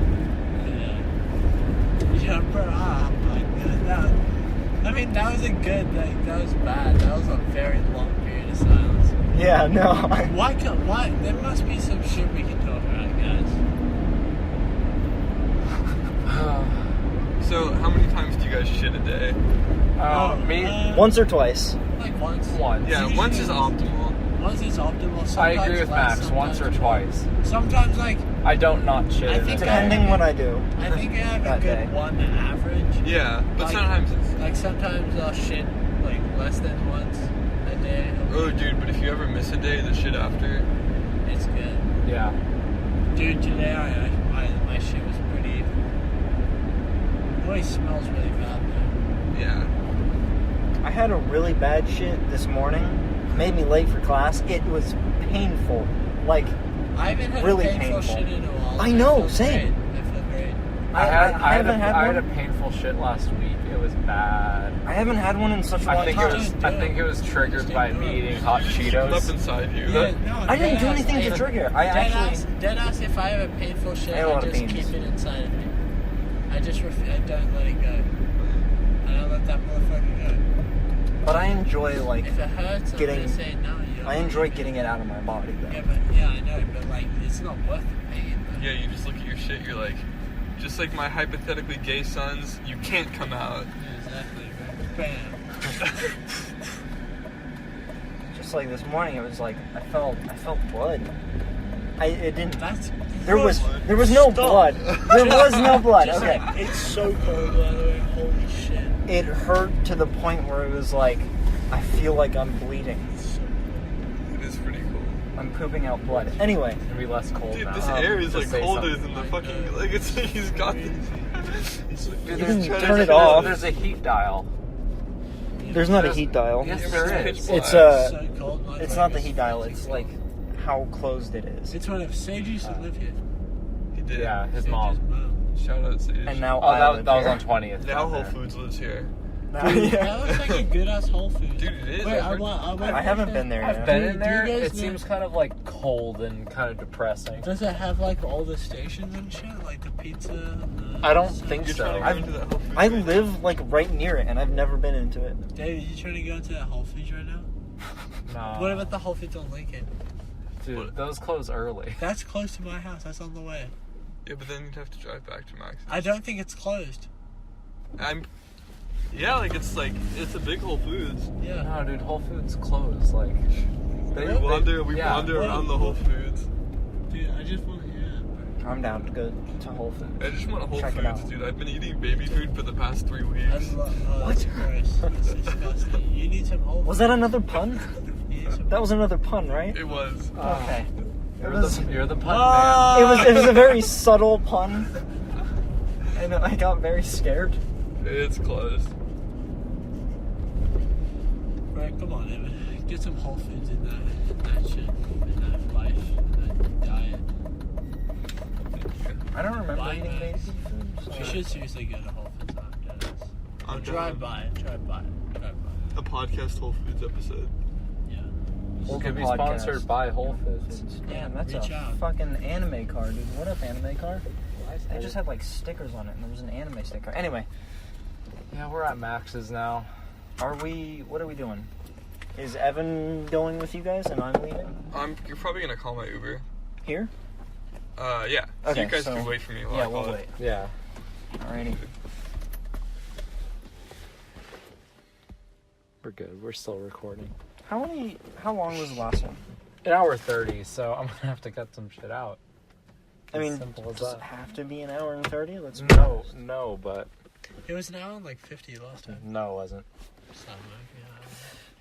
Yeah, bro. Oh my god. I mean, that was a good. Like, that was bad. That was a very long period of silence. Yeah, no. Why? There must be some shit we can talk about, guys. So, how many times do you guys shit a day? Me? Once or twice. Like once. Yeah, once is optimal. Once is optimal. Sometimes I agree with less, Max. Once or sometimes twice. Sometimes, like, I don't not shit. I think Depending what I do. I think I have a That good day. one average. Yeah, but Like- sometimes it's... Like, sometimes I'll shit, like, less than once a day. Oh, dude, but if you ever miss a day, the shit after... It's good. Yeah. Dude, today my shit was pretty... It always smells really bad, though. Yeah. I had a really bad shit this morning. Made me late for class. It was painful. Like, I haven't had really a painful shit in a while. I know, feel same. Great. I feel great. I haven't had I one. had a painful shit last week. It was bad. I haven't had one in such a long I think time. it was triggered by me eating hot Up Cheetos. inside you. Yeah, no, I didn't do deadass, anything to trigger. I actually... Deadass, if I have a painful shit, I had a lot I of just beans. keep it inside of me. I don't let it go. I don't let that motherfucker go. But I enjoy, like, If it hurts, I'm getting... gonna say no. I enjoy getting it out of my body, though. Yeah, I know, but like, it's not worth the pain. Though. Yeah, you just look at your shit, you're like... Just like my hypothetically gay sons, you can't come out. Yeah, exactly. Bam. Just like this morning, it was like, I felt blood. It didn't... That's... There was no blood. There was no blood. Just Okay. like, it's so cold, by the way. Holy shit. It hurt to the point where it was like, I feel like I'm bleeding. It is pretty cool. I'm pooping out blood. Anyway. It's gonna be less cold Dude, now. this air is To like say colder something. than the fucking... Like, it's... He's got the... Dude, You can there's- turn it off. There's a heat dial. There's not a heat dial. Yes, there is. It's so cold, my it's not the fucking heat dial. It's like how closed it is. It's one of Sage used to live here. He did. Yeah, his Sage's mom. Shout out Sage. And now Oh, I that live was here. on 20th. Now down Whole there. Foods lives here. Dude, that looks like a good ass Whole Foods. Dude, it is. Wait, I heard- I haven't been there I've yet. been Do in you there. guys It know- seems kind of like cold and kind of depressing. Does it have like all the stations and shit, like the pizza? And the I don't think You're so. trying to go into that Whole Foods I right now? live like right near it, and I've never been into it. David, you trying to go into that Whole Foods right now? No. What about the Whole Foods on Lincoln? Dude, those close early. That's close to my house. That's on the way. Yeah, but then you'd have to drive back to Max's. I don't think it's closed. Yeah, like it's a big Whole Foods. Yeah. No, dude, Whole Foods closed. Like, We wander yeah. around the Whole Foods. Dude, I just want I'm down to go to Whole Foods. I just want a Whole Check it Foods, out. dude. I've been eating baby food for the past 3 I weeks. love. Oh, that's gross. That's disgusting. You need some Whole Foods. Was that another pun? You need some- That was another pun, right? It was. Okay. you're the pun It was a very subtle pun, and I got very scared. It's closed. Right, come on, Evan. Get some Whole Foods in that shit, in that life, in that diet. I don't remember Buy eating Max. baby food. So. You should seriously go to Whole Foods after this. I'm Drive down. by it. Drive by it. Drive by it. A podcast Whole Foods episode. Yeah. Hold Could the be podcast. sponsored by Whole Foods. Damn, that's Reach a out. fucking anime card, dude. What up, anime card? They just had like stickers on it, and there was an anime sticker. Anyway, Yeah, we're at Max's now. what are we doing? Is Evan going with you guys and I'm leaving? You're probably gonna call my Uber. Here? Yeah. So Okay, you guys so- can wait for me while I Yeah, call we'll it. wait. Yeah. Alrighty. We're good. We're still recording. How long was the last one? An hour 30, so I'm gonna have to cut some shit out. I mean, simple as does that. it have to be an hour and 30? Let's be No, honest. no, but It was an hour and like 50 last time. no, it wasn't. Sound like,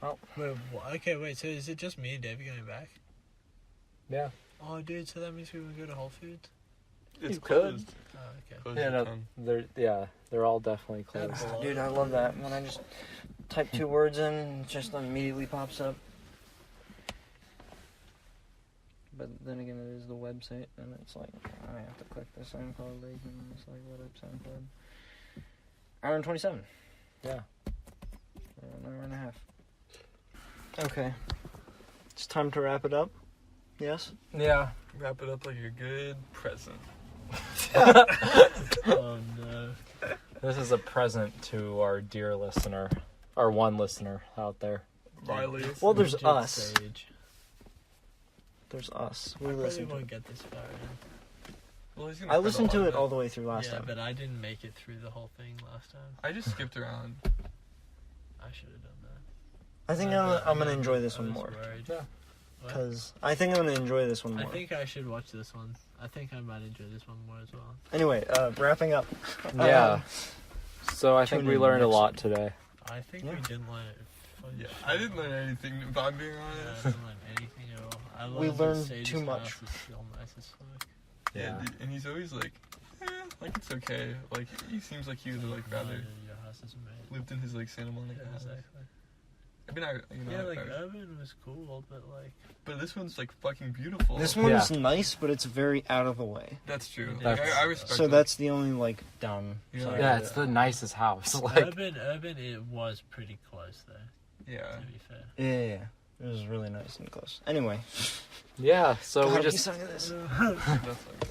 yeah. Well, Wait, so is it just me and Davey going back? Yeah. Oh, dude, so that means we would go to Whole Foods? It's You could. closed. Oh, okay. Closed Yeah, at no, 10. they're all definitely closed. That's a lot. dude, I love that. When I just type 2 words in, it just immediately pops up. But then again, it is the website, and it's like, I have to click the SoundCloud link, and it's like, what up, SoundCloud? Hour and 27. Yeah. An hour and a half. Okay. It's time to wrap it up. Yes? Yeah. Wrap it up like a good present. Oh, no. This is a present to our dear listener, our one listener out there. Riley. Well, there's Legit us. Sage. There's us. We I probably listen to won't it. get this far in. Well, he's gonna I cut listened a to lot it of all the way through last Yeah, time. but I didn't make it through the whole thing last time. I just skipped around. I should have done that. I think I'm gonna enjoy this one more. Yeah. Because I think I'm gonna enjoy this one more. I think I should watch this one. I think I might enjoy this one more as well. Anyway, wrapping up. Yeah. So I think tune we in learned a next lot today. I think Yeah. we didn't learn it. Yeah, I didn't learn anything, if I'm being Yeah, honest. I didn't learn anything at all. I We learned that learned Sage's too much. house is still nice as fuck. Yeah, dude, and he's always like, like it's okay. Like he seems like he would like rather Your house is amazing. lived in his like Santa Monica Yeah, house. exactly. I mean, Yeah, like I- Urban was cool, but like but this one's like fucking beautiful. This one's nice, but it's very out of the way. That's true. Yeah. Like, I respect. So that. that's the only like dumb. Yeah. side Yeah, of it's it. the nicest house. Like, Urban, it was pretty close though. Yeah. To be fair. Yeah. It was really nice and close. Anyway. yeah. So God, we you just. suck at this. That's like,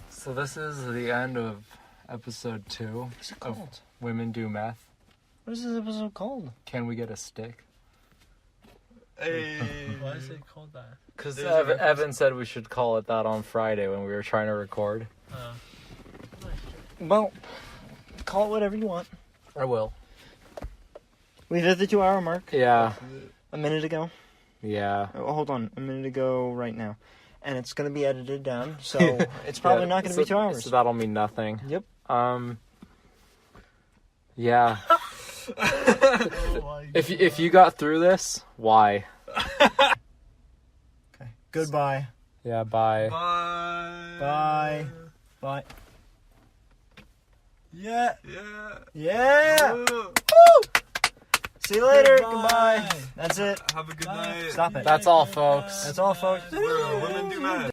So this is the end of episode 2 What's it of called? Women Do Meth. What is this episode called? Can we get a stick? hey. Why is it called that? Because There's a reference. Evan said we should call it that on Friday when we were trying to record. Well, call it whatever you want. I will. We hit the 2-hour mark Yeah. a minute ago. Yeah. Oh, hold on, a minute ago right now. And it's going to be edited down, so it's probably not going to be 2 hours. So that'll mean nothing. Yep. Yeah. Oh my If you got through this, why? Okay. Goodbye. Yeah. Bye. Bye. Bye. Bye. Yeah. Yeah. Yeah! Woo. See you later. Goodbye. Goodbye. That's it. Have a good night. Stop it. That's all, folks. That's all, folks. Women do meth.